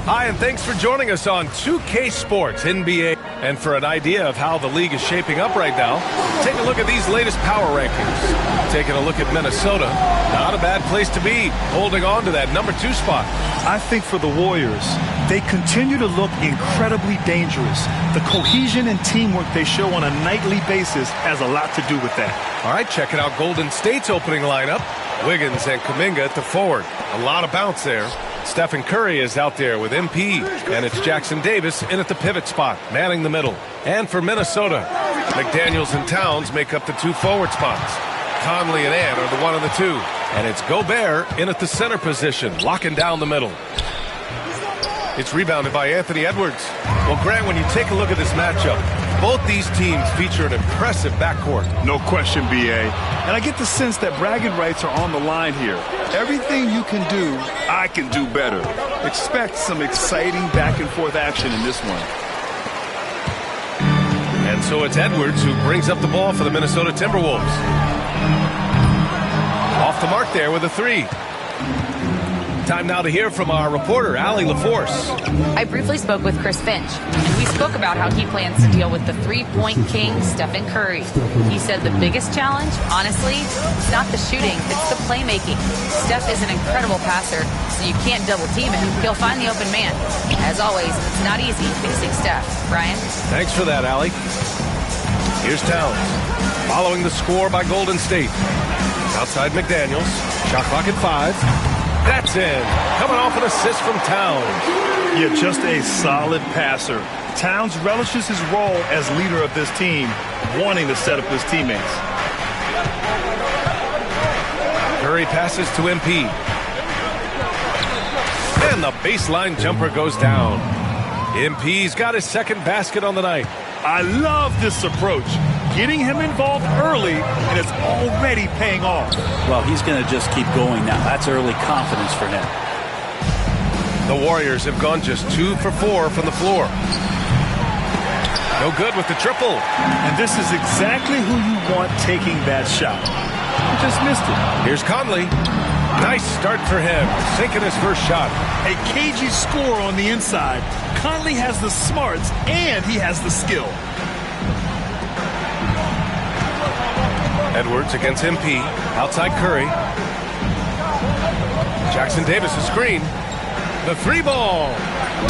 Hi, and thanks for joining us on 2K Sports NBA. And for an idea of how the league is shaping up right now, take a look at these latest power rankings. Taking a look at Minnesota, not a bad place to be, holding on to that #2 spot. I think for the Warriors, they continue to look incredibly dangerous. The cohesion and teamwork they show on a nightly basis has a lot to do with that. All right, checking out Golden State's opening lineup. Wiggins and Kuminga at the forward. A lot of bounce there. Stephen Curry is out there with MP, and it's Jackson Davis in at the pivot spot, manning the middle. And for Minnesota, McDaniels and Towns make up the 2 forward spots. Conley and Ant are the 1 and the 2. And it's Gobert in at the center position, locking down the middle. It's rebounded by Anthony Edwards. Well, Grant, when you take a look at this matchup, both these teams feature an impressive backcourt. No question, B.A. And I get the sense that bragging rights are on the line here. Everything you can do, I can do better. Expect some exciting back-and-forth action in this one. And so it's Edwards who brings up the ball for the Minnesota Timberwolves. Off the mark there with a 3. Time now to hear from our reporter, Allie LaForce. I briefly spoke with Chris Finch, and we spoke about how he plans to deal with the three-point king, Stephen Curry. He said the biggest challenge, honestly, it's not the shooting, it's the playmaking. Steph is an incredible passer, so you can't double-team him. He'll find the open man. As always, it's not easy facing Steph. Brian? Thanks for that, Allie. Here's Towns, following the score by Golden State. Outside McDaniels, shot clock at 5. That's in. Coming off an assist from Towns. Yeah, just a solid passer. Towns relishes his role as leader of this team, wanting to set up his teammates. Curry passes to MP. And the baseline jumper goes down. MP's got his second basket on the night. I love this approach. Getting him involved early, and it's already paying off. Well, he's going to just keep going now. That's early confidence for him. The Warriors have gone just 2 for 4 from the floor. No good with the triple. And this is exactly who you want taking that shot. He just missed it. Here's Conley. Nice start for him, sinking his first shot. A cagey score on the inside. Conley has the smarts, and he has the skill. Edwards against MP. Outside Curry. Jackson Davis a screen. The 3-ball.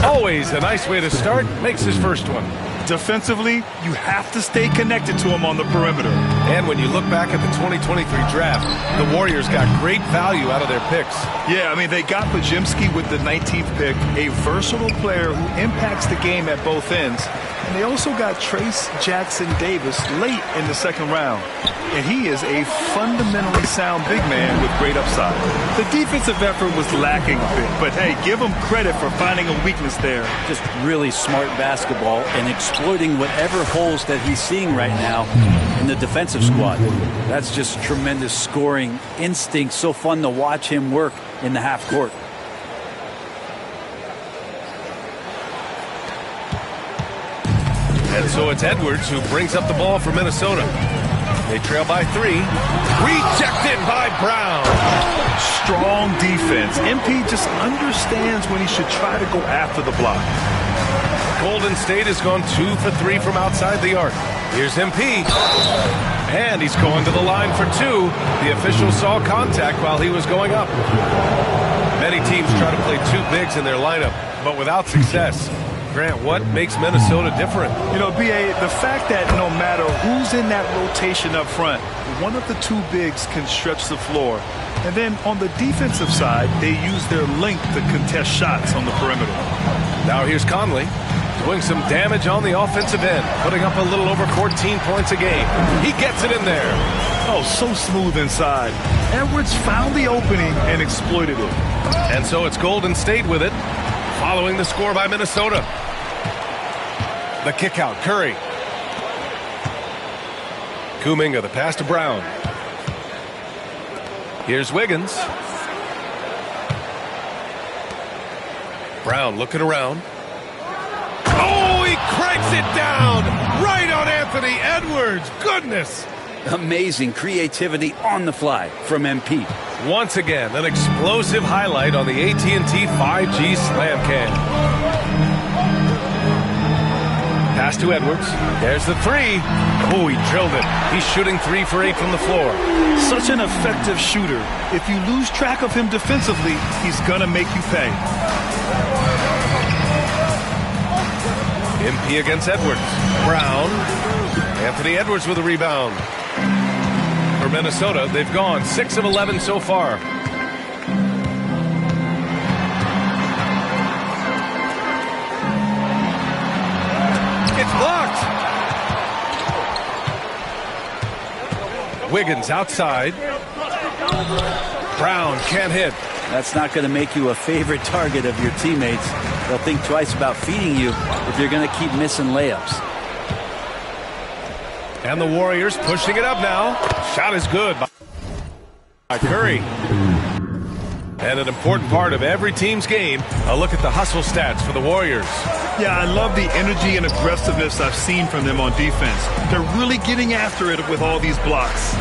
Always a nice way to start. Makes his first one. Defensively, you have to stay connected to him on the perimeter. And when you look back at the 2023 draft, the Warriors got great value out of their picks. Yeah, I mean, they got Podziemski with the 19th pick, a versatile player who impacts the game at both ends. And they also got Trace Jackson Davis late in the second round. And he is a fundamentally sound big man with great upside. The defensive effort was lacking a bit, but hey, give him credit for finding a weakness there. Just really smart basketball and exploiting whatever holes that he's seeing right now in the defensive squad. That's just tremendous scoring instinct. So fun to watch him work in the half court. And so it's Edwards who brings up the ball for Minnesota. They trail by 3. Rejected by Brown. Strong defense. MP just understands when he should try to go after the block. Golden State has gone 2 for 3 from outside the arc. Here's MP. And he's going to the line for 2. The official saw contact while he was going up. Many teams try to play 2 bigs in their lineup, but without success. Grant, what makes Minnesota different? You know, B.A., the fact that no matter who's in that rotation up front, one of the 2 bigs can stretch the floor. And then on the defensive side, they use their length to contest shots on the perimeter. Now here's Conley doing some damage on the offensive end, putting up a little over 14 points a game. He gets it in there. Oh, so smooth inside. Edwards found the opening and exploited it. And so it's Golden State with it, following the score by Minnesota. The kick out, Curry. Kuminga, the pass to Brown. Here's Wiggins. Brown looking around. Oh, he cranks it down right on Anthony Edwards. Goodness. Amazing creativity on the fly from MP. Once again, an explosive highlight on the AT&T 5G Slam Cam. Pass to Edwards. There's the 3. Oh, he drilled it. He's shooting 3 for 8 from the floor. Such an effective shooter. If you lose track of him defensively, he's gonna make you pay. MP against Edwards. Brown. Anthony Edwards with a rebound. For Minnesota, they've gone 6 of 11 so far. It's blocked. Wiggins outside. Brown can't hit. That's not going to make you a favorite target of your teammates. They'll think twice about feeding you if you're going to keep missing layups. And the Warriors pushing it up now. Shot is good by Curry. And an important part of every team's game, a look at the hustle stats for the Warriors. Yeah, I love the energy and aggressiveness I've seen from them on defense. They're really getting after it with all these blocks.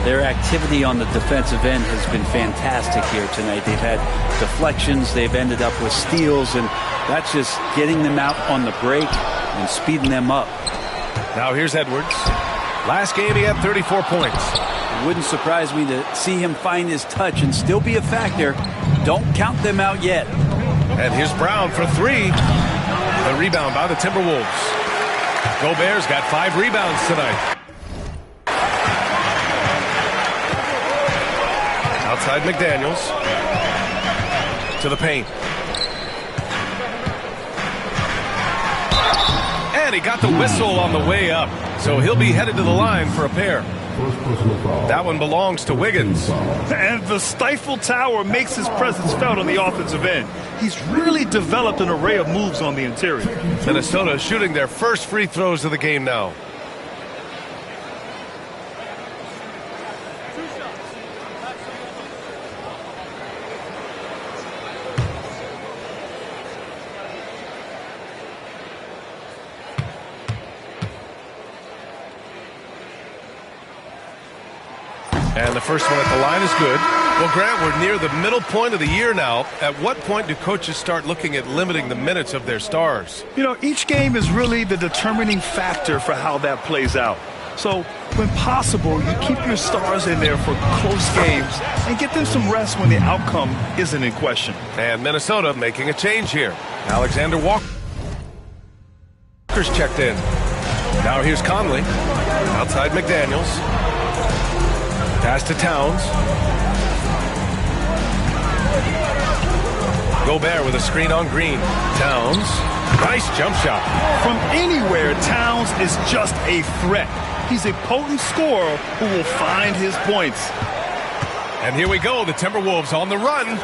Their activity on the defensive end has been fantastic here tonight. They've had deflections, they've ended up with steals, and that's just getting them out on the break and speeding them up. Now here's Edwards. Last game he had 34 points. It wouldn't surprise me to see him find his touch and still be a factor. Don't count them out yet. And here's Brown for 3. The rebound by the Timberwolves. Gobert's got 5 rebounds tonight. Outside McDaniels. To the paint. And he got the whistle on the way up. So he'll be headed to the line for a pair. That one belongs to Wiggins. And the Stifle Tower makes his presence felt on the offensive end. He's really developed an array of moves on the interior. Minnesota shooting their first free throws of the game now. And the first one at the line is good. Well, Grant, we're near the middle point of the year now. At what point do coaches start looking at limiting the minutes of their stars? You know, each game is really the determining factor for how that plays out. So, when possible, you keep your stars in there for close games and get them some rest when the outcome isn't in question. And Minnesota making a change here. Alexander Walker's checked in. Now here's Conley. Outside McDaniels. Pass to Towns. Gobert with a screen on Green. Towns Nice jump shot. From anywhere, Towns is just a threat. He's a potent scorer who will find his points. And here we go, the Timberwolves on the run.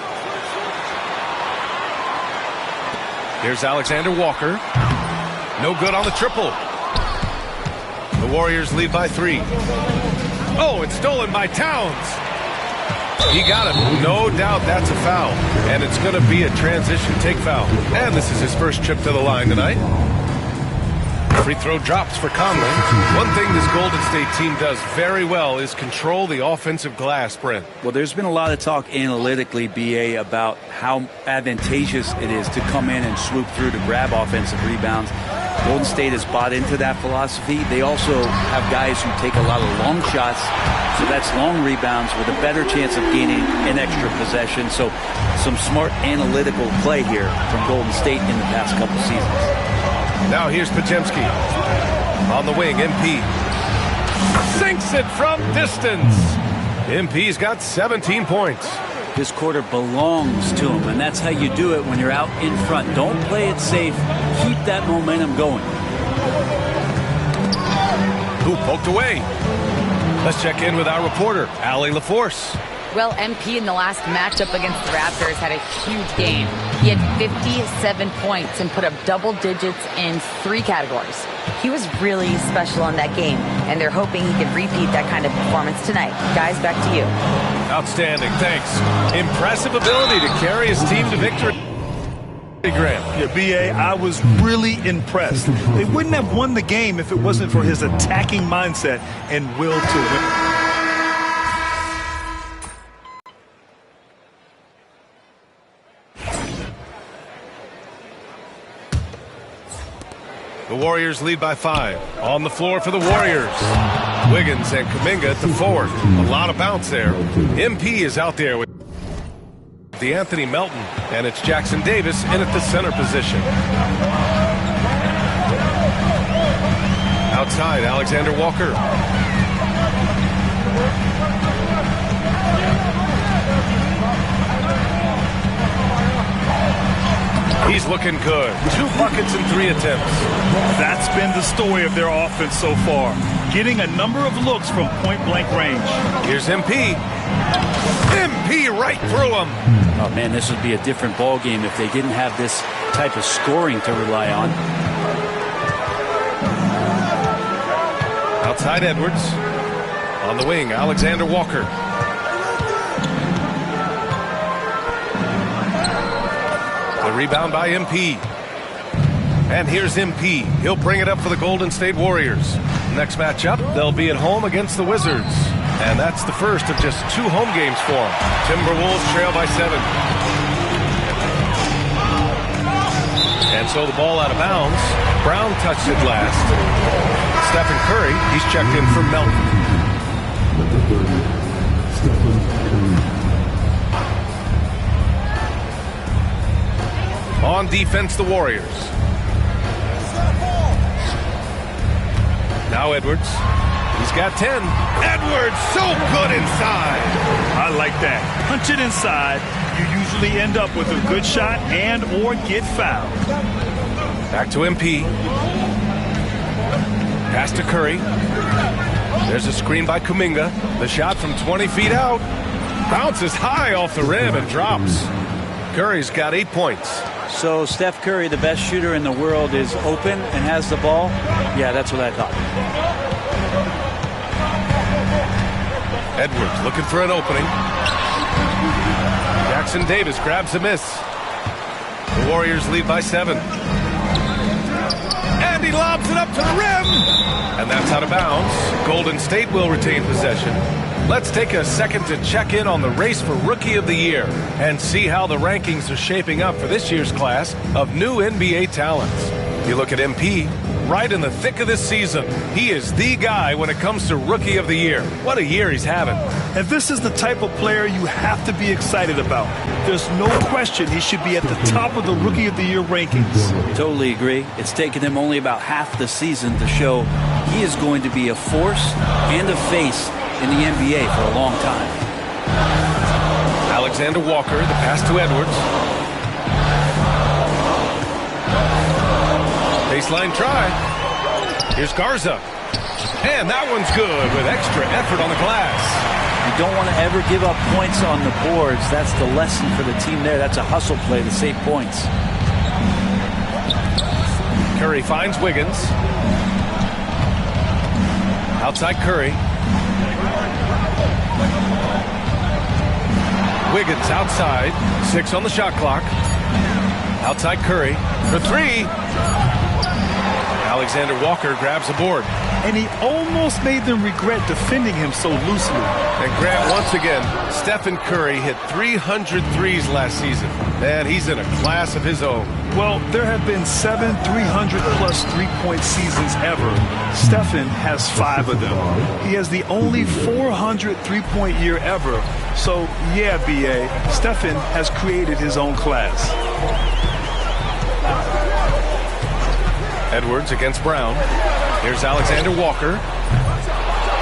Here's Alexander Walker. No good on the triple. The Warriors lead by 3. Oh, it's stolen by Towns. He got it. No doubt that's a foul. And it's going to be a transition take foul. And this is his first trip to the line tonight. Free throw drops for Conley. One thing this Golden State team does very well is control the offensive glass, Brent. Well, there's been a lot of talk analytically, BA, about how advantageous it is to come in and swoop through to grab offensive rebounds. Golden State has bought into that philosophy. They also have guys who take a lot of long shots, so that's long rebounds with a better chance of gaining an extra possession. So some smart analytical play here from Golden State in the past couple seasons. Now here's Podziemski. On the wing, MP. Sinks it from distance. MP's got 17 points. This quarter belongs to him, and that's how you do it when you're out in front. Don't play it safe. Keep that momentum going. Who poked away? Let's check in with our reporter, Allie LaForce. Well, MP in the last matchup against the Raptors had a huge game. He had 57 points and put up double digits in 3 categories. He was really special in that game, and they're hoping he can repeat that kind of performance tonight. Guys, back to you. Outstanding, thanks. Impressive ability to carry his team to victory. Grant. Yeah, BA, I was really impressed. They wouldn't have won the game if it wasn't for his attacking mindset and will to win. The Warriors lead by 5. On the floor for the Warriors. Wiggins and Kuminga at the forward. A lot of bounce there. MP is out there with Anthony Melton, and it's Jackson Davis in at the center position. Outside, Alexander Walker. He's looking good. 2 buckets and 3 attempts. That's been the story of their offense so far. Getting a number of looks from point-blank range. Here's MP. MP right through him. Oh, man, this would be a different ball game if they didn't have this type of scoring to rely on. Outside Edwards. On the wing, Alexander Walker. The rebound by MP. And here's MP. He'll bring it up for the Golden State Warriors. Next matchup, they'll be at home against the Wizards. And that's the first of just 2 home games for them. Timberwolves trail by 7. And so the ball out of bounds. Brown touched it last. Stephen Curry, he's checked in for Melton. On defense, the Warriors. Now Edwards. He's got 10. Edwards, so good inside. I like that. Punch it inside. You usually end up with a good shot and or get fouled. Back to MP. Pass to Curry. There's a screen by Kuminga. The shot from 20 feet out. Bounces high off the rim and drops. Curry's got 8 points. So Steph Curry, the best shooter in the world, is open and has the ball? Yeah, that's what I thought. Edwards looking for an opening. Jackson Davis grabs a miss. The Warriors lead by 7. And he lobs it up to the rim. And that's out of bounds. Golden State will retain possession. Let's take a second to check in on the race for Rookie of the Year and see how the rankings are shaping up for this year's class of new NBA talents. You look at MP, right in the thick of this season. He is the guy when it comes to Rookie of the Year. What a year he's having. And this is the type of player you have to be excited about. There's no question he should be at the top of the Rookie of the Year rankings. Totally agree. It's taken him only about half the season to show he is going to be a force and a face in the NBA for a long time. Alexander Walker, the pass to Edwards. Baseline try. Here's Garza. And that one's good with extra effort on the glass. You don't want to ever give up points on the boards. That's the lesson for the team there. That's a hustle play to save points. Curry finds Wiggins. Outside Curry. Wiggins outside. 6 on the shot clock. Outside Curry for 3. Alexander Walker grabs the board. And he almost made them regret defending him so loosely. And Grant, once again, Stephen Curry hit 300 threes last season. Man, he's in a class of his own. Well, there have been 7 300-plus three-point seasons ever. Stephen has 5 of them. He has the only 400 three-point year ever. So, yeah, B.A., Stephen has created his own class. Edwards against Brown. Here's Alexander Walker.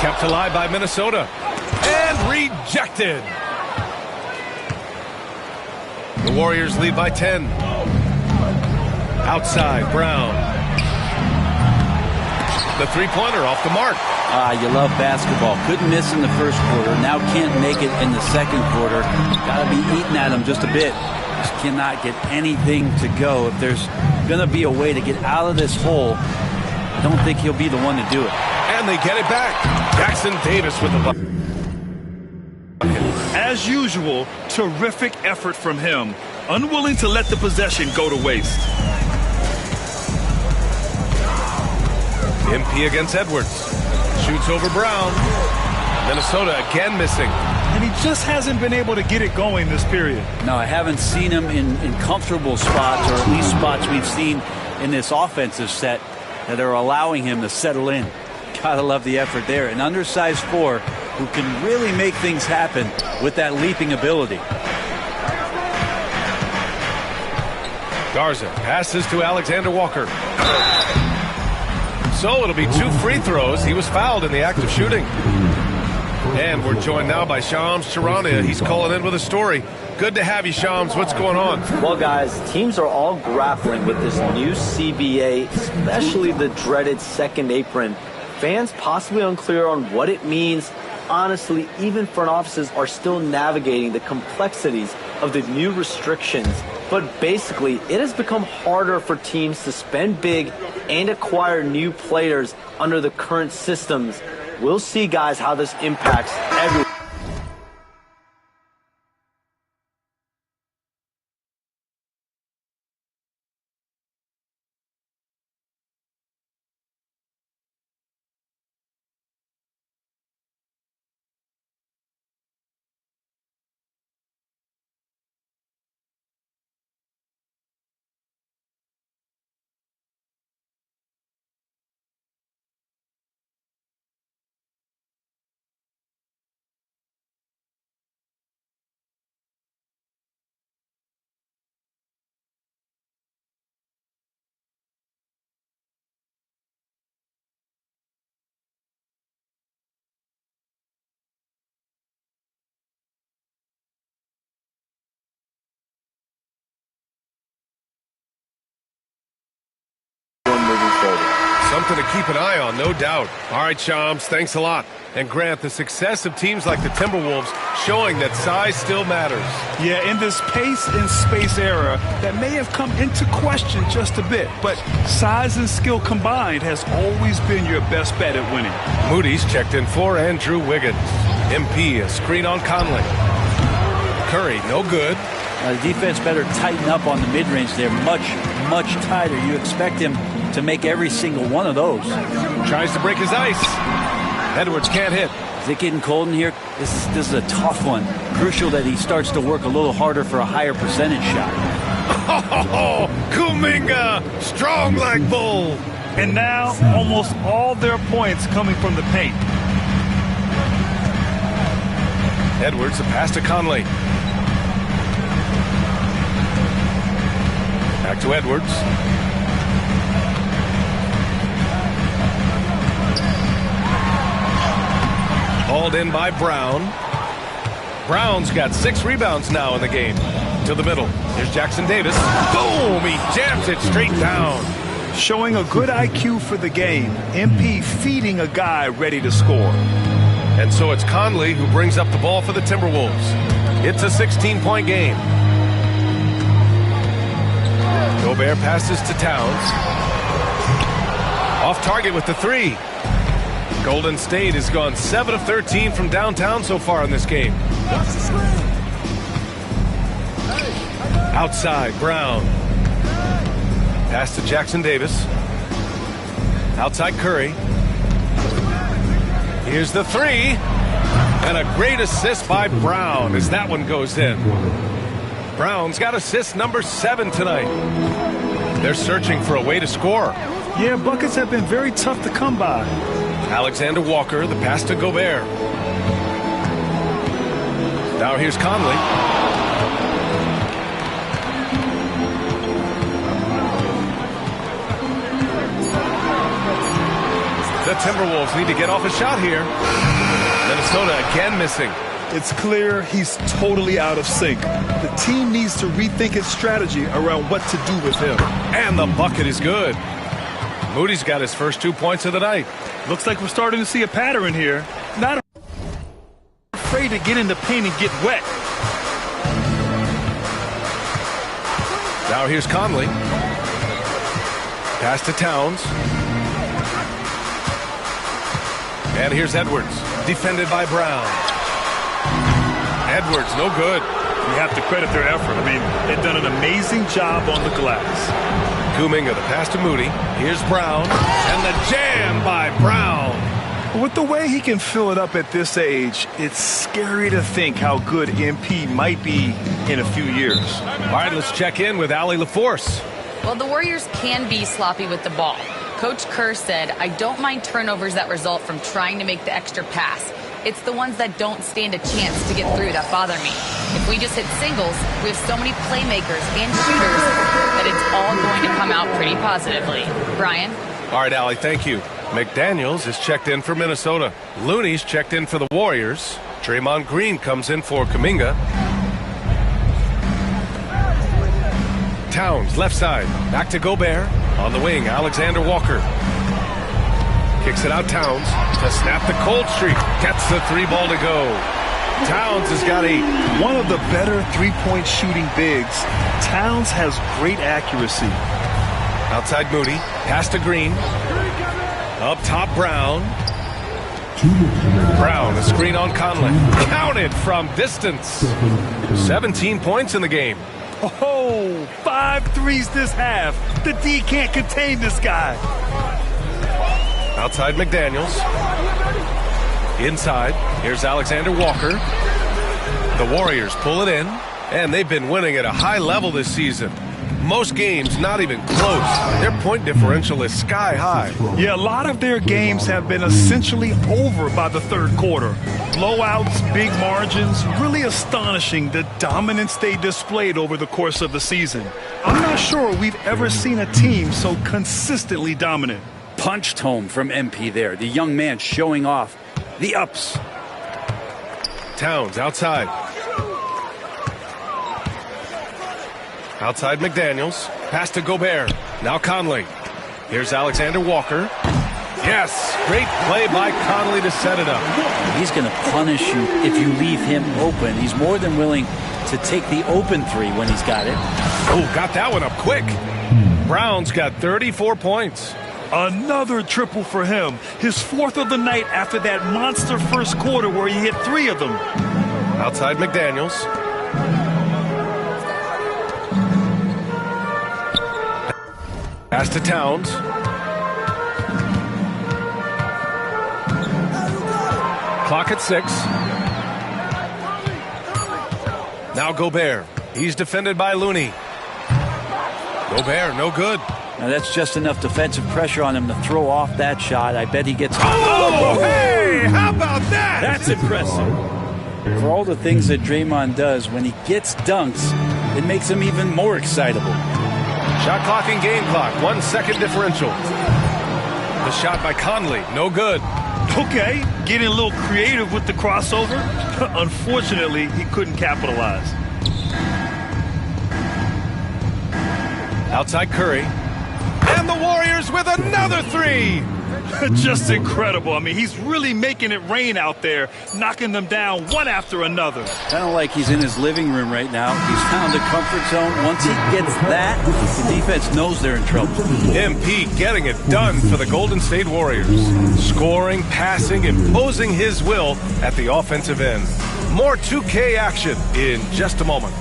Kept alive by Minnesota. And rejected. The Warriors lead by 10. Outside, Brown. The three-pointer off the mark. You love basketball. Couldn't miss in the first quarter. Now can't make it in the second quarter. Got to be eating at him just a bit. Just cannot get anything to go. If there's going to be a way to get out of this hole, I don't think he'll be the one to do it. And they get it back. Jackson Davis with the bucket. As usual, terrific effort from him. Unwilling to let the possession go to waste. MP against Edwards. Shoots over Brown. Minnesota again missing. And he just hasn't been able to get it going this period. No, I haven't seen him in comfortable spots, or at least spots we've seen in this offensive set that are allowing him to settle in. Gotta love the effort there. An undersized 4 who can really make things happen with that leaping ability. Garza passes to Alexander Walker. So it'll be 2 free throws. He was fouled in the act of shooting. And we're joined now by Shams Charania. He's calling in with a story. Good to have you, Shams. What's going on? Well, guys, teams are all grappling with this new CBA, especially the dreaded second apron. Fans possibly unclear on what it means. Honestly, even front offices are still navigating the complexities of the new restrictions. But basically, it has become harder for teams to spend big and acquire new players under the current systems. We'll see, guys, how this impacts everyone. Something to keep an eye on, no doubt. All right, Shams, thanks a lot. And Grant, the success of teams like the Timberwolves showing that size still matters. Yeah, in this pace and space era, that may have come into question just a bit, but size and skill combined has always been your best bet at winning. Moody's checked in for Andrew Wiggins. MP, a screen on Conley. Curry, no good. The defense better tighten up on the mid-range there, much tighter. You expect him to make every single one of those. Tries to break his ice. Edwards can't hit. Is it getting cold in here? This is a tough one. Crucial that he starts to work a little harder for a higher percentage shot. Oh, Kuminga, strong like bull. And now, almost all their points coming from the paint. Edwards, a pass to Conley. Back to Edwards. Hauled in by Brown. Brown's got 6 rebounds now in the game. To the middle. Here's Jackson Davis. Boom! He jams it straight down. Showing a good IQ for the game. MP feeding a guy ready to score. And so it's Conley who brings up the ball for the Timberwolves. It's a 16-point game. Gobert passes to Towns. Off target with the three. Golden State has gone 7 of 13 from downtown so far in this game. Outside, Brown. Pass to Jackson Davis. Outside, Curry. Here's the three. And a great assist by Brown as that one goes in. Brown's got assist number 7 tonight. They're searching for a way to score. Yeah, buckets have been very tough to come by. Alexander Walker, the pass to Gobert. Now here's Conley. The Timberwolves need to get off a shot here. Minnesota again missing. It's clear he's totally out of sync. The team needs to rethink its strategy around what to do with him. And the bucket is good. Moody's got his first 2 points of the night. Looks like we're starting to see a pattern here. Not afraid to get in the paint and get wet. Now here's Conley. Pass to Towns. And here's Edwards, defended by Brown. Edwards, no good. You have to credit their effort. I mean, they've done an amazing job on the glass. Kuminga, the pass to Moody. Here's Brown, and the jam by Brown. With the way he can fill it up at this age, it's scary to think how good MP might be in a few years. All right, let's check in with Allie LaForce. Well, the Warriors can be sloppy with the ball. Coach Kerr said, I don't mind turnovers that result from trying to make the extra pass. It's the ones that don't stand a chance to get through that bother me. If we just hit singles, we have so many playmakers and shooters that it's all going to come out pretty positively. Brian? All right, Allie, thank you. McDaniels is checked in for Minnesota. Looney's checked in for the Warriors. Draymond Green comes in for Kuminga. Towns, left side. Back to Gobert. On the wing, Alexander Walker. Kicks it out, Towns, to snap the cold streak. Gets the 3 ball to go. Towns has got 8. One of the better three-point shooting bigs. Towns has great accuracy. Outside Moody. Pass to Green. Up top, Brown. Brown, a screen on Conley. Counted from distance. 17 points in the game. Oh, 5 threes this half. The D can't contain this guy. Outside McDaniels. Inside, here's Alexander Walker. The Warriors pull it in, and they've been winning at a high level this season. Most games not even close. Their point differential is sky high. Yeah, a lot of their games have been essentially over by the third quarter. Blowouts, big margins, really astonishing the dominance they displayed over the course of the season. I'm not sure we've ever seen a team so consistently dominant. Punched home from MP there. The young man showing off the ups. Towns outside. Outside McDaniels. Pass to Gobert. Now Conley. Here's Alexander Walker. Yes, great play by Conley to set it up. He's going to punish you if you leave him open. He's more than willing to take the open 3 when he's got it. Oh, got that one up quick. Brown's got 34 points. Another triple for him. His 4th of the night after that monster first quarter where he hit 3 of them. Outside McDaniels. Pass to Towns. Clock at 6. Now Gobert. He's defended by Looney. Gobert, no good. Now that's just enough defensive pressure on him to throw off that shot. I bet he gets... Oh, hey, how about that? That's impressive. For all the things that Draymond does, when he gets dunks, it makes him even more excitable. Shot clock and game clock, 1 second differential. The shot by Conley, no good. Okay, getting a little creative with the crossover. Unfortunately, he couldn't capitalize. Outside Curry. And And the Warriors with another three. Just incredible. I mean, he's really making it rain out there, knocking them down one after another. Kind of like he's in his living room right now. He's found a comfort zone. Once he gets that, the defense knows they're in trouble. MP getting it done for the Golden State Warriors. Scoring, passing, imposing his will at the offensive end. More 2K action in just a moment.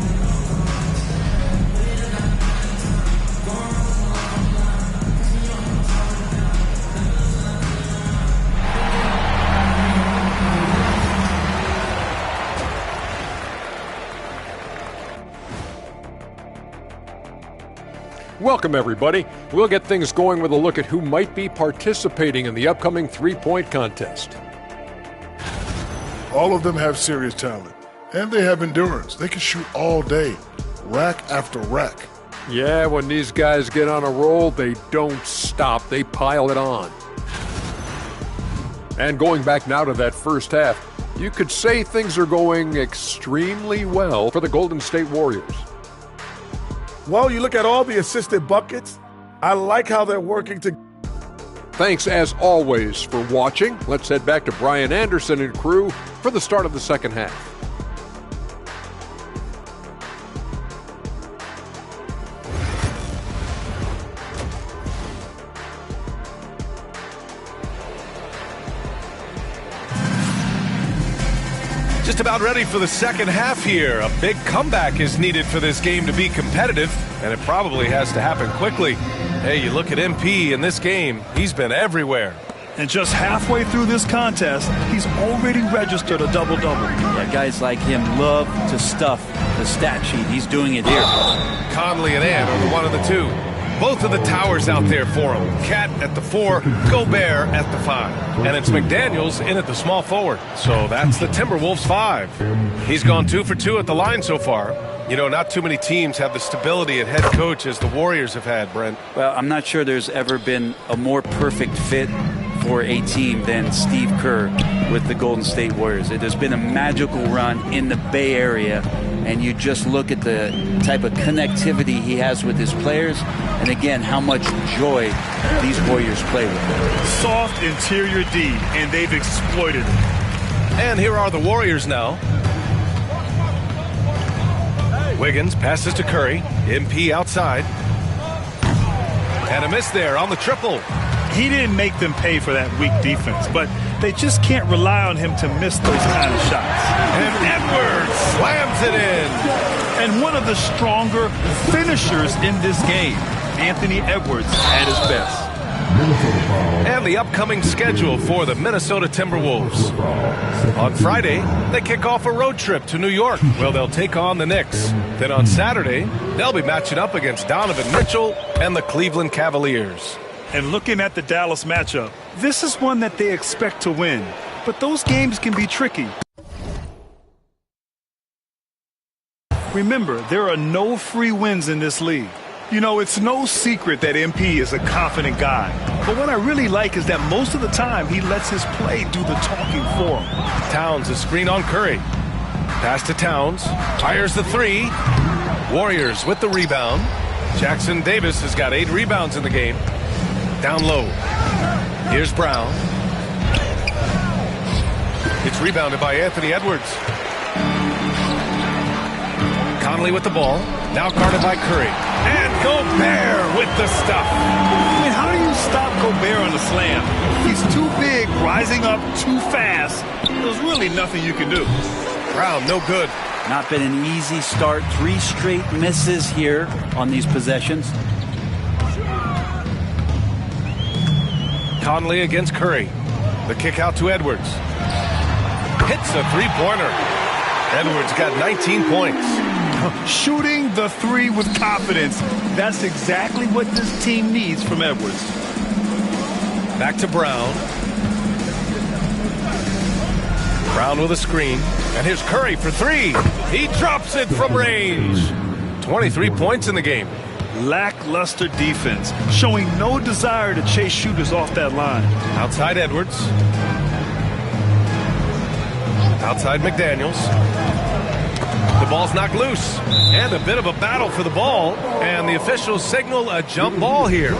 Welcome, everybody. We'll get things going with a look at who might be participating in the upcoming three-point contest. All of them have serious talent, and they have endurance. They can shoot all day, rack after rack. Yeah, when these guys get on a roll, they don't stop. They pile it on. And going back now to that first half, you could say things are going extremely well for the Golden State Warriors. Well, you look at all the assisted buckets, I like how they're working together. Thanks, as always, for watching. Let's head back to Brian Anderson and crew for the start of the second half. Just about ready for the second half here. A big comeback is needed for this game to be competitive, and it probably has to happen quickly. Hey, you look at MP in this game, he's been everywhere. And just halfway through this contest, he's already registered a double-double. Yeah, guys like him love to stuff the stat sheet. He's doing it here. Conley and Ant are the one and the two. Both of the towers out there for him. Cat at the 4, Gobert at the 5. And it's McDaniels in at the small forward. So that's the Timberwolves 5. He's gone 2 for 2 at the line so far. You know, not too many teams have the stability at head coach as the Warriors have had, Brent. Well, I'm not sure there's ever been a more perfect fit for a team than Steve Kerr with the Golden State Warriors. It has been a magical run in the Bay Area, and you just look at the type of connectivity he has with his players, and again, how much joy these Warriors play with. Soft interior D, and they've exploited it. And here are the Warriors now. Wiggins passes to Curry. MP outside. And a miss there on the triple. He didn't make them pay for that weak defense, but they just can't rely on him to miss those kind of shots. And Edwards slams it in. And one of the stronger finishers in this game, Anthony Edwards, at his best. And the upcoming schedule for the Minnesota Timberwolves. On Friday, they kick off a road trip to New York. Well, they'll take on the Knicks. Then on Saturday, they'll be matching up against Donovan Mitchell and the Cleveland Cavaliers. And looking at the Dallas matchup, this is one that they expect to win. But those games can be tricky. Remember, there are no free wins in this league. You know, it's no secret that MP is a confident guy. But what I really like is that most of the time he lets his play do the talking for him. Towns a screen on Curry. Pass to Towns. Fires the 3. Warriors with the rebound. Jackson Davis has got 8 rebounds in the game. Down low. Here's Brown. It's rebounded by Anthony Edwards. Conley with the ball. Now guarded by Curry. And Gobert with the stuff. I mean, how do you stop Gobert on the slam? He's too big, rising up too fast. There's really nothing you can do. Brown, no good. Not been an easy start. 3 straight misses here on these possessions. Conley against Curry. The kick out to Edwards. Hits a three-pointer. Edwards got 19 points. Shooting the 3 with confidence. That's exactly what this team needs from Edwards. Back to Brown. Brown with a screen. And here's Curry for 3. He drops it from range. 23 points in the game. Lackluster defense, showing no desire to chase shooters off that line. Outside Edwards. Outside McDaniels. The ball's knocked loose. And a bit of a battle for the ball. And the officials signal a jump ball here.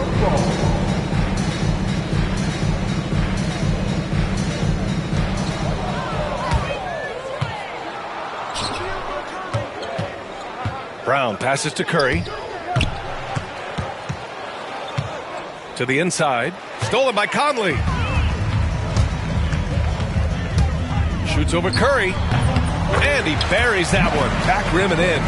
Brown passes to Curry. To the inside. Stolen by Conley. Shoots over Curry. And he buries that one. Back rim and in.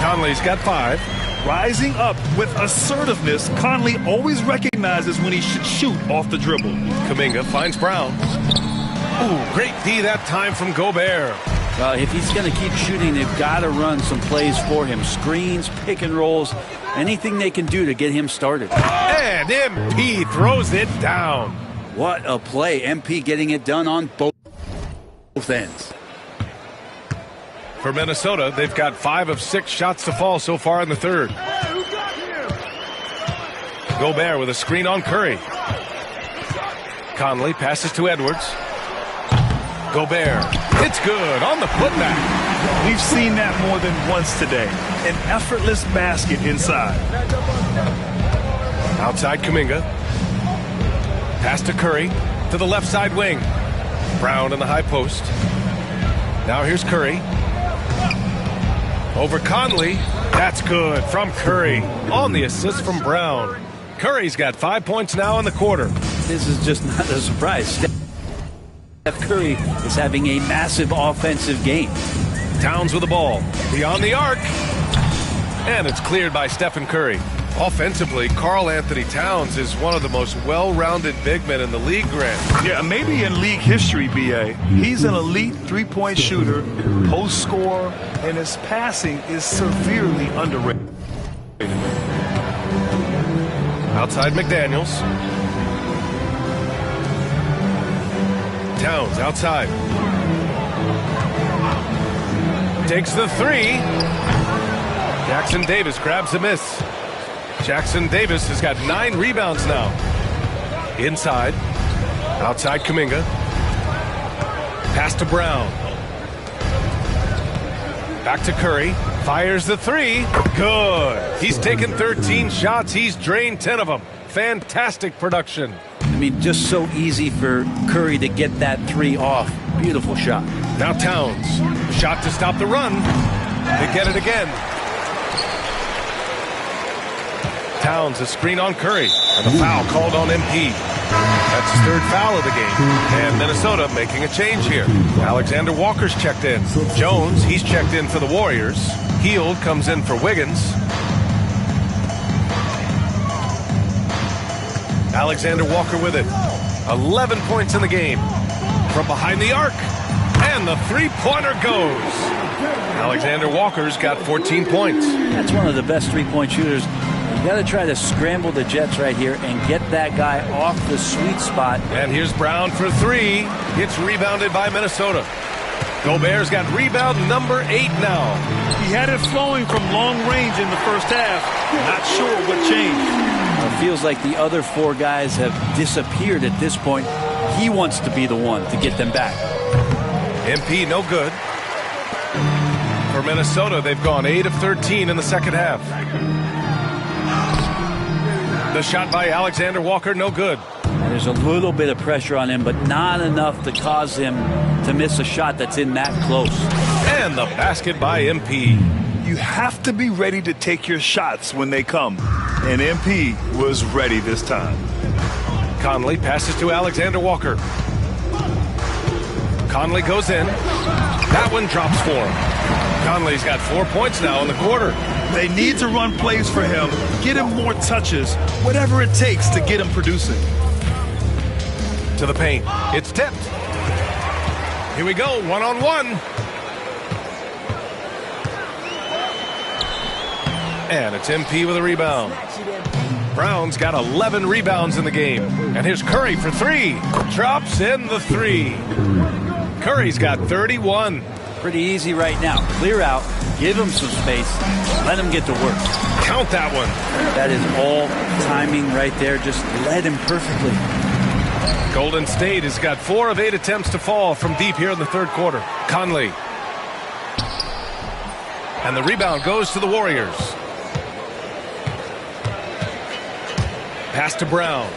Conley's got 5. Rising up with assertiveness, Conley always recognizes when he should shoot off the dribble. Kuminga finds Brown. Ooh, great D that time from Gobert. Well, if he's going to keep shooting, they've got to run some plays for him. Screens, pick and rolls, anything they can do to get him started. And MP throws it down. What a play. MP getting it done on both ends. For Minnesota, they've got 5 of 6 shots to fall so far in the third. Gobert with a screen on Curry. Conley passes to Edwards. Gobert, it's good on the putback. We've seen that more than once today. An effortless basket inside. Outside Kuminga. Pass to Curry to the left side wing. Brown in the high post. Now here's Curry. Over Conley. That's good from Curry. On the assist from Brown. Curry's got 5 points now in the quarter. This is just not a surprise. Steph Curry is having a massive offensive game. Towns with the ball. Beyond the arc. And it's cleared by Stephen Curry. Offensively, Karl Anthony Towns is one of the most well-rounded big men in the league, Grant. Yeah, maybe in league history, B.A. He's an elite three-point shooter, post scorer, and his passing is severely underrated. Outside McDaniels. Towns outside. Takes the 3. Jackson Davis grabs the miss. Jackson Davis has got 9 rebounds now. Inside. Outside Kuminga. Pass to Brown. Back to Curry. Fires the 3. Good. He's taken 13 shots. He's drained 10 of them. Fantastic production. I mean, just so easy for Curry to get that 3 off. Beautiful shot. Now Towns. Shot to stop the run. They get it again. Towns, a screen on Curry. And the foul called on MP. That's his 3rd foul of the game. And Minnesota making a change here. Alexander Walker's checked in. Jones, he's checked in for the Warriors. Hield comes in for Wiggins. Alexander Walker with it. 11 points in the game. From behind the arc. And the 3-pointer goes. Alexander Walker's got 14 points. That's one of the best 3-point shooters. You got to try to scramble the Jets right here and get that guy off the sweet spot. And here's Brown for 3. It's rebounded by Minnesota. Gobert's got rebound number 8 now. He had it flowing from long range in the first half. Not sure what changed. It feels like the other 4 guys have disappeared at this point. He wants to be the one to get them back. MP no good. For Minnesota, they've gone 8 of 13 in the second half. The shot by Alexander Walker, no good. And there's a little bit of pressure on him, but not enough to cause him to miss a shot that's in that close. And the basket by MP. You have to be ready to take your shots when they come. And MP was ready this time. Conley passes to Alexander Walker. Conley goes in. That one drops for him. Conley's got 4 points now in the quarter. They need to run plays for him, get him more touches, whatever it takes to get him producing. To the paint. It's tipped. Here we go, 1-on-1. And it's MP with a rebound. Brown's got 11 rebounds in the game. And here's Curry for 3. Drops in the 3. Curry's got 31. Pretty easy right now. Clear out, give him some space, let him get to work. Count that one. That is all timing right there. Just led him perfectly. Golden State has got 4 of 8 attempts to fall from deep here in the third quarter. Conley. And the rebound goes to the Warriors. Pass to Brown.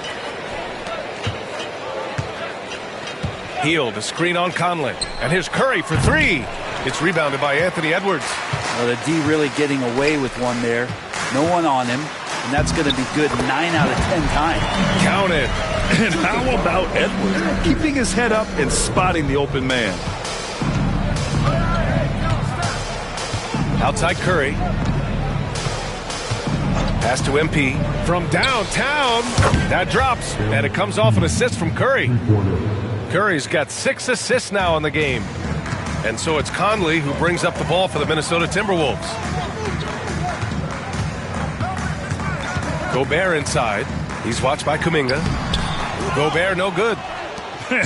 Hield, a screen on Conley. And here's Curry for three. It's rebounded by Anthony Edwards. Well, the D really getting away with one there. No one on him. And that's going to be good 9 out of 10 times. Count it. And how about Edwards? Keeping his head up and spotting the open man. Outside Curry. Pass to MP. From downtown. That drops. And it comes off an assist from Curry. Curry's got 6 assists now in the game. And so it's Conley who brings up the ball for the Minnesota Timberwolves. Gobert inside. He's watched by Kuminga. Gobert no good.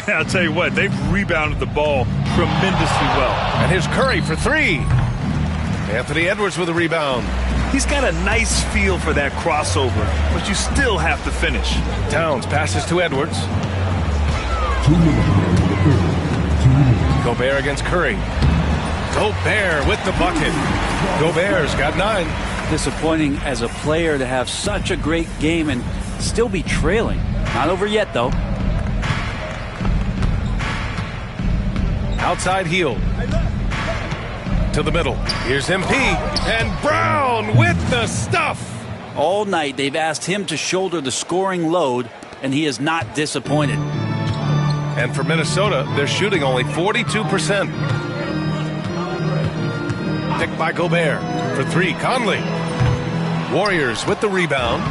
I'll tell you what, they've rebounded the ball tremendously well. And here's Curry for three. Anthony Edwards with a rebound. He's got a nice feel for that crossover, but you still have to finish. Towns passes to Edwards. Gobert against Curry. Gobert with the bucket. Gobert's got 9. Disappointing as a player to have such a great game and still be trailing. Not over yet, though. Outside Hield. To the middle. Here's MP. And Brown with the stuff. All night they've asked him to shoulder the scoring load, and he is not disappointed. And for Minnesota, they're shooting only 42%. Picked by Gobert. For three, Conley. Warriors with the rebound.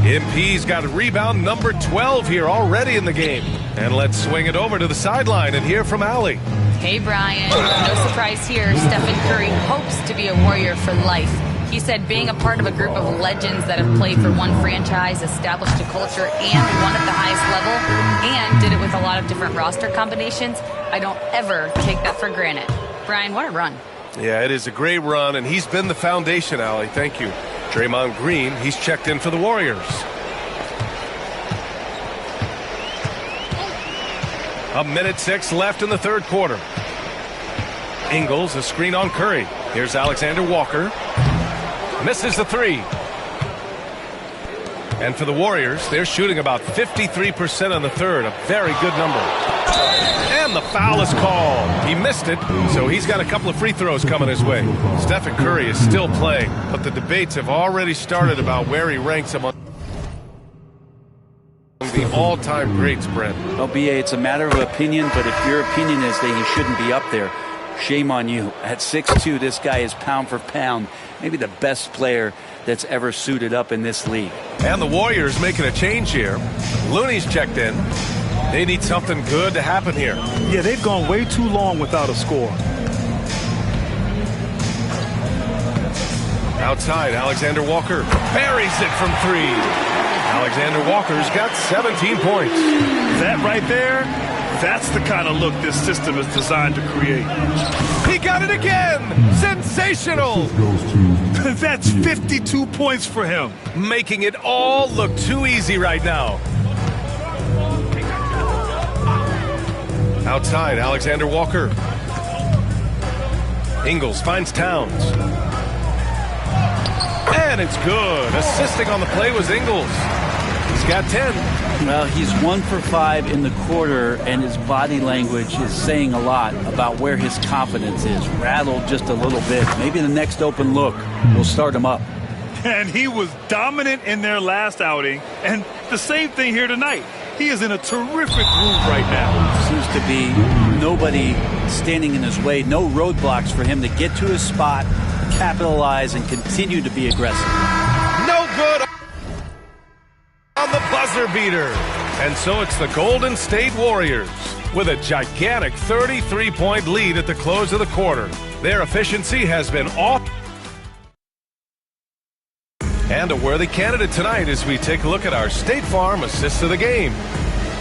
MP's got a rebound number 12 here already in the game. And let's swing it over to the sideline and hear from Allie. Hey, Brian. No surprise here. Stephen Curry hopes to be a Warrior for life. He said being a part of a group of legends that have played for one franchise, established a culture, and won at the highest level, and did it with a lot of different roster combinations, I don't ever take that for granted. Brian, what a run. Yeah, it is a great run, and he's been the foundation, Allie. Thank you. Draymond Green, he's checked in for the Warriors. A minute 6 left in the third quarter. Ingles, a screen on Curry. Here's Alexander Walker. Misses the three. And for the Warriors, they're shooting about 53% in the third, a very good number. And the foul is called. He missed it, so he's got a couple of free throws coming his way. Stephen Curry is still playing, but the debates have already started about where he ranks among the all-time greats, Brent. Well, BA, it's a matter of opinion, but if your opinion is that he shouldn't be up there, shame on you. At 6'2", this guy is pound for pound, maybe the best player that's ever suited up in this league. And the Warriors making a change here. Looney's checked in. They need something good to happen here. Yeah, they've gone way too long without a score. Outside, Alexander Walker buries it from three. Alexander Walker's got 17 points. That right there, that's the kind of look this system is designed to create. He got it again! Sensational! That's 52 points for him. Making it all look too easy right now. Outside, Alexander Walker. Ingles finds Towns. And it's good. Assisting on the play was Ingles. He's got 10. Well, he's 1 for 5 in the quarter, and his body language is saying a lot about where his confidence is. Rattled just a little bit. Maybe the next open look will start him up. And he was dominant in their last outing, and the same thing here tonight. He is in a terrific groove right now. Seems to be nobody standing in his way, no roadblocks for him to get to his spot, capitalize, and continue to be aggressive. No good on the buzzer beater. And so it's the Golden State Warriors with a gigantic 33-point lead at the close of the quarter. Their efficiency has been off. And a worthy candidate tonight as we take a look at our State Farm assists of the game.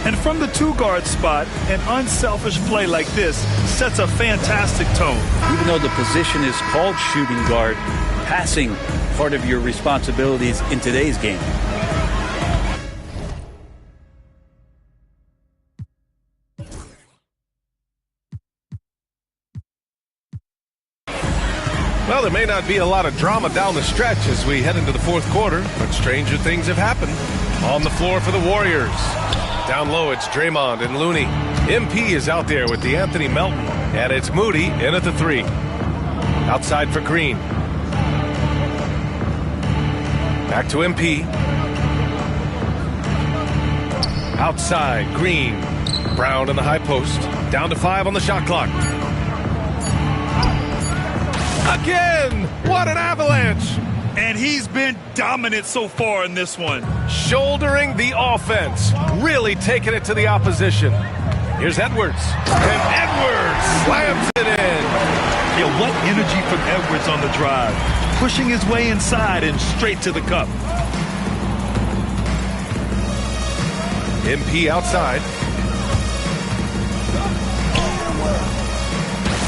And from the two-guard spot, an unselfish play like this sets a fantastic tone. Even though the position is called shooting guard, passing part of your responsibilities in today's game. Well, there may not be a lot of drama down the stretch as we head into the fourth quarter, but stranger things have happened. On the floor for the Warriors. Down low, it's Draymond and Looney. MP is out there with DeAnthony Melton, and it's Moody in at the 3. Outside for Green. Back to MP. Outside, Green. Brown in the high post. Down to 5 on the shot clock. Again! What an avalanche! And he's been dominant so far in this one. Shouldering the offense. Really taking it to the opposition. Here's Edwards. And Edwards slams it in. Yeah, what energy from Edwards on the drive. Pushing his way inside and straight to the cup. MP outside.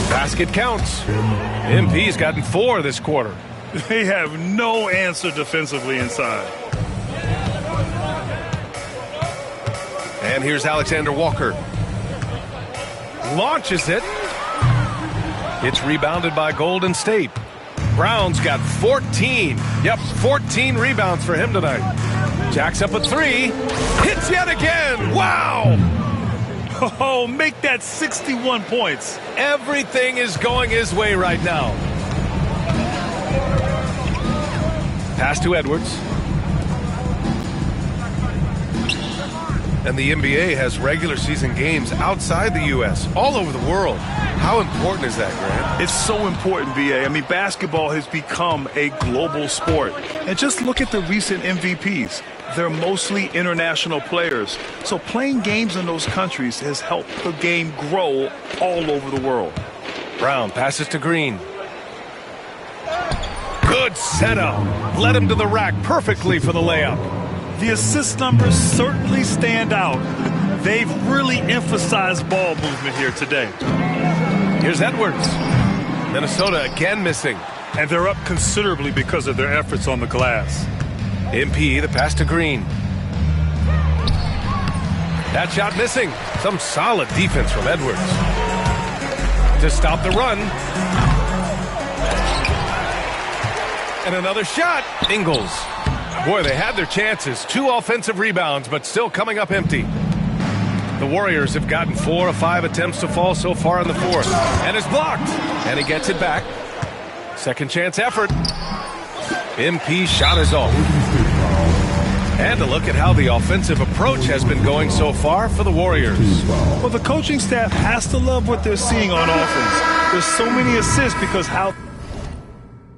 Basket counts. MP's gotten 4 this quarter. They have no answer defensively inside. And here's Alexander Walker. Launches it. It's rebounded by Golden State. Brown's got 14. Yep, 14 rebounds for him tonight. Jacks up a 3. Hits yet again. Wow! Oh, make that 61 points. Everything is going his way right now. Pass to Edwards. And the NBA has regular season games outside the U.S., all over the world. How important is that, Grant? It's so important, VA. I mean, basketball has become a global sport. And just look at the recent MVPs. They're mostly international players. So playing games in those countries has helped the game grow all over the world. Brown passes to Green. Good setup. Led him to the rack perfectly for the layup. The assist numbers certainly stand out. They've really emphasized ball movement here today. Here's Edwards. Minnesota again missing. And they're up considerably because of their efforts on the glass. MP, the pass to Green. That shot missing. Some solid defense from Edwards. To stop the run. And another shot. Ingles. Boy, they had their chances. 2 offensive rebounds, but still coming up empty. The Warriors have gotten 4 of 5 attempts to fall so far in the fourth. And it's blocked. And he gets it back. Second chance effort. MP's shot is off. And a look at how the offensive approach has been going so far for the Warriors. Well, the coaching staff has to love what they're seeing on offense. There's so many assists because how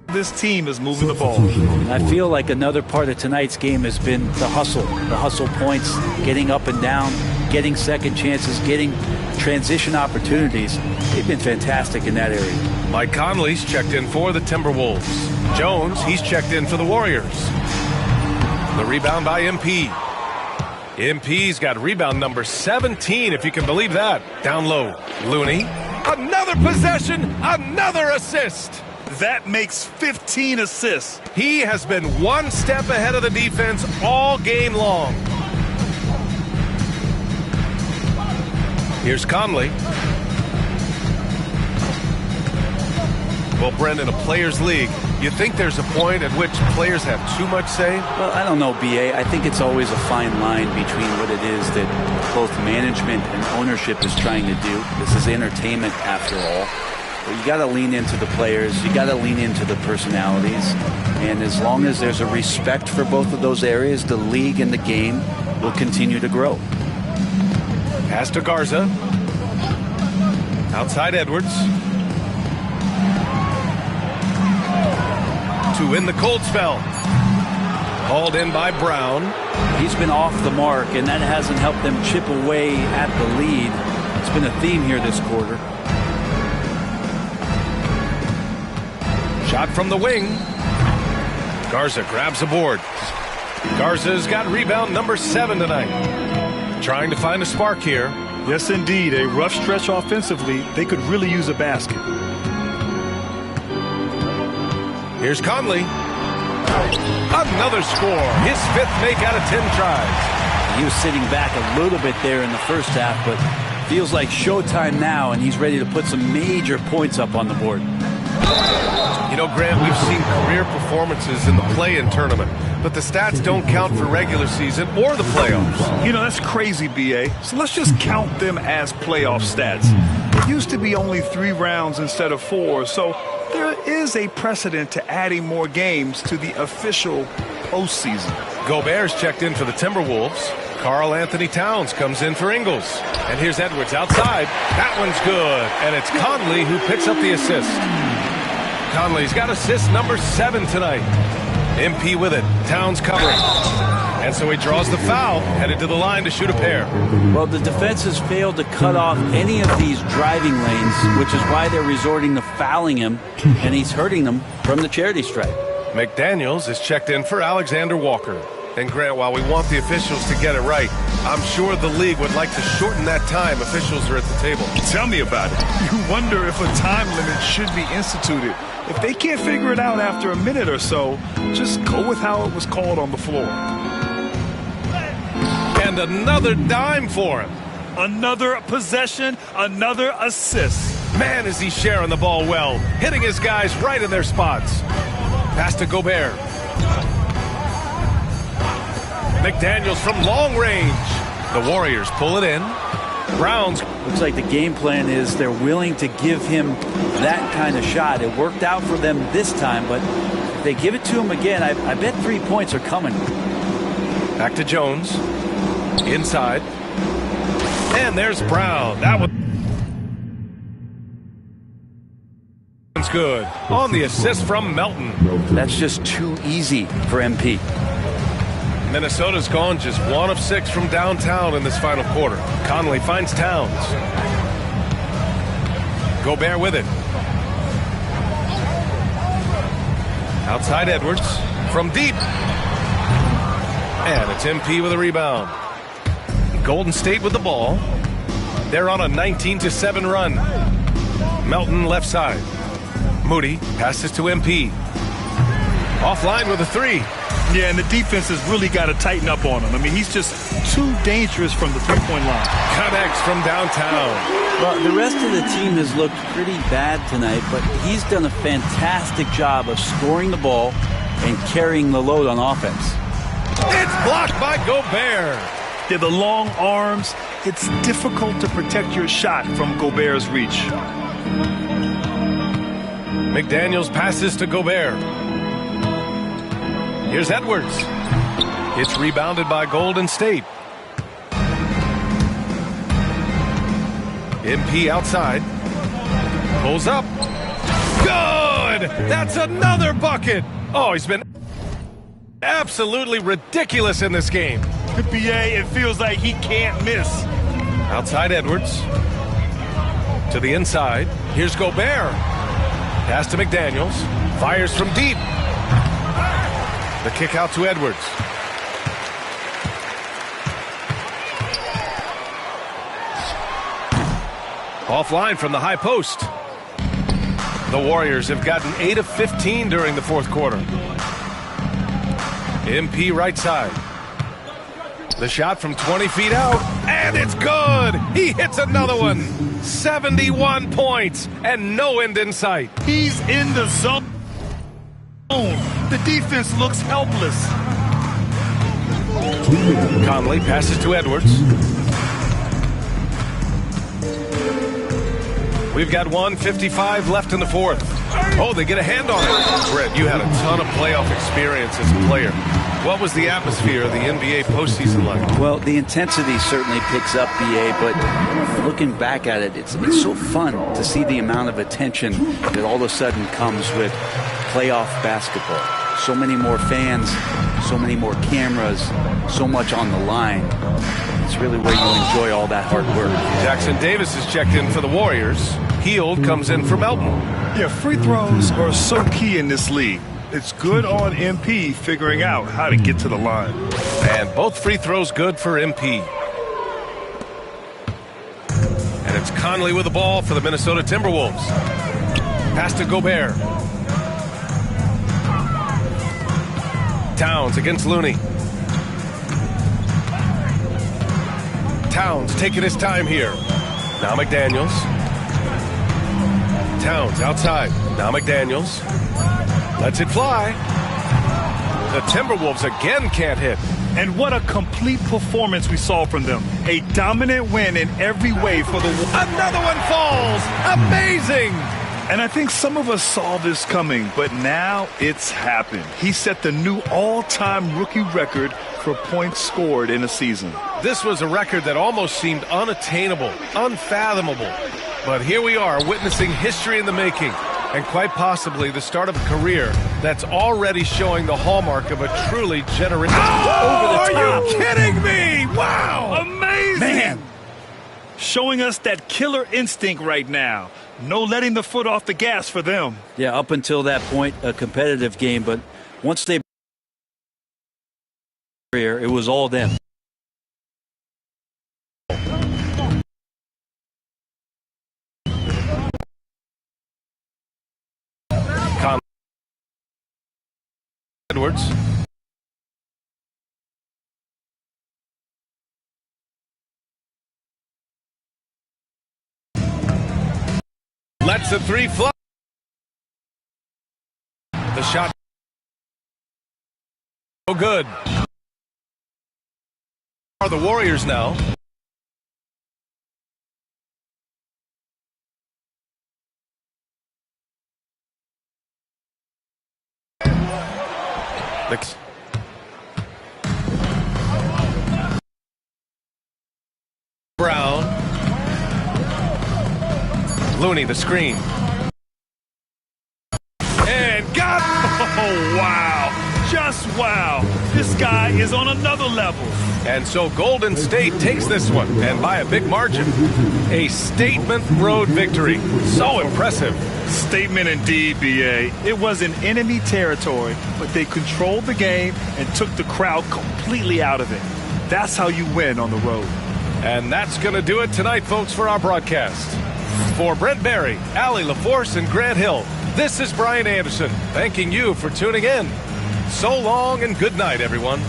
this team is moving the ball. I feel like another part of tonight's game has been the hustle points, getting up and down, getting second chances, getting transition opportunities. They've been fantastic in that area. Mike Conley's checked in for the Timberwolves. Jones, he's checked in for the Warriors. The rebound by MP. MP's got rebound number 17, if you can believe that. Down low, Looney. Another possession, another assist. That makes 15 assists. He has been one step ahead of the defense all game long. Here's Conley. Well, Brendan, a players' league, you think there's a point at which players have too much say? Well, I don't know, B.A. I think it's always a fine line between what it is that both management and ownership is trying to do. This is entertainment after all. But you got to lean into the players. You got to lean into the personalities. And as long as there's a respect for both of those areas, the league and the game will continue to grow. Pass to Garza. Outside Edwards. To win the cold spell. Hauled in by Brown. He's been off the mark, and that hasn't helped them chip away at the lead. It's been a theme here this quarter. Shot from the wing. Garza grabs the board. Garza's got rebound number 7 tonight. Trying to find a spark here. Yes, indeed. A rough stretch offensively. They could really use a basket. Here's Conley. Another score. His 5th make out of 10 tries. He was sitting back a little bit there in the first half, but feels like showtime now, and he's ready to put some major points up on the board. You know, Grant, we've seen career performances in the play-in tournament, but the stats don't count for regular season or the playoffs. You know, that's crazy, B.A. So let's just count them as playoff stats. It used to be only 3 rounds instead of 4, so there is a precedent to adding more games to the official postseason. Gobert's checked in for the Timberwolves. Karl Anthony Towns comes in for Ingles. And here's Edwards outside. That one's good. And it's Conley who picks up the assist. Conley's got assist number 7 tonight. MP with it. Towns covering. And so he draws the foul, headed to the line to shoot a pair. Well, the defense has failed to cut off any of these driving lanes, which is why they're resorting to fouling him, and he's hurting them from the charity stripe. McDaniels is checked in for Alexander Walker. And Grant, while we want the officials to get it right, I'm sure the league would like to shorten that time officials are at the table. Tell me about it. You wonder if a time limit should be instituted. If they can't figure it out after a minute or so, just go with how it was called on the floor. And another dime for him. Another possession, another assist. Man, is he sharing the ball well, hitting his guys right in their spots. Pass to Gobert. McDaniels from long range. The Warriors pull it in. Browns. Looks like the game plan is they're willing to give him that kind of shot. It worked out for them this time, but if they give it to him again, I bet 3 points are coming. Back to Jones. Inside. And there's Brown. That one's good. On the assist from Melton. That's just too easy for MP. Minnesota's gone just 1 of 6 from downtown in this final quarter. Conley finds Towns. Gobert with it. Outside Edwards. From deep. And it's MP with a rebound. Golden State with the ball. They're on a 19-7 run. Melton left side. Moody passes to MP. Offline with a 3. Yeah, and the defense has really got to tighten up on him. I mean, he's just too dangerous from the three-point line. Connects from downtown. Well, the rest of the team has looked pretty bad tonight, but he's done a fantastic job of scoring the ball and carrying the load on offense. It's blocked by Gobert. Yeah, the long arms. It's difficult to protect your shot from Gobert's reach. McDaniels passes to Gobert. Here's Edwards. It's rebounded by Golden State. MP outside. Pulls up. Good! That's another bucket! Oh, he's been absolutely ridiculous in this game. The BA, it feels like he can't miss. Outside Edwards. To the inside. Here's Gobert. Pass to McDaniels. Fires from deep. The kick out to Edwards. Offline from the high post. The Warriors have gotten 8 of 15 during the fourth quarter. MP right side. The shot from 20 feet out, and it's good! He hits another one! 71 points, and no end in sight. He's in the zone. The defense looks helpless. Conley passes to Edwards. We've got 1:55 left in the fourth. Oh, they get a hand on it. Brett, you had a ton of playoff experience as a player. What was the atmosphere of the NBA postseason like? Well, the intensity certainly picks up, BA, but looking back at it, it's so fun to see the amount of attention that all of a sudden comes with playoff basketball. So many more fans, so many more cameras, so much on the line. It's really where you enjoy all that hard work. Jackson Davis is checked in for the Warriors. Hield comes in for Melton. Yeah, free throws are so key in this league. It's good on MP figuring out how to get to the line. And both free throws good for MP. And it's Conley with the ball for the Minnesota Timberwolves. Pass to Gobert. Towns against Looney. Towns taking his time here. Now McDaniels. Towns outside. Now McDaniels lets it fly. The Timberwolves again can't hit. And what a complete performance we saw from them. A dominant win in every way for the Wolves. Another one falls. Amazing. And I think some of us saw this coming, but now it's happened. He set the new all-time rookie record for points scored in a season. This was a record that almost seemed unattainable, unfathomable. But here we are, witnessing history in the making, and quite possibly the start of a career that's already showing the hallmark of a truly generous. Oh, over the top. Are you kidding me? Wow! Amazing! Man, showing us that killer instinct right now. No letting the foot off the gas for them. Yeah, up until that point, a competitive game, but once they it was all them. Edwards. Lets the three fly. The shot. Oh, good. Are the Warriors now. Brown. Looney, the screen. And got it! Oh, wow. Just wow. This guy is on another level. And so Golden State takes this one, and by a big margin. A statement road victory. So impressive. Statement indeed, B.A. It was in enemy territory, but they controlled the game and took the crowd completely out of it. That's how you win on the road. And that's going to do it tonight, folks, for our broadcast. For Brent Barry, Allie LaForce, and Grant Hill, this is Brian Anderson, thanking you for tuning in. So long and good night, everyone.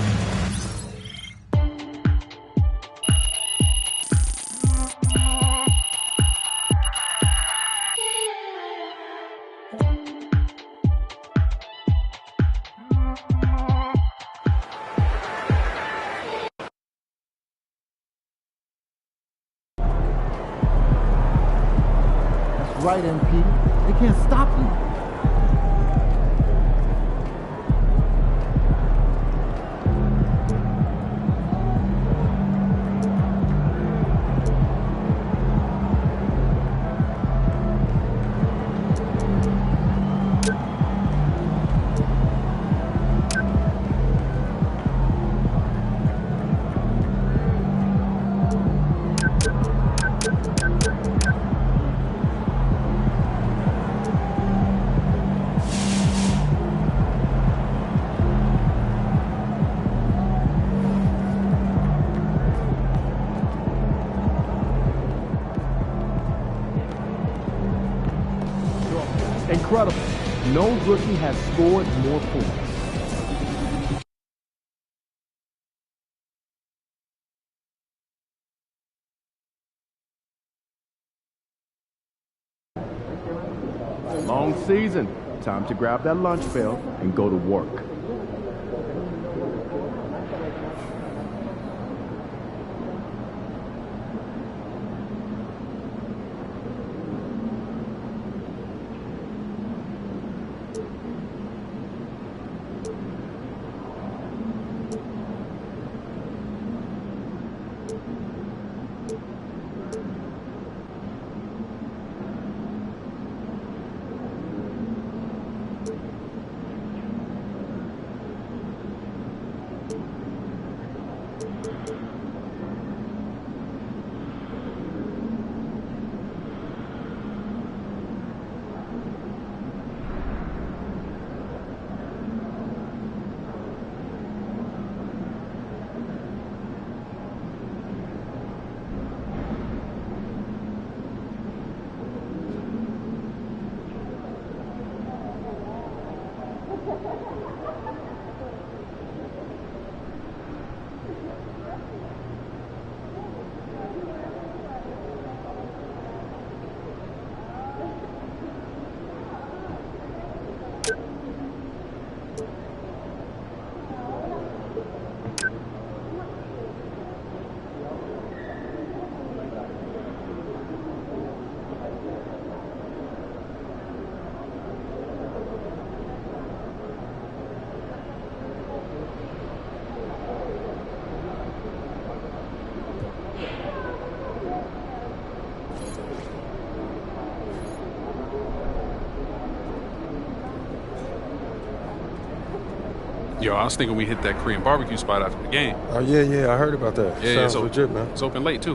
Right, MP. They can't stop you. Incredible. No rookie has scored more points. Long season. Time to grab that lunch bell and go to work. Yo, I was thinking we hit that Korean barbecue spot after the game. Oh, yeah, I heard about that. Yeah, Sounds legit, man. It's open late, too.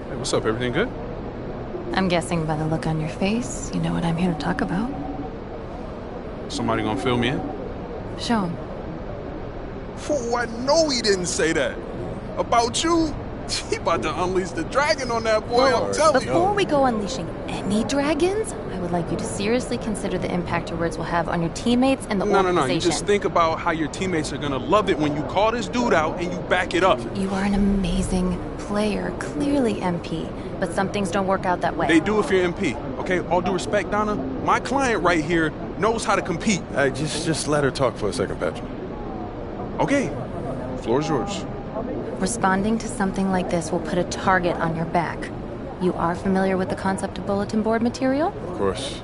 Hey, what's up? Everything good? I'm guessing by the look on your face, you know what I'm here to talk about. Somebody gonna fill me in? Show him. Fool, I know he didn't say that. About you? He about to unleash the dragon on that boy, I'm telling you. Before we go unleashing any dragons, I would like you to seriously consider the impact your words will have on your teammates and the organization. No. You just think about how your teammates are gonna love it when you call this dude out and you back it up. You are an amazing player, clearly MP, but some things don't work out that way. They do if you're MP, okay? All due respect, Donna, my client right here knows how to compete. Hey, just let her talk for a second, Patrick. Okay, floor's yours. Responding to something like this will put a target on your back. You are familiar with the concept of bulletin board material? Of course.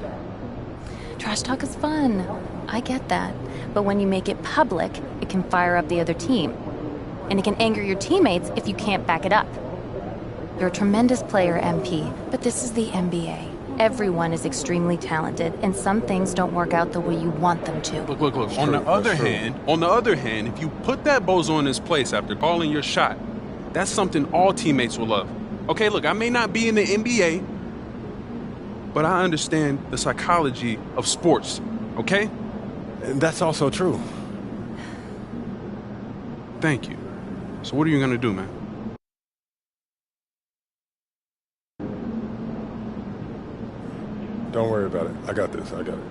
Trash talk is fun. I get that. But when you make it public, it can fire up the other team. And it can anger your teammates if you can't back it up. You're a tremendous player, MP, but this is the NBA. Everyone is extremely talented, and some things don't work out the way you want them to. Look. On the other hand, if you put that bozo in his place after calling your shot, that's something all teammates will love. Okay, look, I may not be in the NBA, but I understand the psychology of sports, okay? And that's also true. Thank you. So what are you gonna do, man? Don't worry about it. I got this. I got it.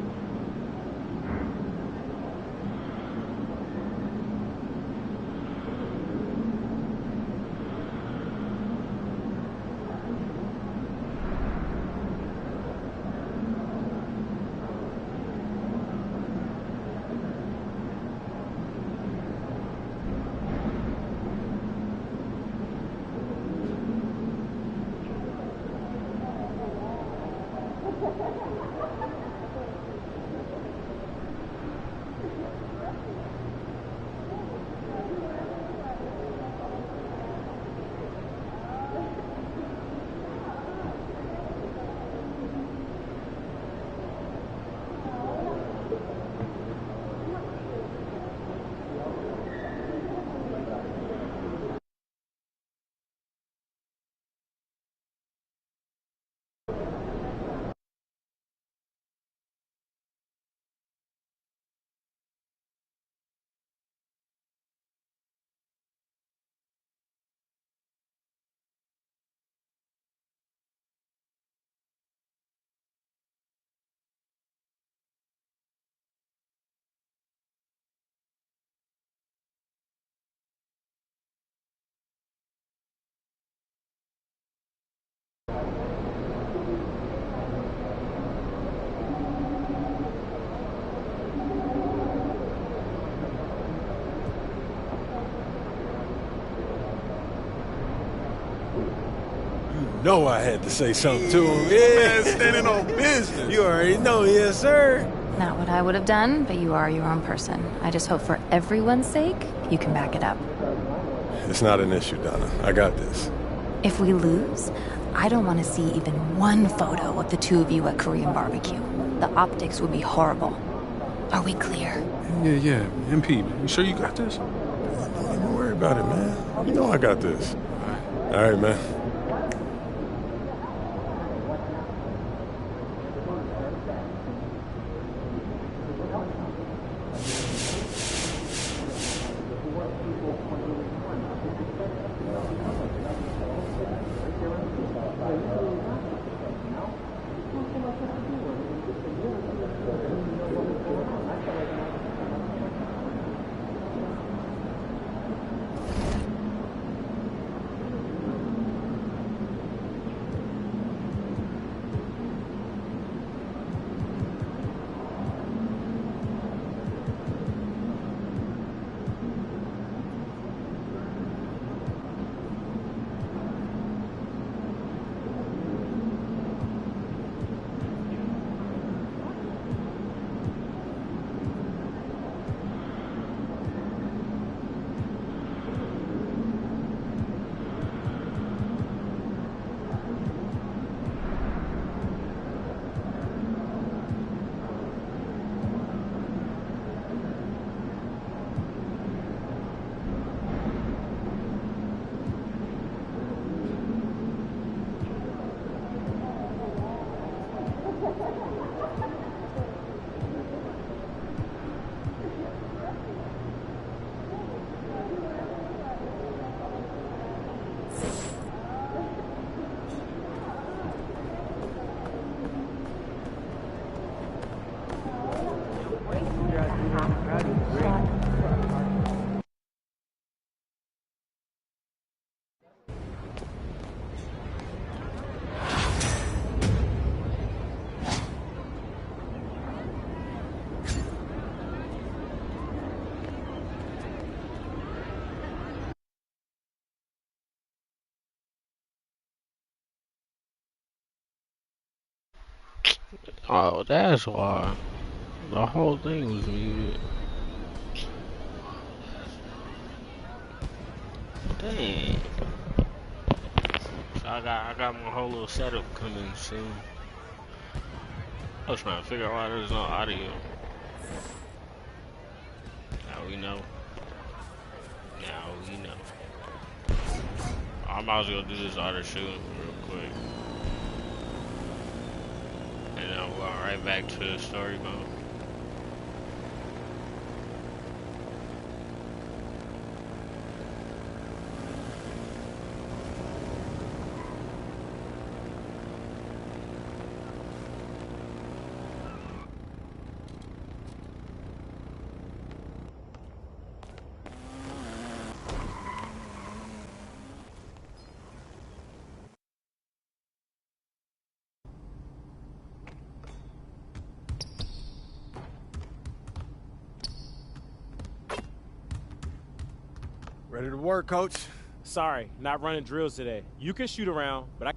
know I had to say something to him. Yeah, standing on business. You already know, yes, sir. Not what I would have done, but you are your own person. I just hope for everyone's sake, you can back it up. It's not an issue, Donna. I got this. If we lose, I don't want to see even one photo of the two of you at Korean barbecue. The optics would be horrible. Are we clear? Yeah. MP, you sure you got this? Don't even worry about it, man. You know I got this. All right, man. Oh, that's why. The whole thing was muted. Dang. So I got my whole little setup coming soon. I was trying to figure out why there's no audio. Now we know. Now we know. I might as well do this other shooting real quick. And then I'm going right back to the story mode. Ready to work, coach. Sorry, not running drills today. You can shoot around, but I...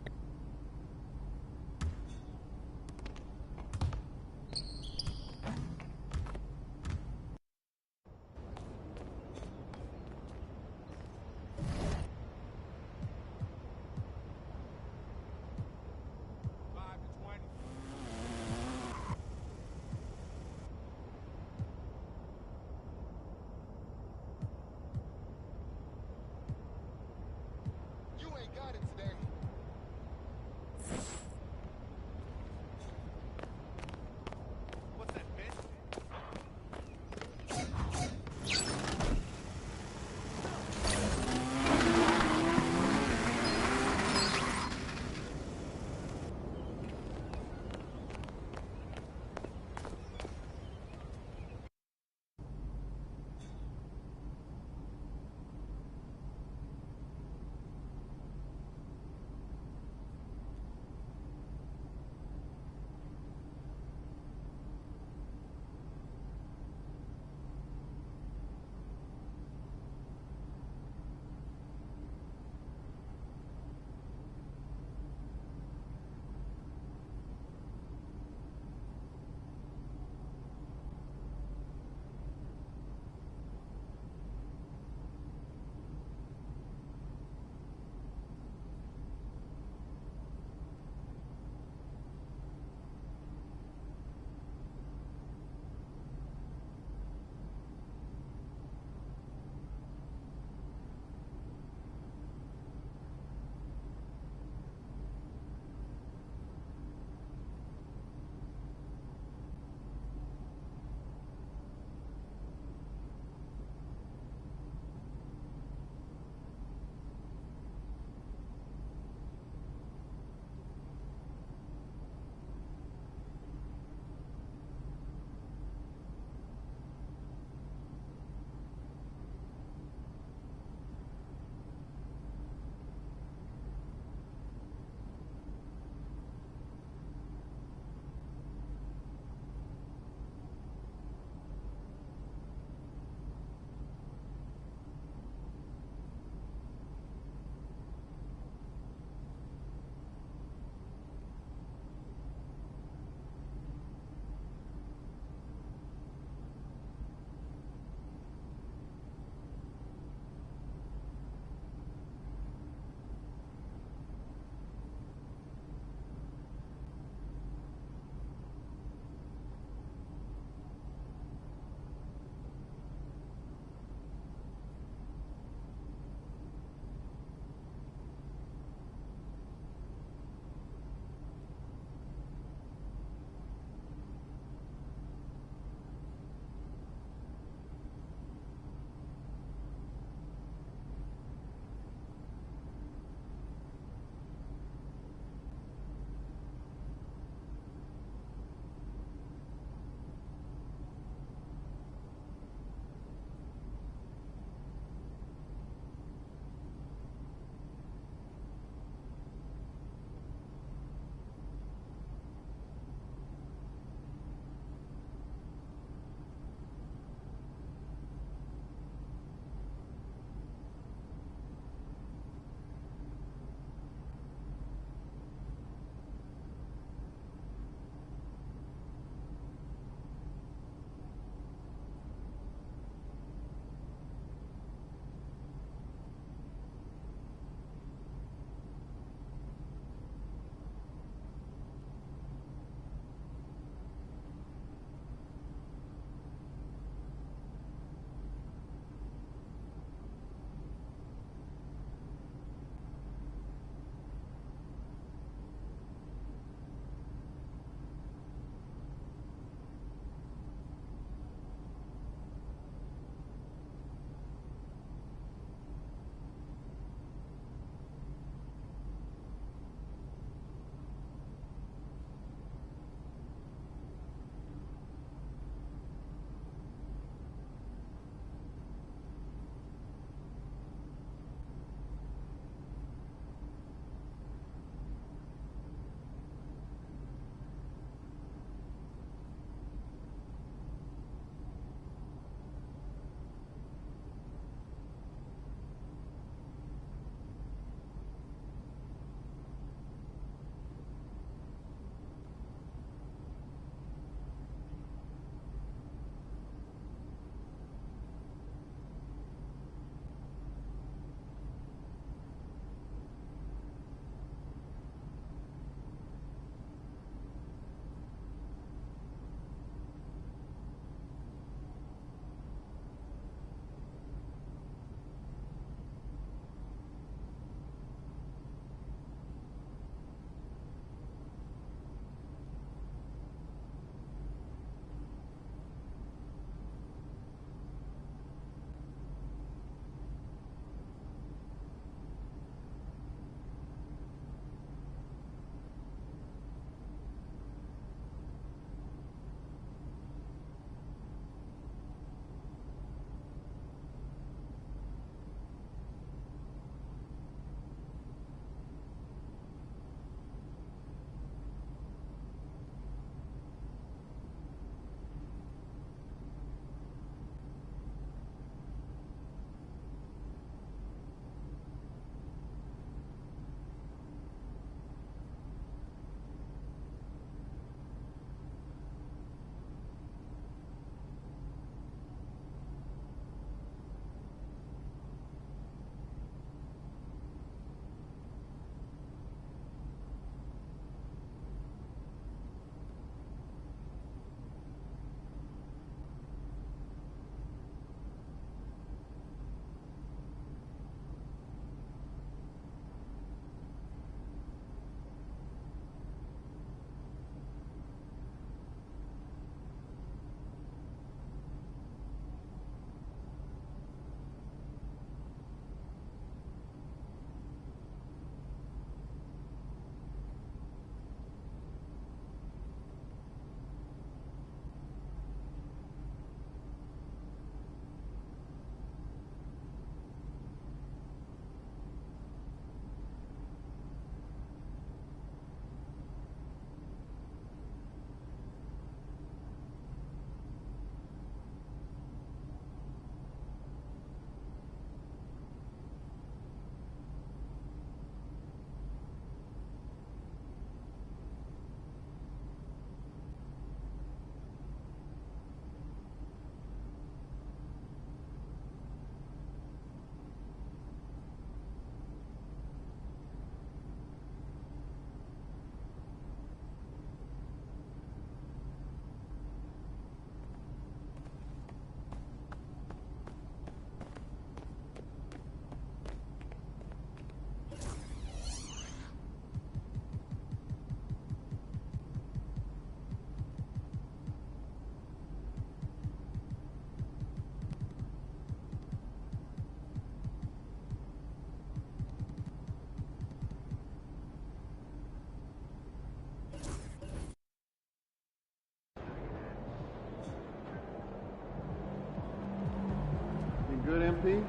baby.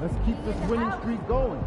Let's keep this winning streak going.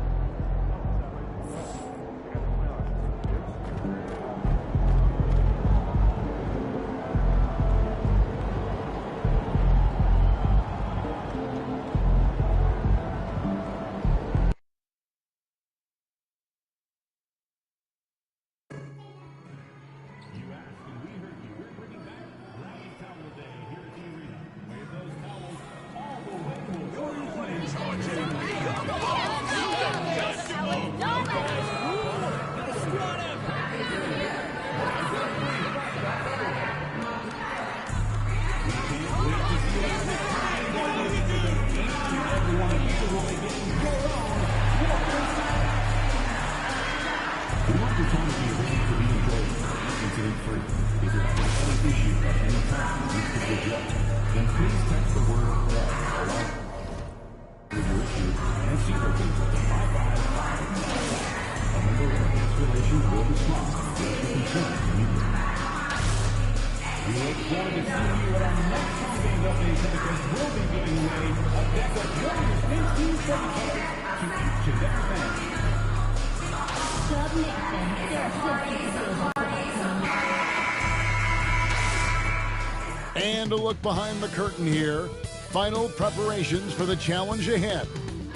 And a look behind the curtain here. Final preparations for the challenge ahead.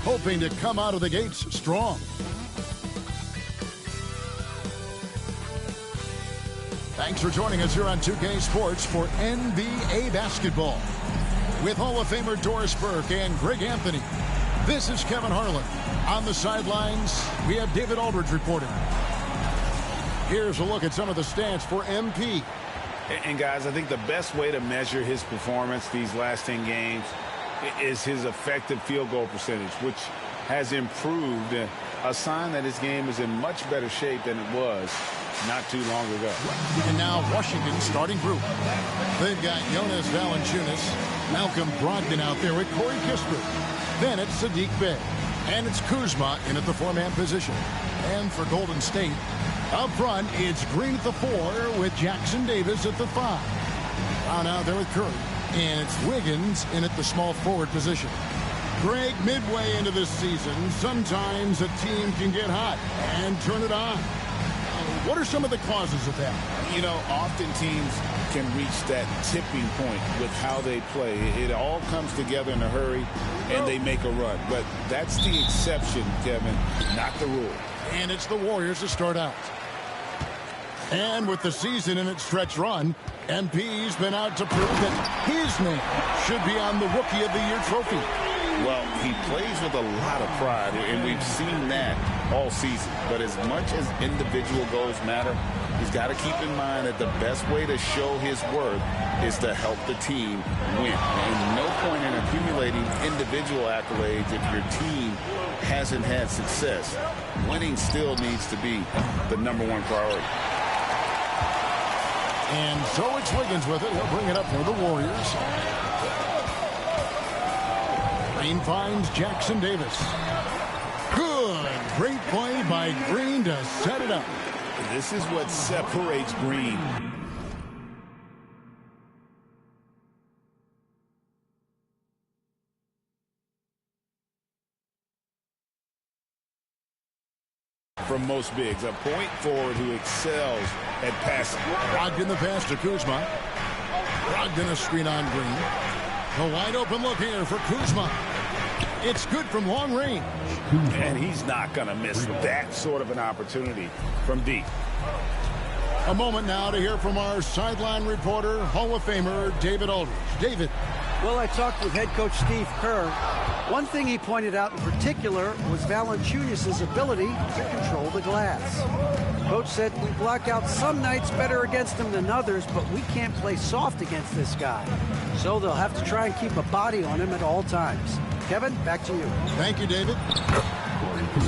Hoping to come out of the gates strong. Thanks for joining us here on 2K Sports for NBA basketball. With Hall of Famer Doris Burke and Greg Anthony, this is Kevin Harlan. On the sidelines, we have David Aldridge reporting. Here's a look at some of the stats for MP. And guys, I think the best way to measure his performance these last 10 games is his effective field goal percentage, which has improved, a sign that his game is in much better shape than it was not too long ago. And now Washington's starting group. They've got Jonas Valanciunas, Malcolm Brogdon out there with Corey Kispert. Then it's Sadiq Bey. And it's Kuzma in at the four-man position. And for Golden State, up front, it's Green at the 4 with Jackson Davis at the 5. Down out there with Curry. And it's Wiggins in at the small forward position. Greg, midway into this season, sometimes a team can get hot and turn it on. What are some of the causes of that? You know, often teams can reach that tipping point with how they play. It all comes together in a hurry, and they make a run. But that's the exception, Kevin, not the rule. And it's the Warriors to start out. And with the season in its stretch run, MP's been out to prove that his name should be on the Rookie of the Year trophy. Well, he plays with a lot of pride, and we've seen that all season. But as much as individual goals matter, he's got to keep in mind that the best way to show his worth is to help the team win. And no point in accumulating individual accolades if your team hasn't had success. Winning still needs to be the #1 priority. And so it's Wiggins with it. He'll bring it up for the Warriors. Green finds Jackson Davis. Good. Great play by Green to set it up. This is what separates Green. From most bigs, a point forward who excels at passing. Brogdon the pass to Kuzma. Brogdon a screen on Green. A wide open look here for Kuzma. It's good from long range. And he's not going to miss that sort of an opportunity from deep. A moment now to hear from our sideline reporter, Hall of Famer David Aldridge. David. Well, I talked with head coach Steve Kerr. One thing he pointed out in particular was Valanciunas' ability to control the glass. Coach said we block out some nights better against him than others, but we can't play soft against this guy. So they'll have to try and keep a body on him at all times. Kevin, back to you. Thank you, David.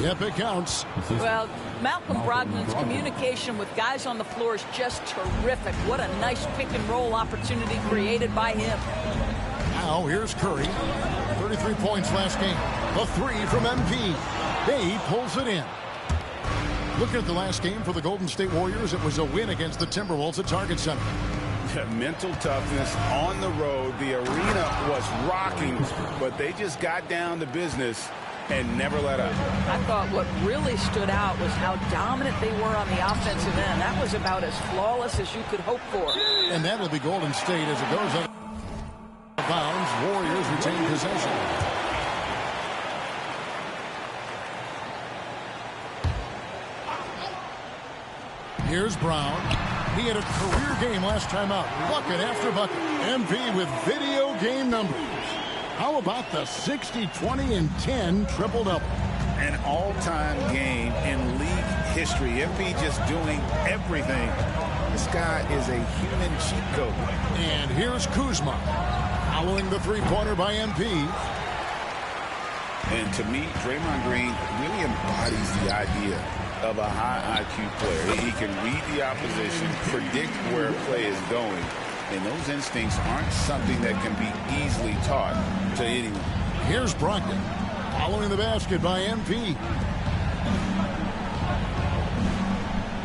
Yep, it counts. Well, Malcolm Brogdon's communication with guys on the floor is just terrific. What a nice pick and roll opportunity created by him. Now here's Curry. 33 points last game. A three from MP. Bay pulls it in. Looking at the last game for the Golden State Warriors, it was a win against the Timberwolves at Target Center. Mental toughness on the road. The arena was rocking, but they just got down to business and never let up. I thought what really stood out was how dominant they were on the offensive end. That was about as flawless as you could hope for. And that'll be Golden State as it goes out of bounds. Warriors retain possession. Here's Brown. He had a career game last time out. Bucket after bucket. MP with video game numbers. How about the 60, 20, and 10 triple-double? An all-time game in league history. MP just doing everything. This guy is a human cheat code. And here's Kuzma. Following the three-pointer by MP. And to me, Draymond Green really embodies the idea of a high IQ player. He can read the opposition, predict where a play is going, and those instincts aren't something that can be easily taught to anyone. Here's Brogdon, following the basket by MP.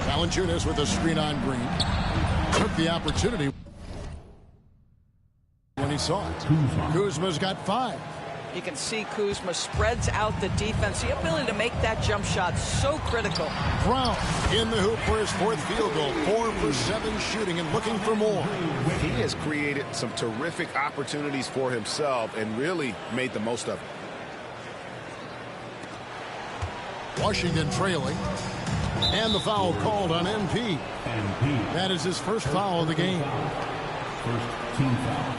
Valanciunas with a screen on Green. Took the opportunity when he saw it. Kuzma's got 5. You can see Kuzma spreads out the defense. The ability to make that jump shot so critical. Brown in the hoop for his 4th field goal. 4 for 7 shooting and looking for more. He has created some terrific opportunities for himself and really made the most of it. Washington trailing. And the foul called on MP. That is his first foul of the game. First team foul.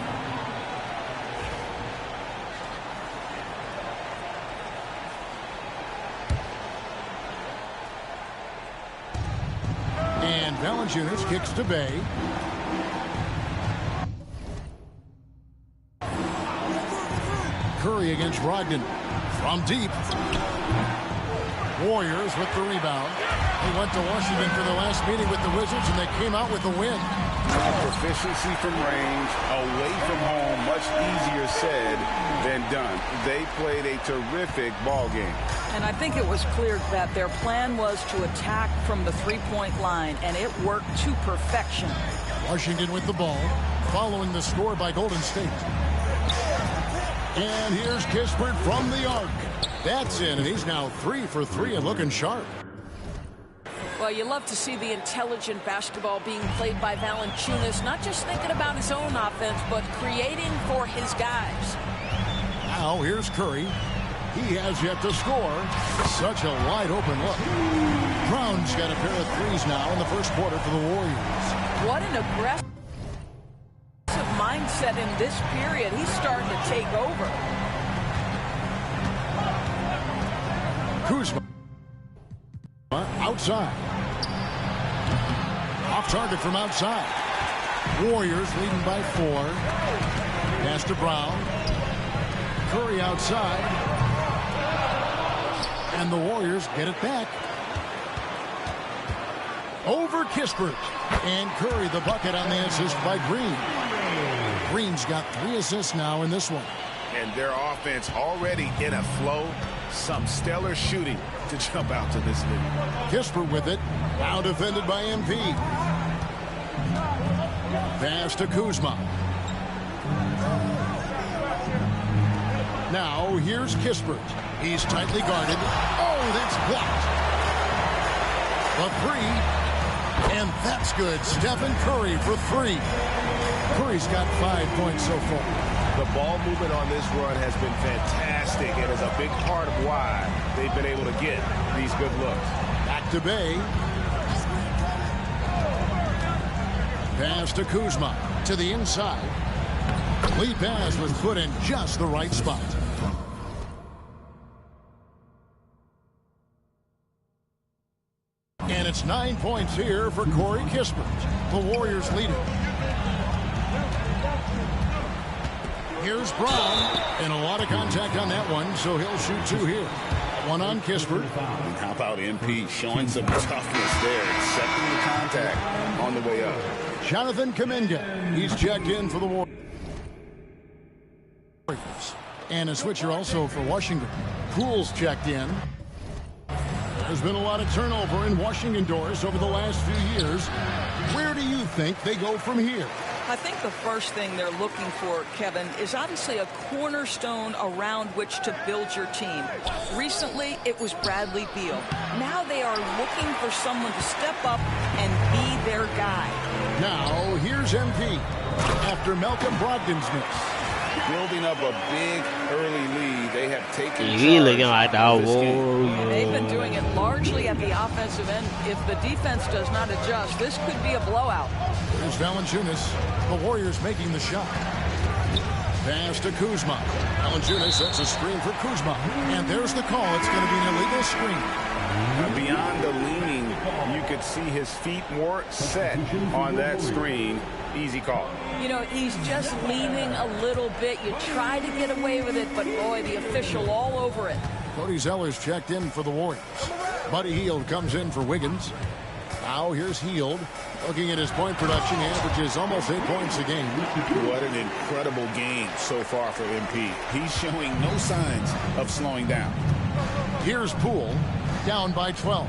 And Valanciunas kicks to Bay. Curry against Brogdon. From deep. Warriors with the rebound. He went to Washington for the last meeting with the Wizards, and they came out with a win. Proficiency from range, away from home, much easier said than done. They played a terrific ball game. And I think it was clear that their plan was to attack from the three-point line, and it worked to perfection. Washington with the ball, following the score by Golden State. And here's Kispert from the arc. That's in, and he's now 3 for 3 and looking sharp. Well, you love to see the intelligent basketball being played by Valanciunas, not just thinking about his own offense, but creating for his guys. Now here's Curry. He has yet to score. Such a wide open look. Brown's got a pair of threes now in the first quarter for the Warriors. What an aggressive mindset in this period. He's starting to take over. Kuzma outside. Off target from outside. Warriors leading by 4. Pass to Brown. Curry outside. And the Warriors get it back. Over Kispert. And Curry the bucket on the assist by Green. Green's got 3 assists now in this one. And their offense already in a flow. Some stellar shooting to jump out to this lead. Kispert with it. Now defended by MP. Pass to Kuzma. Now here's Kispert. He's tightly guarded. Oh, that's blocked. The three. And that's good. Stephen Curry for three. Curry's got 5 points so far. The ball movement on this run has been fantastic and is a big part of why they've been able to get these good looks. Back to Bay. Pass to Kuzma. To the inside. Lead pass was put in just the right spot. And it's 9 points here for Corey Kispert. The Warriors lead it. Here's Brown. And a lot of contact on that one, so he'll shoot two here. One on Kispert. And how about MP showing some toughness there, accepting the contact on the way up. Jonathan Kuminga. He's checked in for the Warriors. And a switcher also for Washington. Poole's checked in. There's been a lot of turnover in Washington, Doris, over the last few years. Where do you think they go from here? I think the first thing they're looking for, Kevin, is obviously a cornerstone around which to build your team. Recently, it was Bradley Beal. Now they are looking for someone to step up and be their guy. Now, here's MP after Malcolm Brogdon's miss. Building up a big early lead. They have taken He looking like that. They've been doing it largely at the offensive end. If the defense does not adjust, this could be a blowout. There's Valanciunas. The Warriors making the shot. Pass to Kuzma. Valanciunas sets a screen for Kuzma. And there's the call. It's going to be an illegal screen. Beyond the leaning, you could see his feet more set on that screen. Easy call. You know, he's just leaning a little bit. You try to get away with it, but boy, the official all over it. Cody Zeller's checked in for the Warriors. Buddy Hield comes in for Wiggins. Now here's Hield. Looking at his point production, he averages almost 8 points a game. What an incredible game so far for MP. He's showing no signs of slowing down. Here's Poole, down by 12.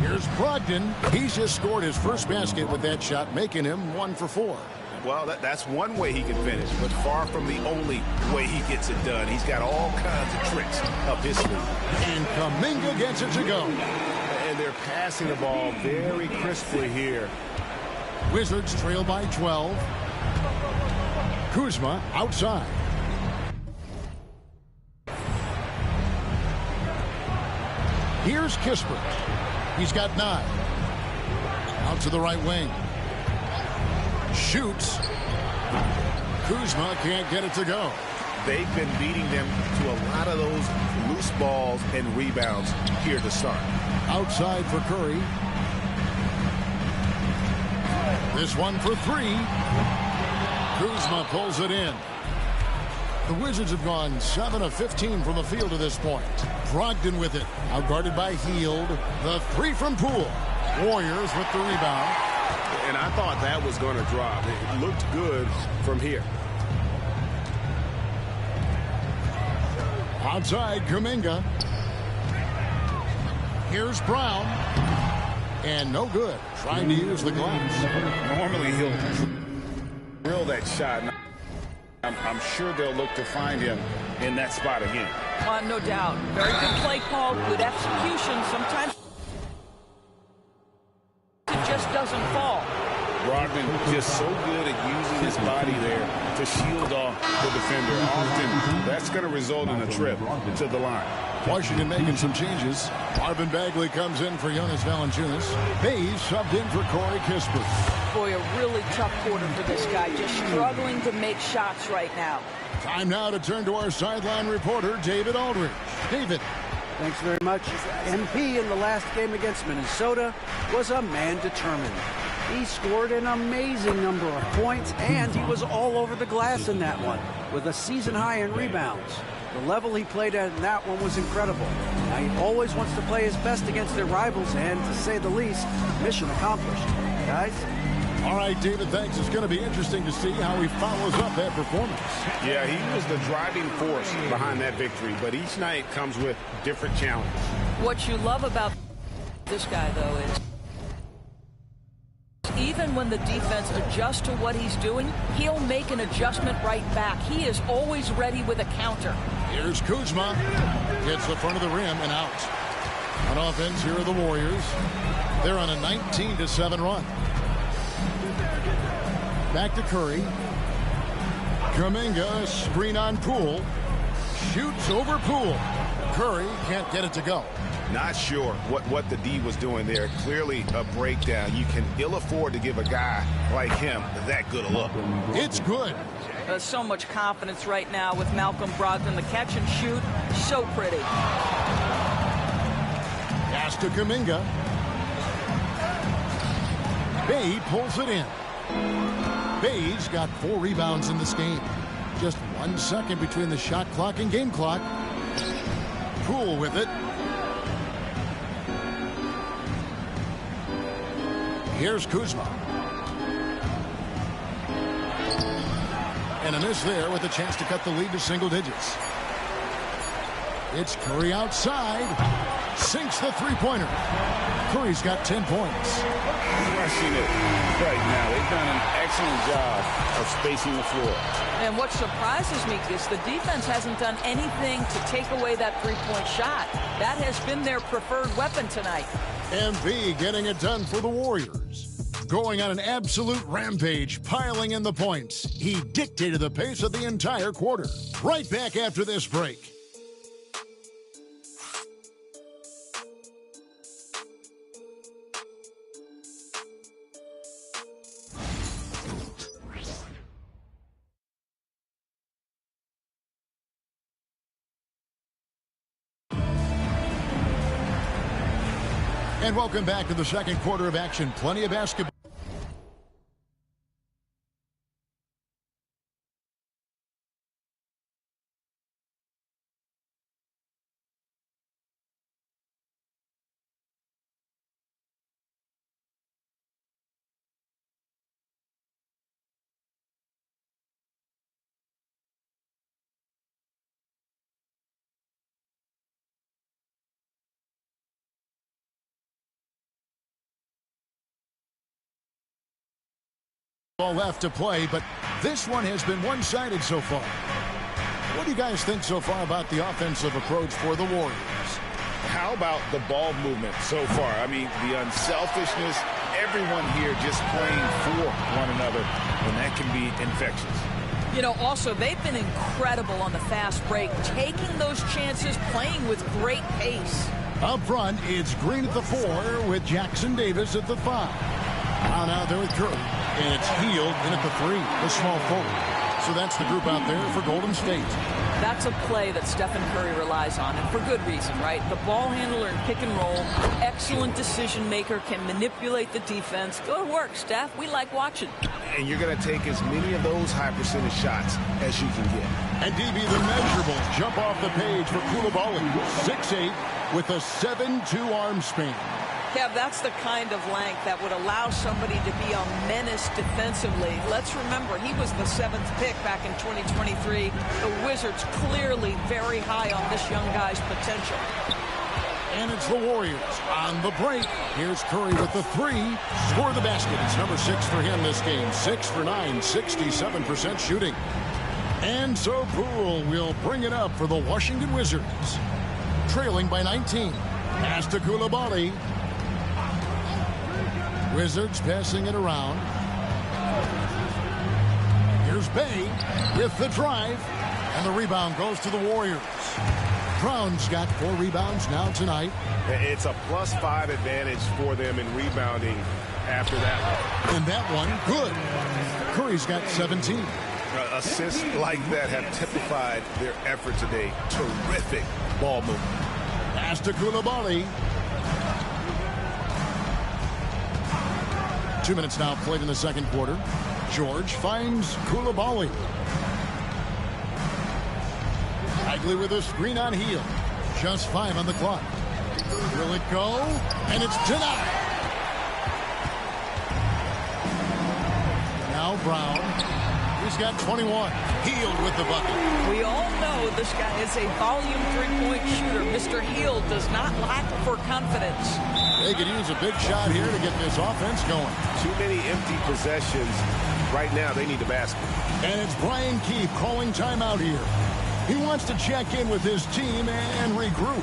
Here's Brogdon. He's just scored his first basket with that shot, making him 1 for 4. Well, that's one way he can finish, but far from the only way he gets it done. He's got all kinds of tricks up his sleeve. And Kuminga gets it to go. And they're passing the ball very crisply here. Wizards trail by 12. Kuzma outside. Here's Kispert. He's got 9. Out to the right wing. Shoots. Kuzma can't get it to go. They've been beating them to a lot of those loose balls and rebounds here to start. Outside for Curry. This one for 3. Kuzma pulls it in. The Wizards have gone 7 of 15 from the field to this point. Brogdon with it. Outguarded by Hield. The 3 from Poole. Warriors with the rebound. And I thought that was going to drop. It looked good from here. Outside, Kuminga. Here's Brown. And no good. Trying to use the glass. Normally he'll drill that shot. I'm sure they'll look to find him in that spot again. No doubt. Very good play call, good execution. Sometimes it just doesn't fall. Brogdon just so good at using his body there to shield off the defender. Often that's going to result in a trip to the line. Washington making some changes. Marvin Bagley comes in for Jonas Valanciunas. Hayes subbed in for Corey Kispert. Boy, a really tough quarter for this guy. Just struggling to make shots right now. Time now to turn to our sideline reporter, David Aldridge. David. Thanks very much. MP in the last game against Minnesota was a man determined. He scored an amazing number of points, and he was all over the glass in that one, with a season high in rebounds. The level he played at in that one was incredible. Now, he always wants to play his best against their rivals, and to say the least, mission accomplished. Guys? All right, David, thanks. It's going to be interesting to see how he follows up that performance. Yeah, he was the driving force behind that victory, but each night comes with different challenges. What you love about this guy, though, is even when the defense adjusts to what he's doing, he'll make an adjustment right back. He is always ready with a counter. Here's Kuzma. Hits the front of the rim and out. On offense, here are the Warriors. They're on a 19-7 run. Back to Curry. Kuminga, screen on Poole. Shoots over Poole. Curry can't get it to go. Not sure what the D was doing there. Clearly a breakdown. You can ill afford to give a guy like him that good a look. It's good. There's so much confidence right now with Malcolm Brogdon. The catch and shoot, so pretty. Pass to Kuminga. Bay pulls it in. Bay's got 4 rebounds in this game. Just 1 second between the shot clock and game clock. Poole with it. Here's Kuzma. And a miss there with a chance to cut the lead to single digits. It's Curry outside. Sinks the three-pointer. Curry's got 10 points. Crushing it right now. They've done an excellent job of spacing the floor. And what surprises me is the defense hasn't done anything to take away that three-point shot. That has been their preferred weapon tonight. MB getting it done for the Warriors. Going on an absolute rampage, piling in the points. He dictated the pace of the entire quarter. Right back after this break. And welcome back to the second quarter of action. Plenty of basketball. Left to play, but this one has been one-sided so far. What do you guys think so far about the offensive approach for the Warriors? How about the ball movement so far? I mean, the unselfishness, everyone here just playing for one another, and that can be infectious. You know, also, they've been incredible on the fast break, taking those chances, playing with great pace. Up front, it's Green at the 4 with Jackson Davis at the 5. On out there with Curry. And it's Hield in at the 3, the small forward. So that's the group out there for Golden State. That's a play that Stephen Curry relies on, and for good reason, right? The ball handler in pick and roll, excellent decision maker, can manipulate the defense. Go to work, Steph. We like watching. And you're going to take as many of those high percentage shots as you can get. And DB, the measurables jump off the page for Coulibaly, 6'8", with a 7'2" arm span. Kev, that's the kind of length that would allow somebody to be a menace defensively. Let's remember, he was the 7th pick back in 2023. The Wizards clearly very high on this young guy's potential. And it's the Warriors on the break. Here's Curry with the 3. Score the basket. It's number 6 for him this game. 6 for 9, 67% shooting. And so Poole will bring it up for the Washington Wizards. Trailing by 19. Pass to Coulibaly. Wizards passing it around. Here's Bay with the drive. And the rebound goes to the Warriors. Brown's got 4 rebounds now tonight. It's a +5 advantage for them in rebounding after that one. And that one, good. Curry's got 17. Assists like that have typified their effort today. Terrific ball movement. Pass to Coulibaly. 2 minutes now played in the second quarter. George finds Coulibaly. Bagley with a screen on Hield. Just 5 on the clock. Will it go? And it's denied. Now Brown. He's got 21. Hield with the bucket. We all know this guy is a volume three-point shooter. Mr. Hield does not lack for confidence. They could use a big shot here to get this offense going. Too many empty possessions. Right now, they need the basket. And it's Brian Keefe calling timeout here. He wants to check in with his team and regroup.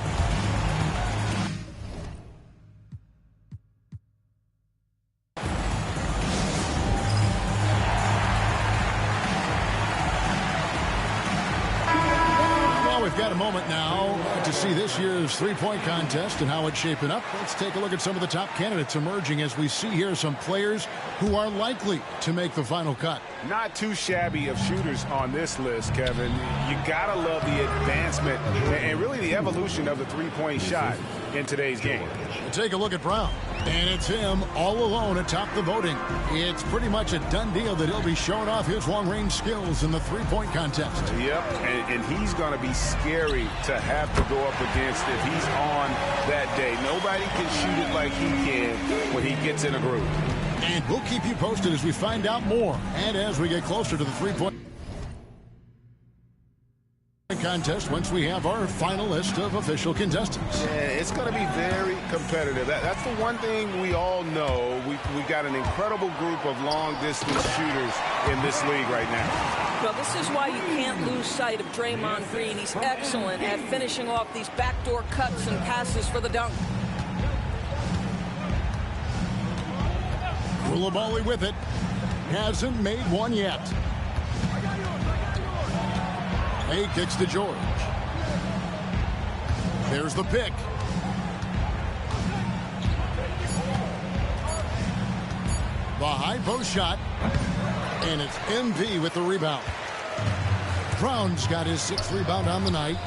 We've got a moment now to see this year's three-point contest and how it's shaping up. Let's take a look at some of the top candidates emerging as we see here some players who are likely to make the final cut. Not too shabby of shooters on this list, Kevin. You gotta love the advancement and really the evolution of the three-point shot in today's game. We'll take a look at Brown, and it's him all alone atop the voting. It's pretty much a done deal that he'll be showing off his long-range skills in the three-point contest. Yep, and he's going to be scary to have to go up against if he's on that day. Nobody can shoot it like he can when he gets in a groove. And we'll keep you posted as we find out more and as we get closer to the three-point contest once we have our final list of official contestants. Yeah, it's going to be very competitive. That's the one thing we all know. We got an incredible group of long-distance shooters in this league right now. Well, this is why you can't lose sight of Draymond Green. He's excellent at finishing off these backdoor cuts and passes for the dunk. Coulibaly with it. Hasn't made one yet. He kicks to George. There's the pick. The high post shot. And it's MV with the rebound. Brown's got his 6th rebound on the night.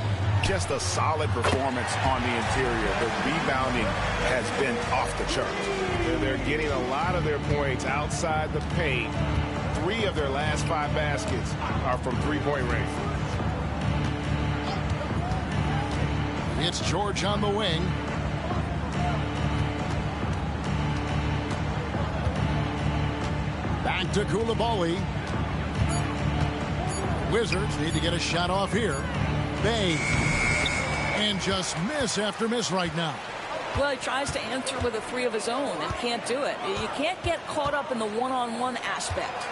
Just a solid performance on the interior. The rebounding has been off the charts. They're getting a lot of their points outside the paint. 3 of their last 5 baskets are from three-point range. It's George on the wing. Back to Coulibaly. Wizards need to get a shot off here. Bay. And just miss after miss right now. Well, he tries to answer with a 3 of his own and can't do it. You can't get caught up in the one-on-one aspect.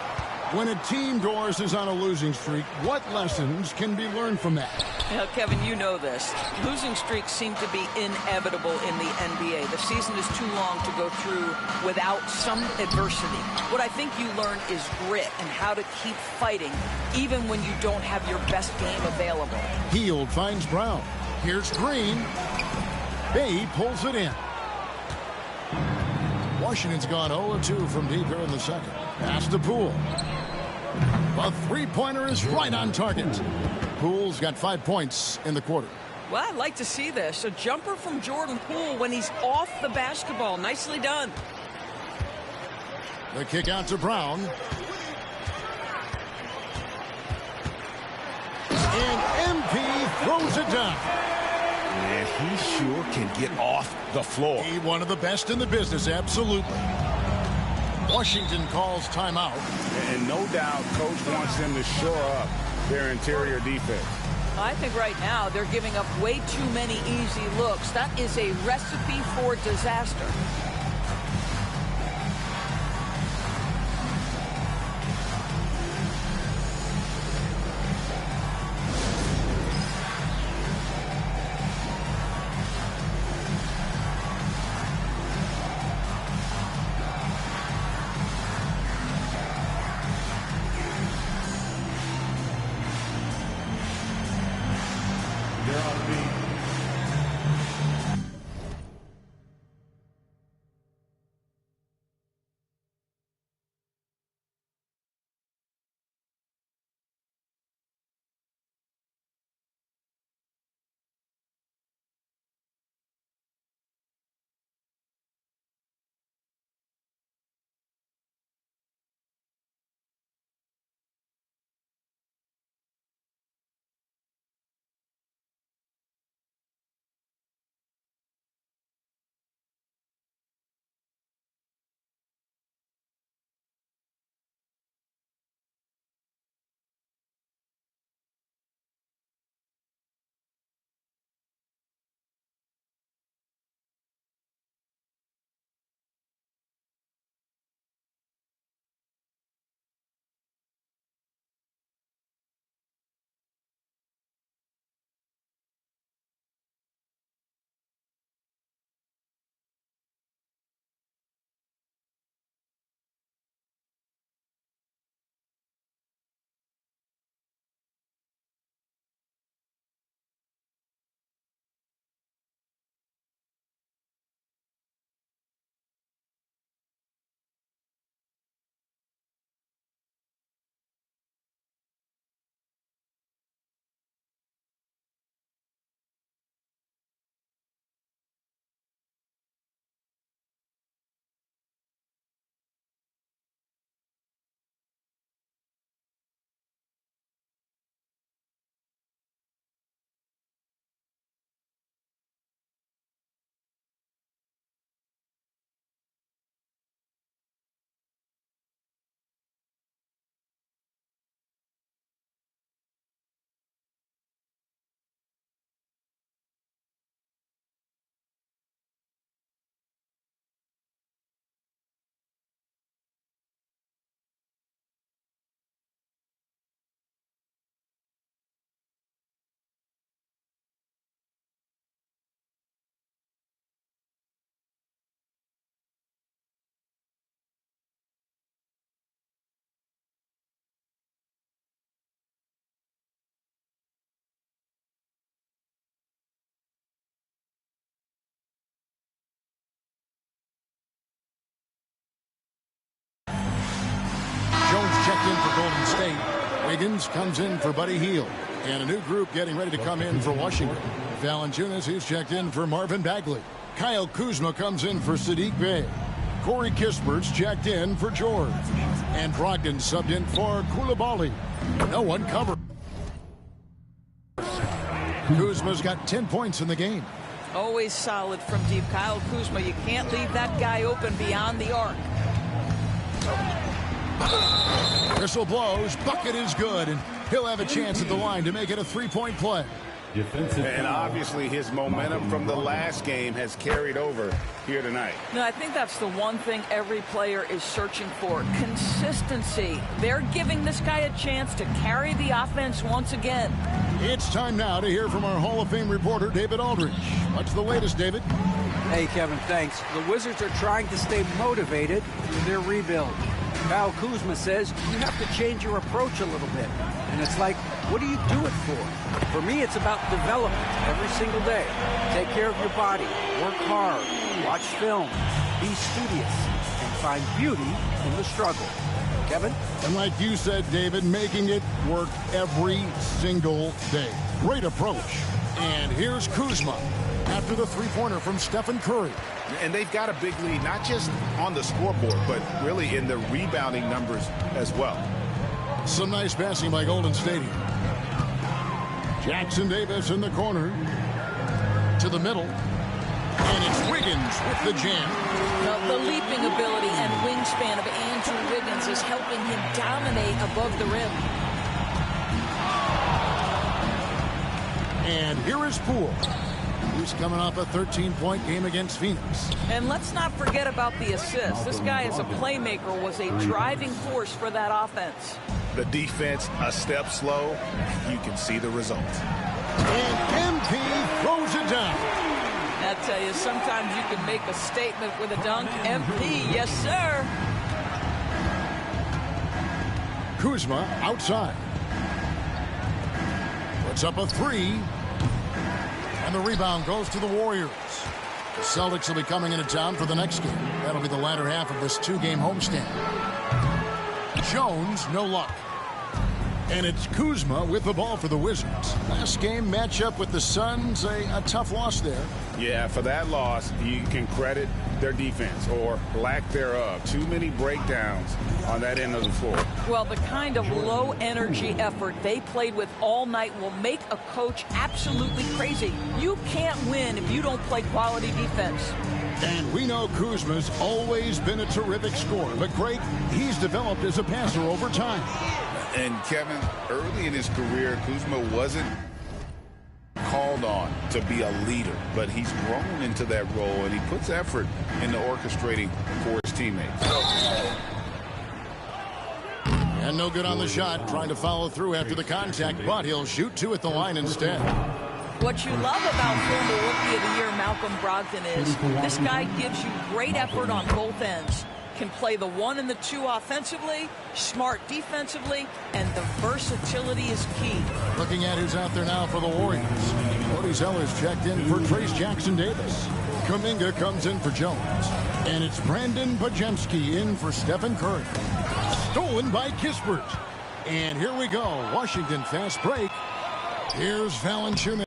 When a team, Doris, is on a losing streak, what lessons can be learned from that? Now, Kevin, you know this. Losing streaks seem to be inevitable in the NBA. The season is too long to go through without some adversity. What I think you learn is grit and how to keep fighting, even when you don't have your best game available. Hield finds Brown. Here's Green. Bay pulls it in. Washington's gone 0-2 from deep here in the second. Pass to Poole. The three-pointer is right on target. Poole's got 5 points in the quarter. Well, I'd like to see this. A jumper from Jordan Poole when he's off the basketball. Nicely done. The kick out to Brown. And MP throws it down. And he sure can get off the floor. He one of the best in the business, absolutely. Washington calls timeout. And no doubt coach wants them to shore up their interior defense. I think right now they're giving up way too many easy looks. That is a recipe for disaster. Wiggins comes in for Buddy Hield. And a new group getting ready to come in for Washington. Valanciunas, he's checked in for Marvin Bagley. Kyle Kuzma comes in for Saddiq Bey. Corey Kispert's checked in for George. And Brogdon subbed in for Coulibaly. No one covered. Kuzma's got 10 points in the game. Always solid from deep. Kyle Kuzma, you can't leave that guy open beyond the arc. Whistle blows, bucket is good, and he'll have a chance at the line to make it a three-point play. And obviously his momentum from the last game has carried over here tonight. No, I think that's the one thing every player is searching for, consistency. They're giving this guy a chance to carry the offense once again. It's time now to hear from our Hall of Fame reporter, David Aldridge. What's the latest, David? Hey, Kevin, thanks. The Wizards are trying to stay motivated in their rebuild. Kyle Kuzma says you have to change your approach a little bit. And it's like, what do you do it for? For me, it's about development every single day. Take care of your body, work hard, watch film, be studious, and find beauty in the struggle. Kevin? And like you said, David, making it work every single day. Great approach. And here's Kuzma after the three-pointer from Stephen Curry. And they've got a big lead, not just on the scoreboard, but really in the rebounding numbers as well. Some nice passing by Golden State here. Jackson Davis in the corner. To the middle. And it's Wiggins with the jam. The leaping ability and wingspan of Andrew Wiggins is helping him dominate above the rim. And here is Poole. He's coming off a 13-point game against Phoenix. And let's not forget about the assists. This guy is a playmaker, was a driving force for that offense. The defense a step slow. You can see the results. And MP throws it down. I tell you, sometimes you can make a statement with a dunk. MP, yes, sir. Kuzma outside. Puts up a three. And the rebound goes to the Warriors. The Celtics will be coming into town for the next game. That'll be the latter half of this two-game homestand. Jones, no luck. And it's Kuzma with the ball for the Wizards. Last game matchup with the Suns, a tough loss there. Yeah, for that loss, you can credit their defense or lack thereof. Too many breakdowns on that end of the floor. Well, the kind of low-energy effort they played with all night will make a coach absolutely crazy. You can't win if you don't play quality defense. And we know Kuzma's always been a terrific scorer, but Craig, he's developed as a passer over time. And Kevin, early in his career, Kuzma wasn't called on to be a leader, but he's grown into that role, and he puts effort into orchestrating for his teammates. And no good on the shot, trying to follow through after the contact, but he'll shoot two at the line instead. What you love about former Rookie of the Year Malcolm Brogdon is this guy gives you great effort on both ends. Can play the 1 and the 2 offensively, smart defensively, and the versatility is key. Looking at who's out there now for the Warriors. Cody Zeller's checked in for Trace Jackson Davis. Kuminga comes in for Jones. And it's Brandon Podziemski in for Stephen Curry. Stolen by Kispert. And here we go. Washington fast break. Here's Valanciunas.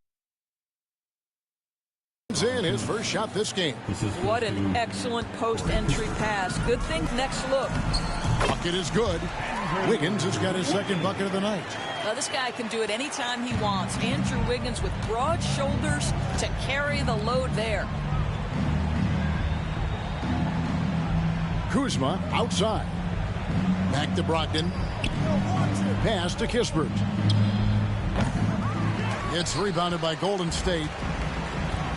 In his first shot this game. What an excellent post-entry pass. Good thing next look. Bucket is good. Wiggins has got his second bucket of the night. This guy can do it anytime he wants. Andrew Wiggins with broad shoulders to carry the load there. Kuzma outside. Back to Brogdon. Pass to Kispert. It's rebounded by Golden State.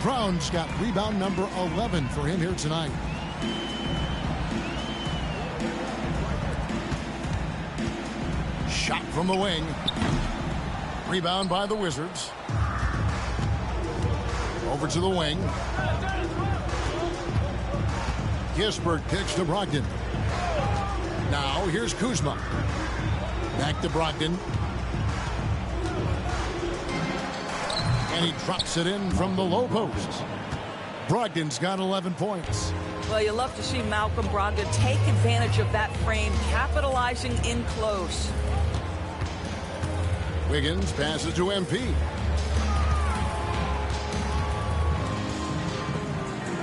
Brown's got rebound number 11 for him here tonight. Shot from the wing. Rebound by the Wizards. Over to the wing. Kispert kicks to Brogdon. Now here's Kuzma. Back to Brogdon. And he drops it in from the low post. Brogdon's got 11 points. Well, you love to see Malcolm Brogdon take advantage of that frame, capitalizing in close. Wiggins passes to MP.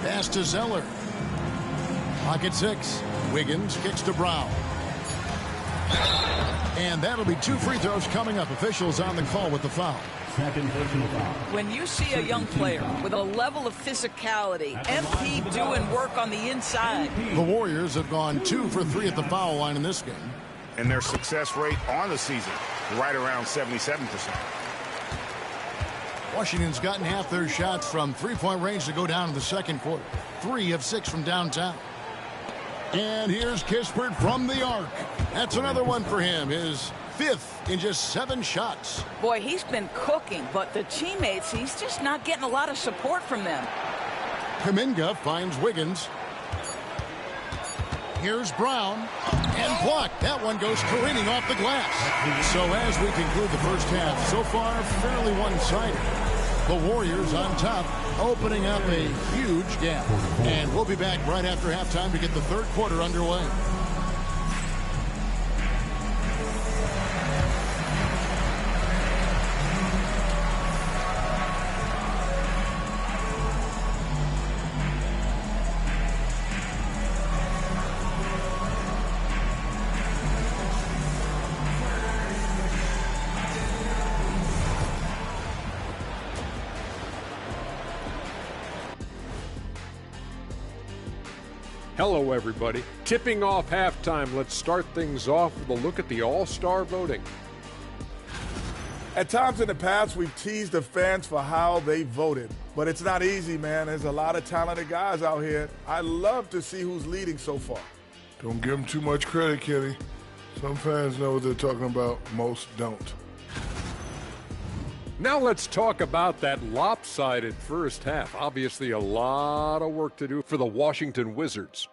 Pass to Zeller. Pocket 6. Wiggins kicks to Brown. And that'll be 2 free throws coming up. Officials on the call with the foul. Second personal foul. When you see a young player with a level of physicality, MP doing work on the inside. The Warriors have gone 2 for 3 at the foul line in this game. And their success rate on the season, right around 77%. Washington's gotten half their shots from three-point range to go down in the second quarter. 3 of 6 from downtown. And here's Kispert from the arc. That's another one for him. His 5th in just 7 shots. Boy, he's been cooking, but the teammates, he's just not getting a lot of support from them. Kuminga finds Wiggins. Here's Brown. And blocked. That one goes careening off the glass. So as we conclude the first half, so far fairly one-sided. The Warriors on top, opening up a huge gap. And we'll be back right after halftime to get the third quarter underway. Hello, everybody. Tipping off halftime. Let's start things off with a look at the All-Star voting. At times in the past, we've teased the fans for how they voted. But it's not easy, man. There's a lot of talented guys out here. I love to see who's leading so far. Don't give them too much credit, Kenny. Some fans know what they're talking about. Most don't. Now let's talk about that lopsided first half. Obviously, a lot of work to do for the Washington Wizards.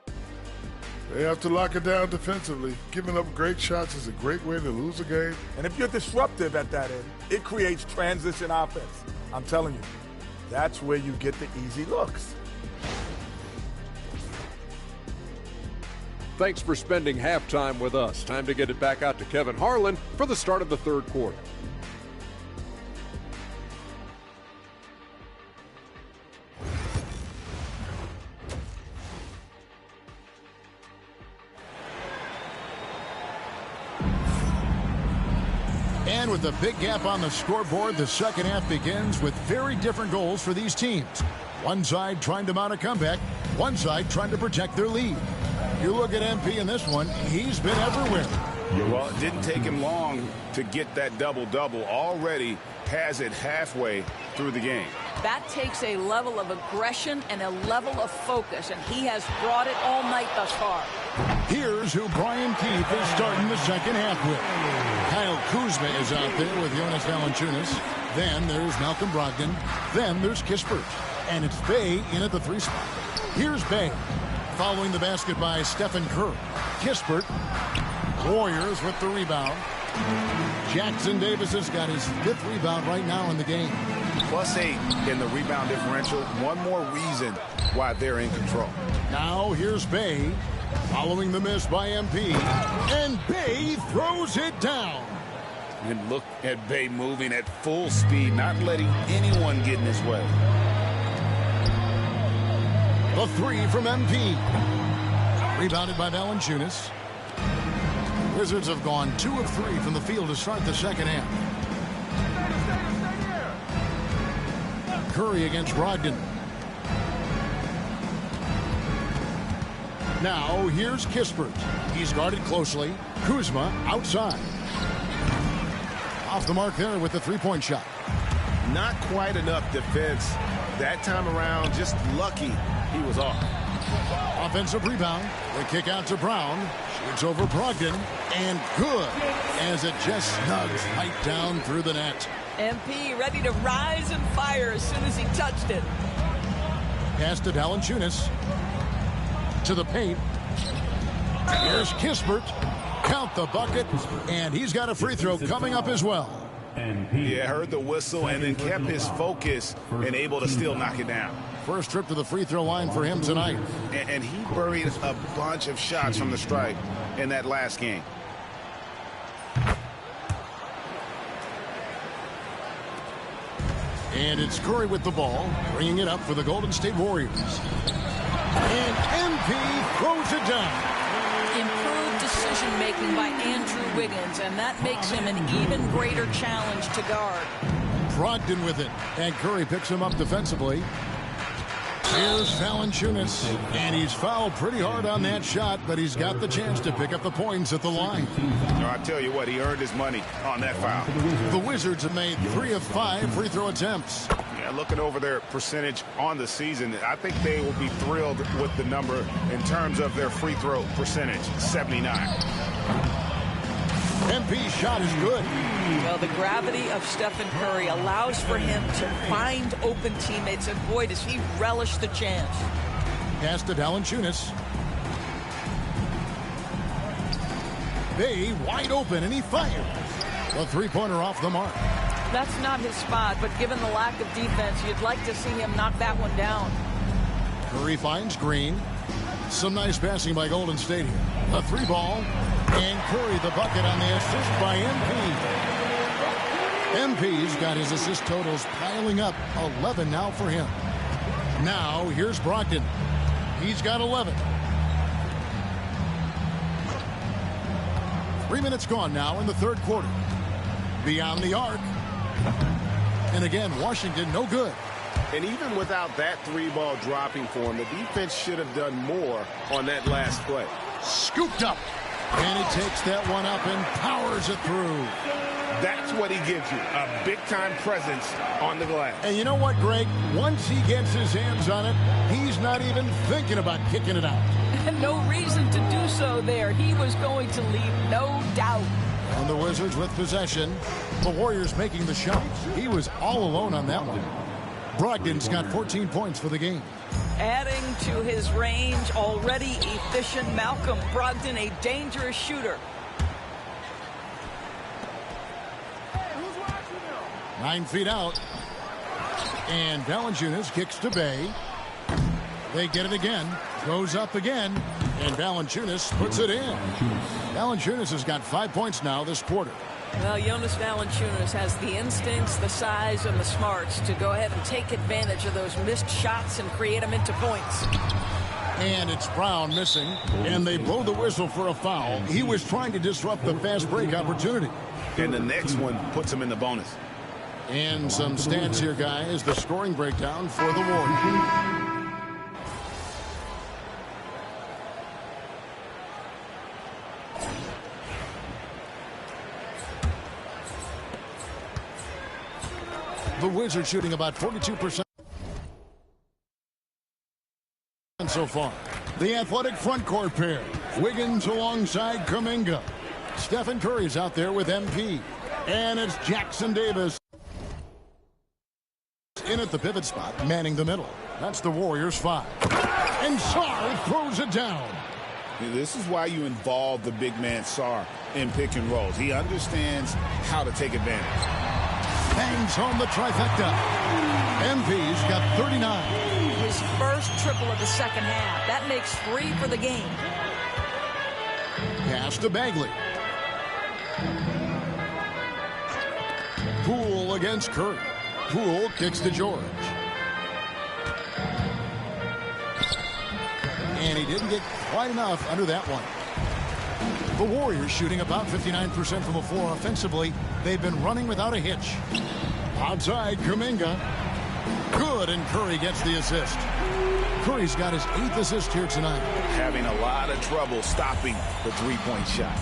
They have to lock it down defensively. Giving up great shots is a great way to lose a game. And if you're disruptive at that end, it creates transition offense. I'm telling you, that's where you get the easy looks. Thanks for spending halftime with us. Time to get it back out to Kevin Harlan for the start of the third quarter. And with a big gap on the scoreboard, the second half begins with very different goals for these teams. One side trying to mount a comeback, one side trying to protect their lead. You look at MP in this one, he's been everywhere. Well, it didn't take him long to get that double-double. Already has it halfway through the game. That takes a level of aggression and a level of focus, and he has brought it all night thus far. Here's who Brian Keefe is starting the second half with. Kyle Kuzma is out there with Jonas Valanciunas. Then there's Malcolm Brogdon. Then there's Kispert. And it's Bey in at the 3 spot. Here's Bey. Following the basket by Stephen Curry. Kispert. Warriors with the rebound. Jackson Davis has got his 5th rebound right now in the game. +8 in the rebound differential. One more reason why they're in control. Now here's Bey. Following the miss by MP. And Bey throws it down. And look at Bey moving at full speed, not letting anyone get in his way. The 3 from MP. Rebounded by Valanciunas. Wizards have gone 2 of 3 from the field to start the second half. Curry against Brogdon. Now here's Kispert. He's guarded closely. Kuzma outside. Off the mark there with the 3-point shot. Not quite enough defense that time around. Just lucky he was off. Offensive rebound. The kick out to Brown. Shoots over Brogdon. And good. As it just snugs right down through the net. MP ready to rise and fire as soon as he touched it. Pass to Valanciunas. To the paint. Here's Kispert. Count the bucket. And he's got a free throw coming up as well. Yeah, heard the whistle and then kept his focus and able to still knock it down. First trip to the free throw line for him tonight. And he buried a bunch of shots from the stripe in that last game. And it's Curry with the ball, bringing it up for the Golden State Warriors. And MP throws it down. Improved decision-making by Andrew Wiggins, and that makes him an even greater challenge to guard. Brogdon with it, and Curry picks him up defensively. Here's Valanciunas, and he's fouled pretty hard on that shot, but he's got the chance to pick up the points at the line. I tell you what, he earned his money on that foul. The Wizards have made 3 of 5 free throw attempts. Yeah, looking over their percentage on the season, I think they will be thrilled with the number in terms of their free throw percentage, 79. MP's shot is good. Well, the gravity of Stephen Curry allows for him to find open teammates, and boy, does he relish the chance. Pass to Valanciunas. Bay wide open, and he fires. A three-pointer off the mark. That's not his spot, but given the lack of defense, you'd like to see him knock that one down. Curry finds Green. Some nice passing by Golden State here. A 3-ball. And Curry the bucket on the assist by MP. MP's got his assist totals piling up. 11 now for him. Now here's Brogdon. He's got 11. 3 minutes gone now in the third quarter. Beyond the arc. And again, Washington no good. And even without that 3-ball dropping for him, the defense should have done more on that last play. Scooped up. And he takes that one up and powers it through. That's what he gives you, a big-time presence on the glass. And you know what, Greg? Once he gets his hands on it, he's not even thinking about kicking it out. No reason to do so there. He was going to leave no doubt. And the Wizards with possession. The Warriors making the shot. He was all alone on that one. Brogdon's got 14 points for the game. Adding to his range, already efficient Malcolm Brogdon, a dangerous shooter. 9 feet out. And Valanciunas kicks to Bay. They get it again. Goes up again. And Valanciunas puts it in. Valanciunas has got 5 points now this quarter. Well, Jonas Valanciunas has the instincts, the size, and the smarts to go ahead and take advantage of those missed shots and create them into points. And it's Brown missing, and they blow the whistle for a foul. He was trying to disrupt the fast break opportunity. And the next one puts him in the bonus. And some stats here, guys. The scoring breakdown for the Warriors. The Wizards shooting about 42% so far. The athletic front court pair. Wiggins alongside Kuminga. Stephen Curry's out there with MP. And it's Jackson Davis in at the pivot spot, manning the middle. That's the Warriors 5. And Sarr throws it down. This is why you involve the big man Sarr in pick and rolls. He understands how to take advantage. Bangs home the trifecta. MP's got 39. His first triple of the second half. That makes 3 for the game. Pass to Bagley. Poole against Curry. Poole kicks to George. And he didn't get quite enough under that one. The Warriors shooting about 59% from the floor offensively. They've been running without a hitch. Outside, Kuminga. Good, and Curry gets the assist. Curry's got his 8th assist here tonight. Having a lot of trouble stopping the three-point shot.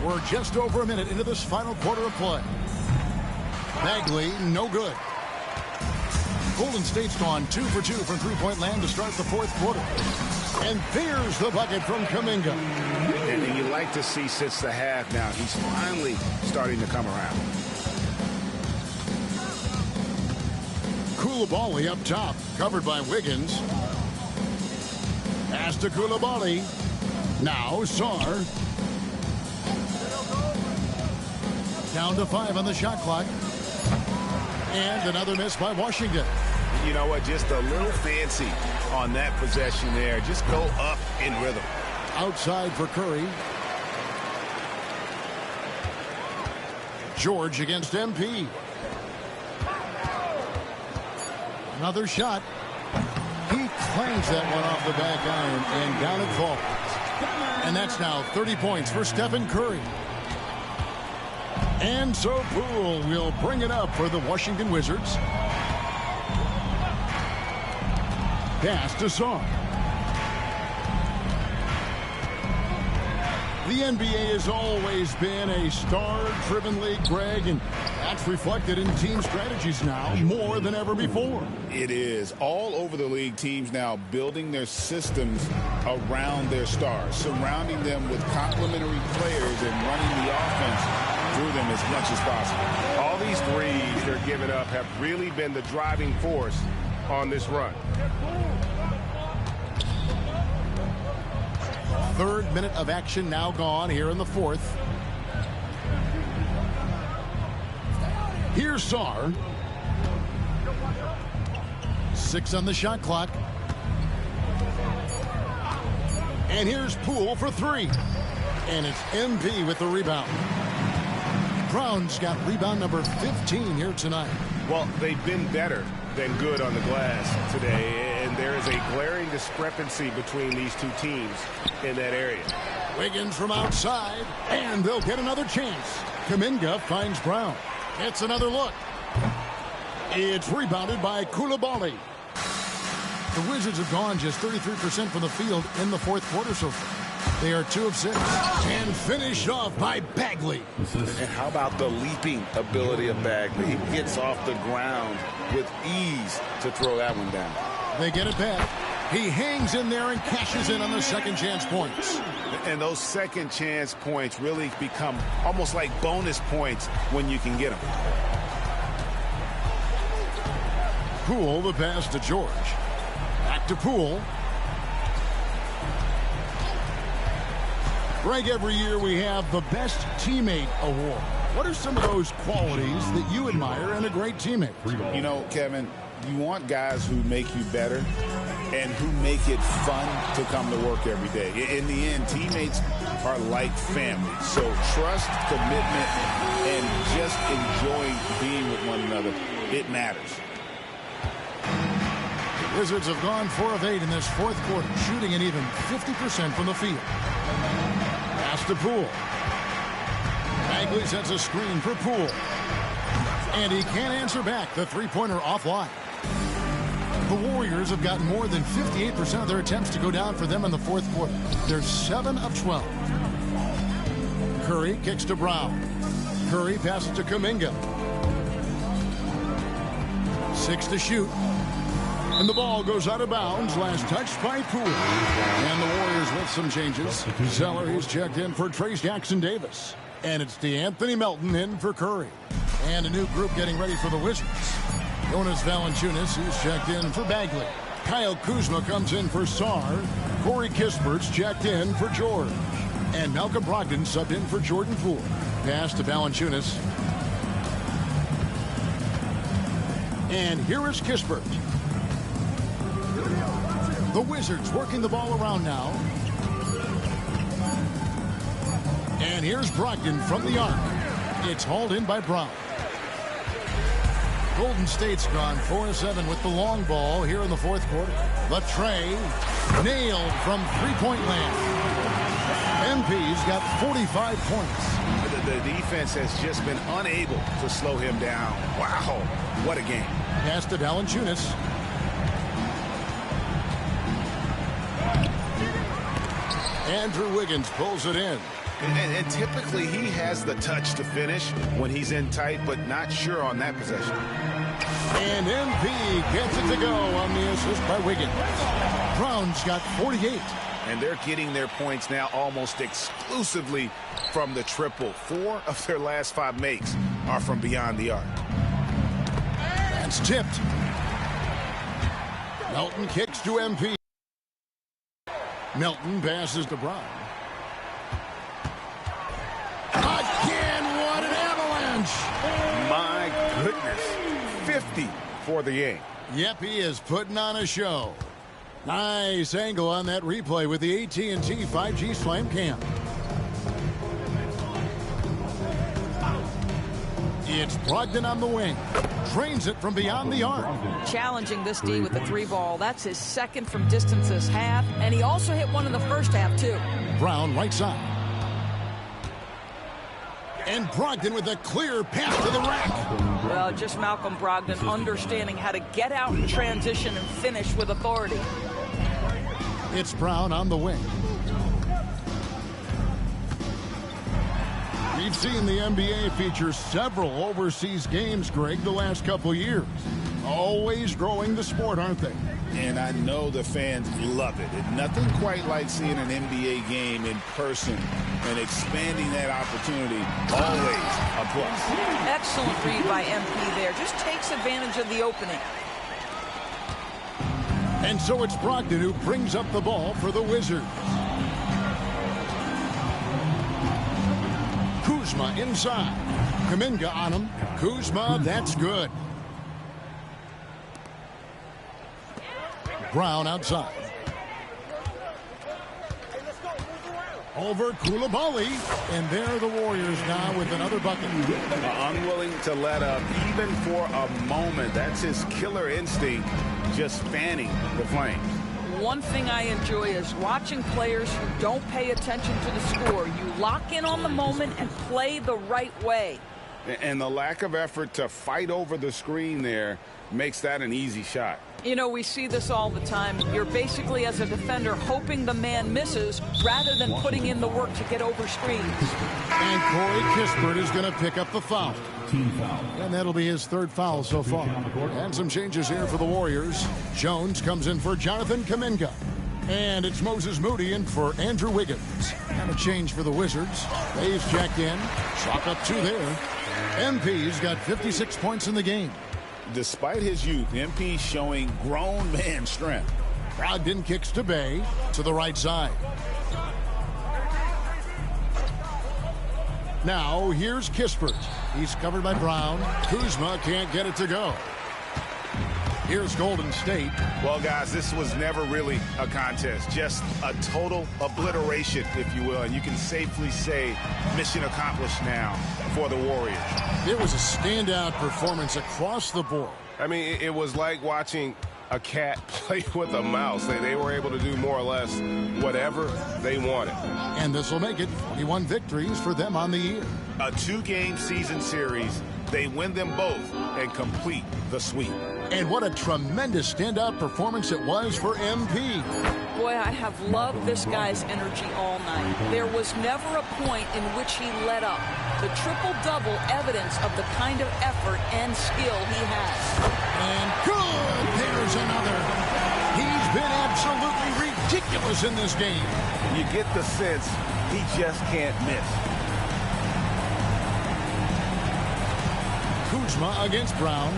We're just over a minute into this final quarter of play. Bagley, no good. Golden State's gone 2 for 2 from three-point land to start the fourth quarter. And there's the bucket from Kuminga. And you like to see since the half now, he's finally starting to come around. Coulibaly up top, covered by Wiggins. Pass to Coulibaly. Now Sarr. Down to 5 on the shot clock. And another miss by Washington. You know what? Just a little fancy on that possession there. Just go up in rhythm. Outside for Curry. George against MP. Another shot. He clangs that one off the back iron, and down it falls. And that's now 30 points for Stephen Curry. And so Poole will bring it up for the Washington Wizards. Pass to Sarr. The NBA has always been a star-driven league, Greg, and that's reflected in team strategies now more than ever before. It is. All over the league, teams now building their systems around their stars, surrounding them with complementary players and running the offense through them as much as possible. All these threes they're giving up have really been the driving force on this run. Third minute of action now gone here in the fourth. Here's Sarr. 6 on the shot clock. And here's Poole for 3. And it's MP with the rebound. Brown's got rebound number 15 here tonight. Well, they've been better than good on the glass today, and there is a glaring discrepancy between these two teams in that area. Wiggins from outside, and they'll get another chance. Kuminga finds Brown. It's another look. It's rebounded by Coulibaly. The Wizards have gone just 33% from the field in the fourth quarter so far. They are 2 of 6. And finished off by Bagley. And how about the leaping ability of Bagley? He gets off the ground with ease to throw that one down. They get it back. He hangs in there and cashes in on the second chance points. And those second chance points really become almost like bonus points when you can get them. Poole, the pass to George. Back to Poole. Greg, every year we have the Best Teammate Award. What are some of those qualities that you admire in a great teammate? You know, Kevin, you want guys who make you better and who make it fun to come to work every day. In the end, teammates are like family. So trust, commitment, and just enjoying being with one another, it matters. The Wizards have gone 4 of 8 in this fourth quarter, shooting an even 50% from the field. Pass to Poole. Bagley sets a screen for Poole. And he can't answer back. The three-pointer offline. The Warriors have gotten more than 58% of their attempts to go down for them in the fourth quarter. They're 7 of 12. Curry kicks to Brown. Curry passes to Kuminga. 6 to shoot. And the ball goes out of bounds. Last touch by Poole. And the Warriors with some changes. Zeller, he's checked in for Trace Jackson-Davis. And it's DeAnthony Melton in for Curry. And a new group getting ready for the Wizards. Jonas Valanciunas, he's checked in for Bagley. Kyle Kuzma comes in for Sarr. Corey Kispert's checked in for George. And Malcolm Brogdon subbed in for Jordan Poole. Pass to Valanciunas. And here is Kispert. The Wizards working the ball around now. And here's Brogdon from the arc. It's hauled in by Brown. Golden State's gone 4-7 with the long ball here in the fourth quarter. The tray nailed from three-point land. MP's got 45 points. The defense has just been unable to slow him down. Wow, what a game. Pass to Valanciunas. Andrew Wiggins pulls it in. And typically he has the touch to finish when he's in tight, but not sure on that possession. And MP gets it to go on the assist by Wiggins. Brown's got 48. And they're getting their points now almost exclusively from the triple. 4 of their last 5 makes are from beyond the arc. That's tipped. Melton kicks to MP. Melton passes to Brown. Again, what an avalanche! My goodness. 50 for the game. Yep, he is putting on a show. Nice angle on that replay with the AT&T 5G Slam Cam. It's Brogdon on the wing. Drains it from beyond the arc. Challenging this D with the 3-ball. That's his second from distance this half. And he also hit one in the first half, too. Brown right side. And Brogdon with a clear pass to the rack. Well, just Malcolm Brogdon understanding how to get out in transition and finish with authority. It's Brown on the wing. We've seen the NBA feature several overseas games, Greg, the last couple years. Always growing the sport, aren't they? And I know the fans love it. And nothing quite like seeing an NBA game in person and expanding that opportunity. Always a plus. Excellent read by MP there. Just takes advantage of the opening. And so it's Brogdon who brings up the ball for the Wizards. Kuzma inside. Kuminga on him. Kuzma, that's good. Brown outside. Over Koulibaly. And there the Warriors now with another bucket. Unwilling to let up even for a moment. That's his killer instinct, just fanning the flames. One thing I enjoy is watching players who don't pay attention to the score. You lock in on the moment and play the right way. And the lack of effort to fight over the screen there makes that an easy shot. You know, we see this all the time. You're basically, as a defender, hoping the man misses rather than putting in the work to get over screens. And Corey Kispert is going to pick up the foul. Team foul. And that'll be his third foul so far. And some changes here for the Warriors. Jones comes in for Jonathan Kuminga. And it's Moses Moody in for Andrew Wiggins. And a change for the Wizards. Hayes checked in. Chalk up 2 there. MP's got 56 points in the game. Despite his youth, MP showing grown man strength. Brogdon kicks to Bay to the right side. Now here's Kispert. He's covered by Brown. Kuzma can't get it to go. Here's Golden State. Well, guys, this was never really a contest. Just a total obliteration, if you will. And you can safely say mission accomplished now for the Warriors. It was a standout performance across the board. I mean, it was like watching a cat play with a mouse. They were able to do more or less whatever they wanted. And this will make it 21 victories for them on the year. A 2-game season series. They win them both and complete the sweep. And what a tremendous standout performance it was for MP. Boy, I have loved this guy's energy all night. There was never a point in which he let up. The triple-double evidence of the kind of effort and skill he has. And good! There's another. He's been absolutely ridiculous in this game. You get the sense he just can't miss. Kuzma against Brown.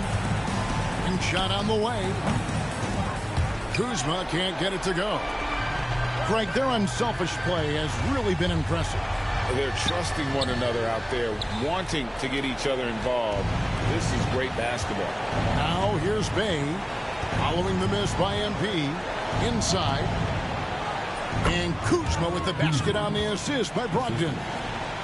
And shot on the way. Kuzma can't get it to go. Greg, their unselfish play has really been impressive. They're trusting one another out there, wanting to get each other involved. This is great basketball. Now here's Bay, following the miss by MP. Inside. And Kuzma with the basket on the assist by Brogdon.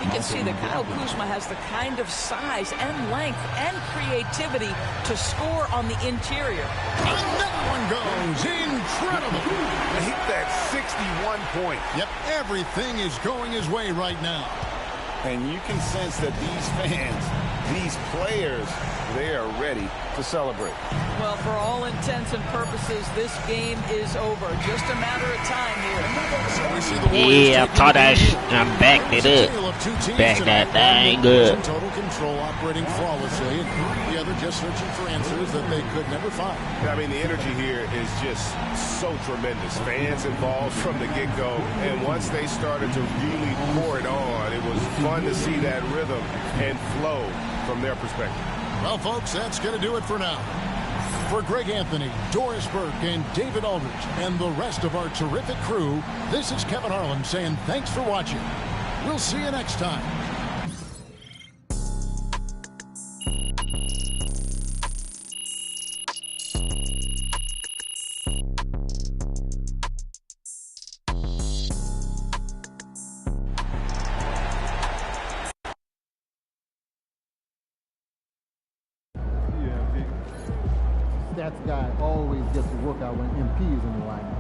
You can see that Kyle Kuzma has the kind of size and length and creativity to score on the interior. Another one goes. Incredible. Hit that 61 point. Yep, everything is going his way right now. And you can sense that these fans, these players, they are ready to celebrate. Well, for all intents and purposes, this game is over. Just a matter of time here. Yeah, Kodash, I'm back it up. Back that thing good. Total control, operating flawlessly, and the other just searching for answers that they could never find. I mean, the energy here is just so tremendous. Fans involved from the get-go, and once they started to really pour it on, it was fun to see that rhythm and flow from their perspective. Well, folks, that's going to do it for now. For Greg Anthony, Doris Burke, and David Aldridge, and the rest of our terrific crew, this is Kevin Harlan saying thanks for watching. We'll see you next time. gets to work out when MP is in the lineup.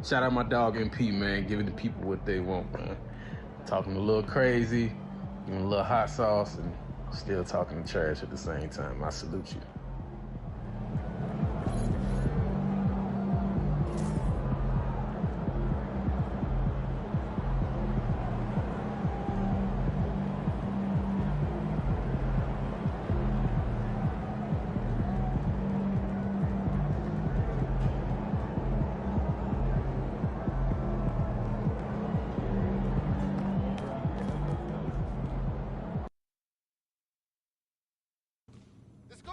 Shout out my dog MP, man, giving the people what they want, man. Talking a little crazy, giving a little hot sauce, and still talking trash at the same time. I salute you.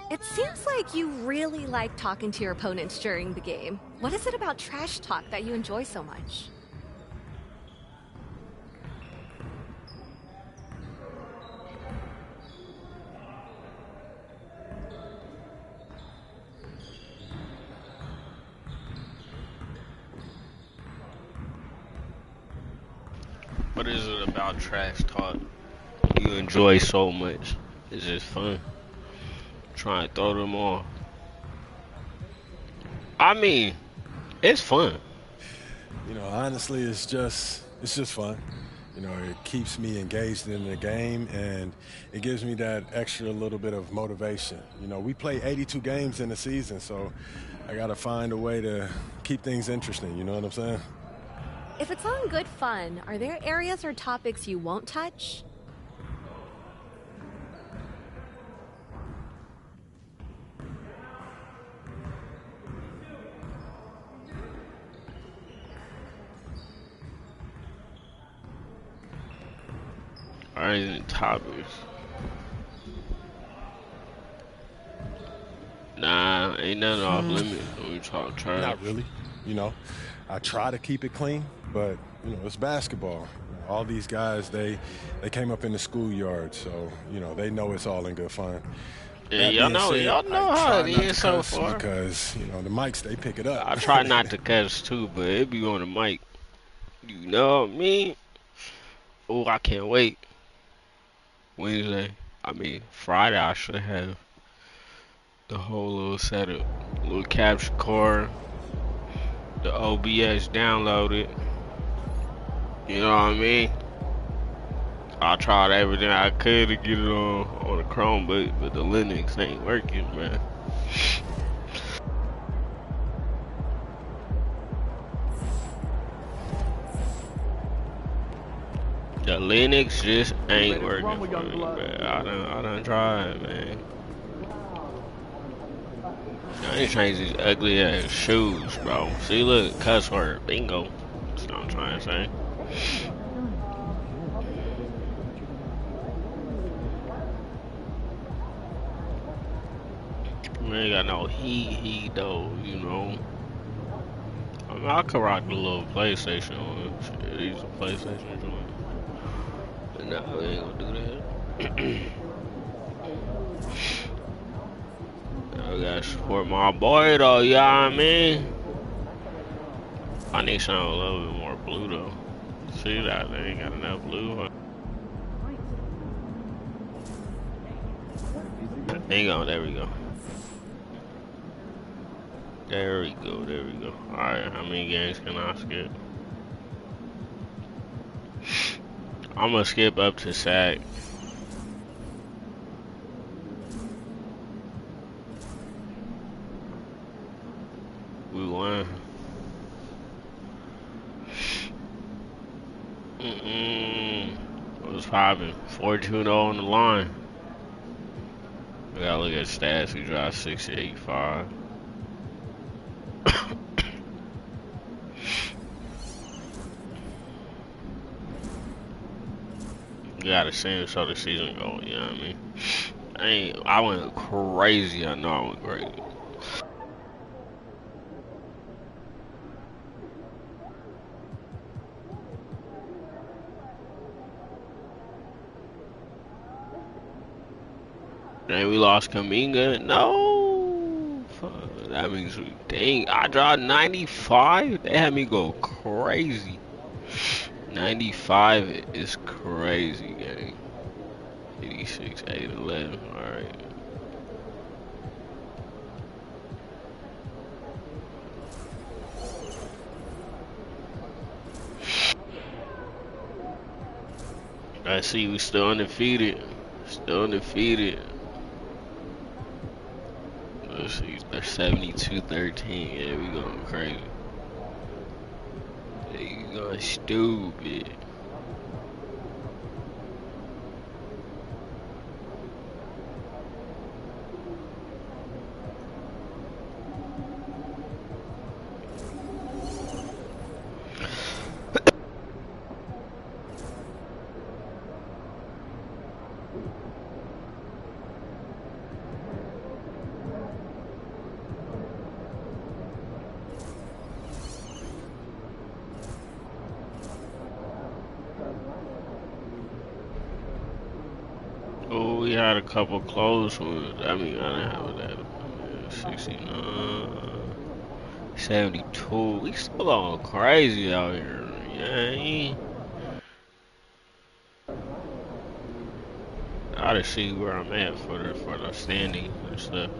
It seems like you really like talking to your opponents during the game. What is it about trash talk that you enjoy so much? What is it about trash talk you enjoy so much? It's just fun. Try and throw them off. I mean, it's fun. You know, honestly, it's just fun. You know, it keeps me engaged in the game, and it gives me that extra little bit of motivation. You know, we play 82 games in the season, so I got to find a way to keep things interesting. You know what I'm saying? If it's on good fun, are there areas or topics you won't touch? Alright, topics. Nah, ain't nothing off limits when we talk trash. Not really. You know, I try to keep it clean, but, you know, it's basketball. All these guys, they came up in the schoolyard, so, you know, they know it's all in good fun. Yeah, y'all know how it is so far. Because, you know, the mics, they pick it up. I try not to cuss too, but it be on the mic. You know what I mean? Oh, I can't wait. Friday I should have the whole little setup. Little capture card, the OBS downloaded. You know what I mean? I tried everything I could to get it on the Chromebook, but the Linux ain't working, man. The Linux just ain't working for me, man. I done tried, man. I ain't change these ugly ass shoes, bro. See, look, cuss word, bingo. That's what I'm trying to say. We ain't got no heat though, you know. I mean, I could rock the little PlayStation one. Shit, these are PlayStation joints. But nah, we ain't gonna do that. I gotta support my boy though, you know what I mean? I need something a little bit more blue though. See that? They ain't got enough blue. Hang on, there we go. There we go, there we go. Alright, how many games can I skip? I'm gonna skip up to sack. We won. What's poppin'? 4-2-0 on the line. We gotta look at stats. We dropped 685. You gotta see so the season go, you know what I mean? I went crazy. I know I went crazy. Dang, we lost Kuminga. No. Fuck, that means we. Dang, I dropped 95. They had me go crazy. 95 is crazy, gang. 86, 8, 11. All right. I see we still undefeated. Still undefeated. Let's see, they're 72-13. Yeah, we going crazy. Yeah, you going stupid. We had a couple close ones. I mean, I didn't have that. 69, 72. We still going crazy out here. Yeah. I gotta see where I'm at for the standings and stuff.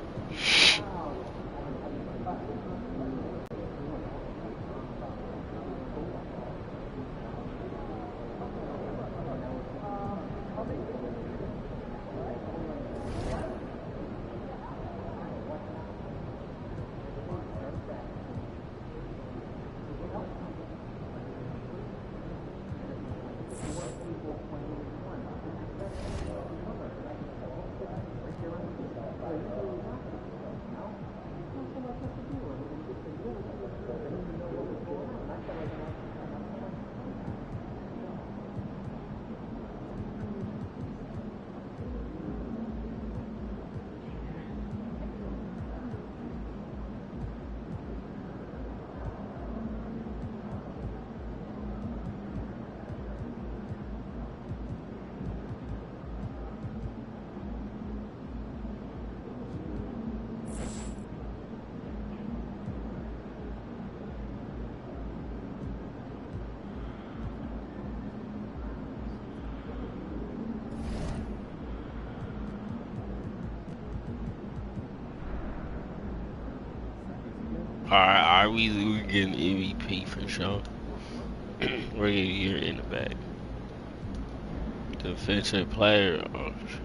Alright, we getting MVP for sure. We're getting year in the back. Defensive player,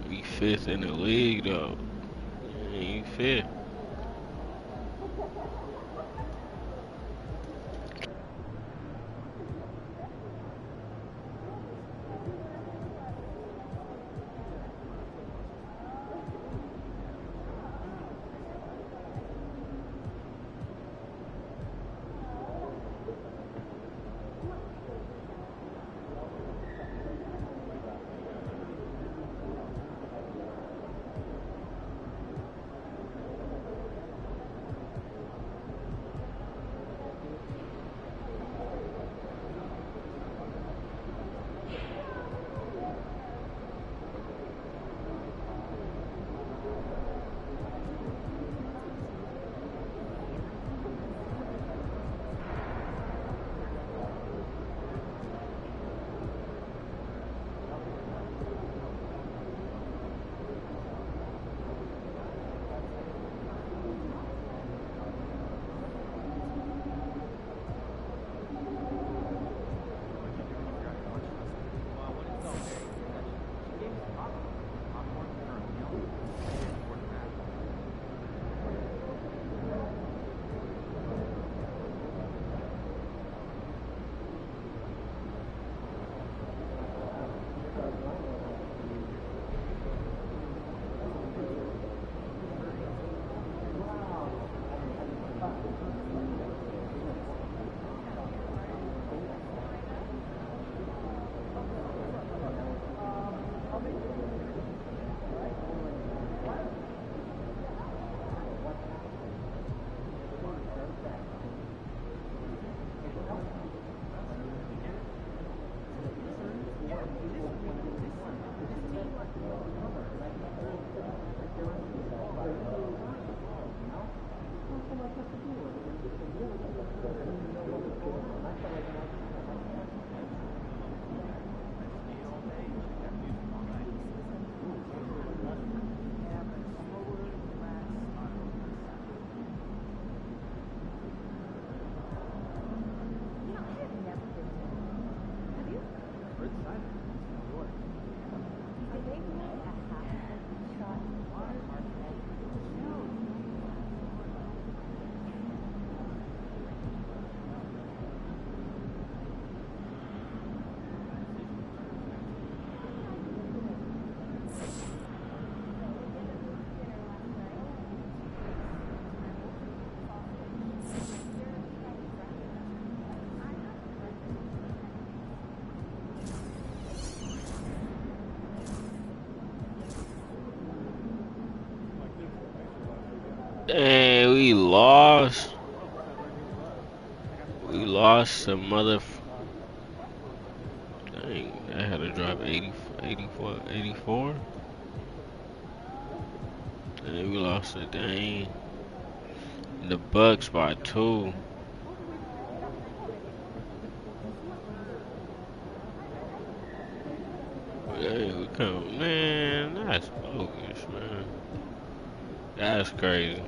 we 5th in the league though. You 5th. Dang, we lost. We lost some mother. Dang, I had to drop 84. And we lost it. Dang. The Bucks by 2. Dang, we come, man. That's bogus, man. That's crazy.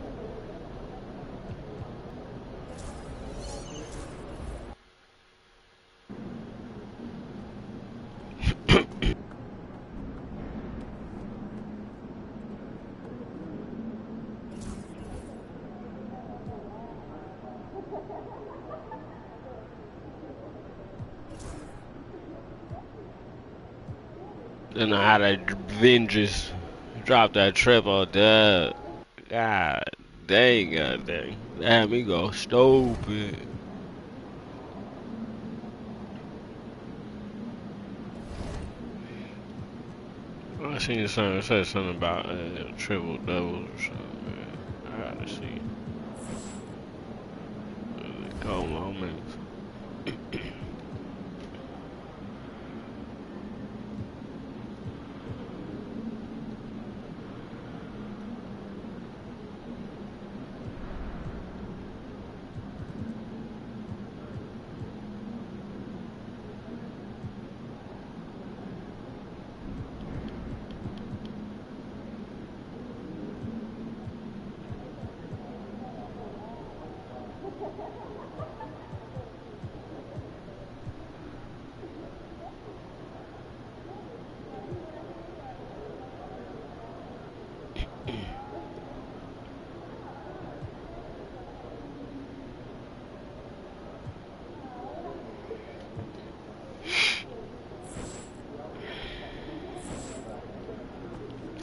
Then I had to Vengeance drop that triple dub. God dang. That had me go stupid. I seen something that said something about triple doubles or something, man. I gotta see. Go moments.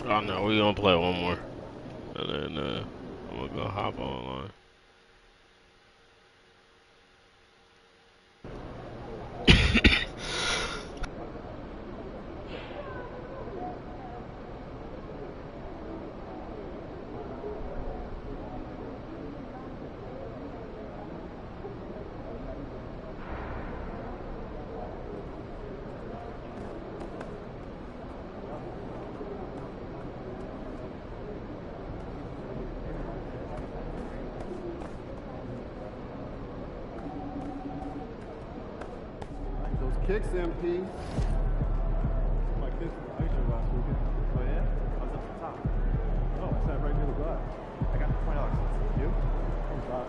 Oh no, we gonna play one more, and then I'm gonna go hop online. Kicks, MP. Like this I used to last weekend. Oh yeah? I was up the top. Oh, I sat right near the glass. I got $20. You? $25.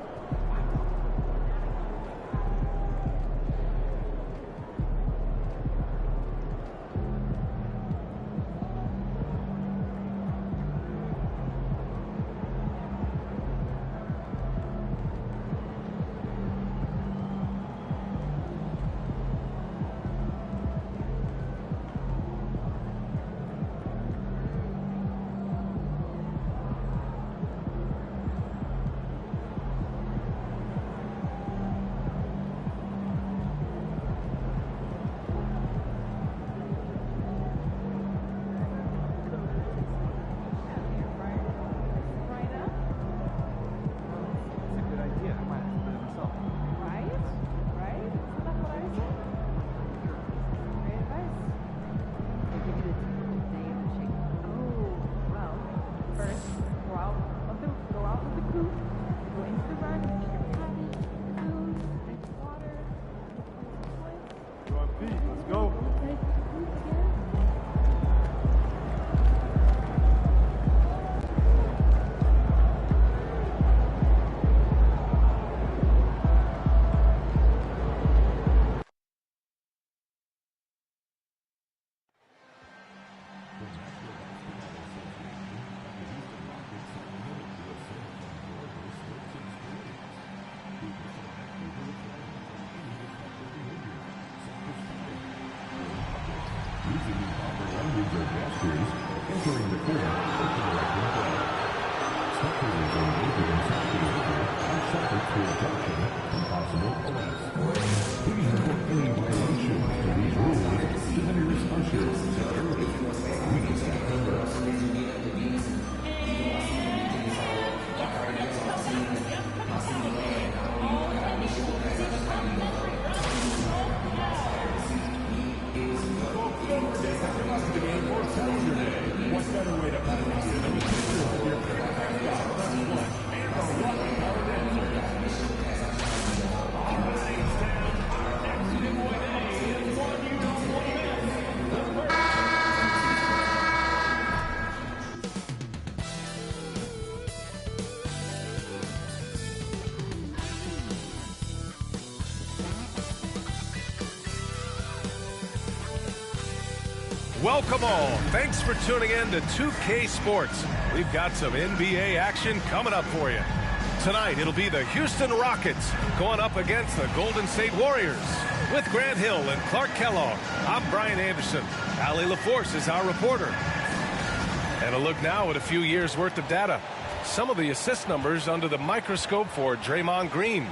Welcome all. Thanks for tuning in to 2K Sports. We've got some NBA action coming up for you. Tonight, it'll be the Houston Rockets going up against the Golden State Warriors. With Grant Hill and Clark Kellogg, I'm Brian Anderson. Allie LaForce is our reporter. And a look now at a few years' worth of data. Some of the assist numbers under the microscope for Draymond Green.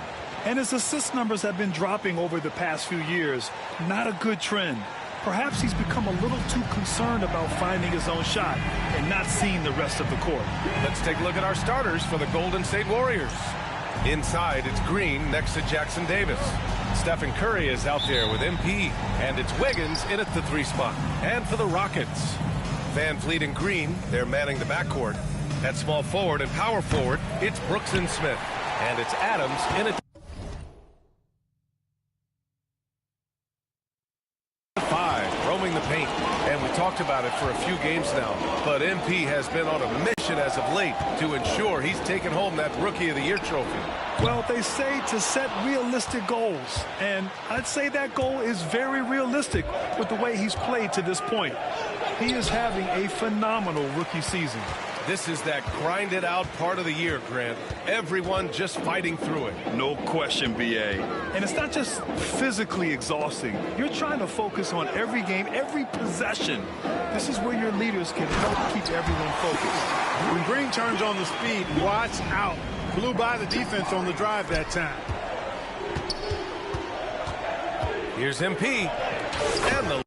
And his assist numbers have been dropping over the past few years. Not a good trend. Perhaps he's become a little too concerned about finding his own shot and not seeing the rest of the court. Let's take a look at our starters for the Golden State Warriors. Inside, it's Green next to Jackson Davis. Stephen Curry is out there with MP, and it's Wiggins in at the 3 spot. And for the Rockets, Van Vliet and Green, they're manning the backcourt. At small forward and power forward, it's Brooks and Smith. And it's Adams in at 5, roaming the paint. And we talked about it for a few games now. But MP has been on a mission as of late to ensure he's taken home that Rookie of the Year trophy. Well, they say to set realistic goals. And I'd say that goal is very realistic with the way he's played to this point. He is having a phenomenal rookie season. This is that grinded out part of the year, Grant. Everyone just fighting through it. No question, B.A. And it's not just physically exhausting. You're trying to focus on every game, every possession. This is where your leaders can help keep everyone focused. When Green turns on the speed, watch out. Blew by the defense on the drive that time. Here's MP. And the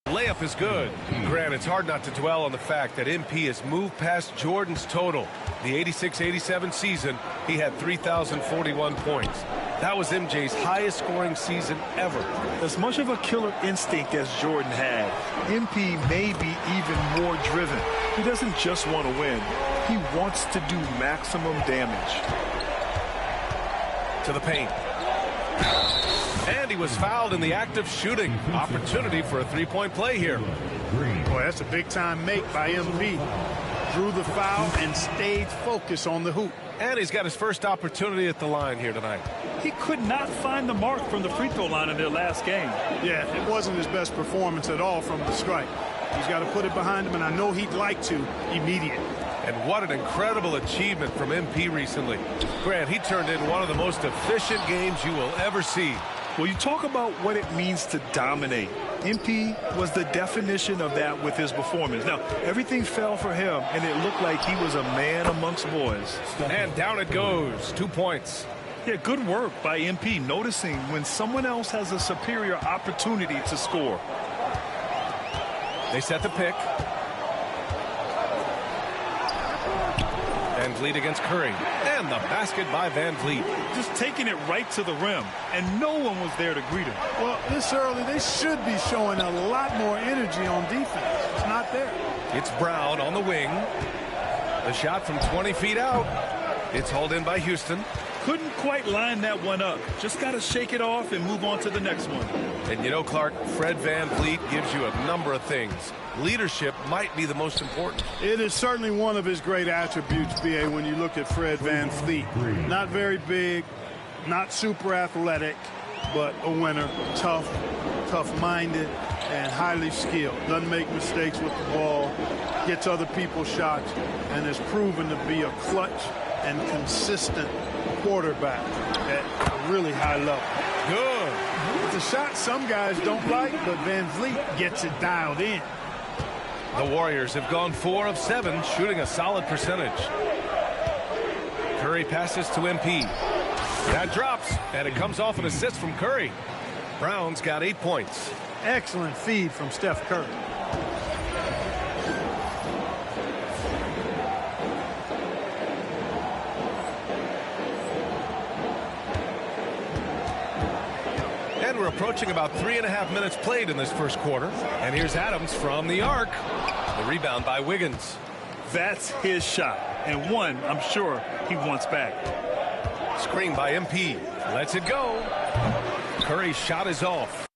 layup is good. Grant, it's hard not to dwell on the fact that MP has moved past Jordan's total. The 86-87 season, he had 3,041 points. That was MJ's highest scoring season ever. As much of a killer instinct as Jordan had, MP may be even more driven. He doesn't just want to win. He wants to do maximum damage. To the paint. And he was fouled in the act of shooting. Opportunity for a three-point play here. Boy, that's a big-time make by MP. Drew the foul and stayed focused on the hoop. And he's got his first opportunity at the line here tonight. He could not find the mark from the free throw line in their last game. Yeah, it wasn't his best performance at all from the stripe. He's got to put it behind him, and I know he'd like to immediately. And what an incredible achievement from MP recently. Grant, he turned in one of the most efficient games you will ever see. Well, you talk about what it means to dominate. MP was the definition of that with his performance. Now, everything fell for him, and it looked like he was a man amongst boys. And down it goes. 2 points. Yeah, good work by MP, noticing when someone else has a superior opportunity to score. They set the pick. Van Vliet against Curry. And the basket by Van Vliet. Just taking it right to the rim, and no one was there to greet him. Well, this early, they should be showing a lot more energy on defense. It's not there. It's Brown on the wing. The shot from 20 feet out. It's hauled in by Houston. Couldn't quite line that one up. Just got to shake it off and move on to the next one. And you know, Clark, Fred Van Vliet gives you a number of things. Leadership might be the most important. It is certainly one of his great attributes, B.A., when you look at Fred Van Vliet. Not very big, not super athletic, but a winner, tough-minded, and highly skilled. Doesn't make mistakes with the ball, gets other people's shots, and is proven to be a clutch and consistent quarterback at a really high level. Good. It's a shot some guys don't like, but Van Vliet gets it dialed in. The Warriors have gone 4 of 7, shooting a solid percentage. Curry passes to MP. That drops, and it comes off an assist from Curry. Brown's got 8 points. Excellent feed from Steph Curry. And we're approaching about 3.5 minutes played in this first quarter. And here's Adams from the arc. The rebound by Wiggins. That's his shot, and one I'm sure he wants back. Screen by MP. Lets it go. Curry's shot is off.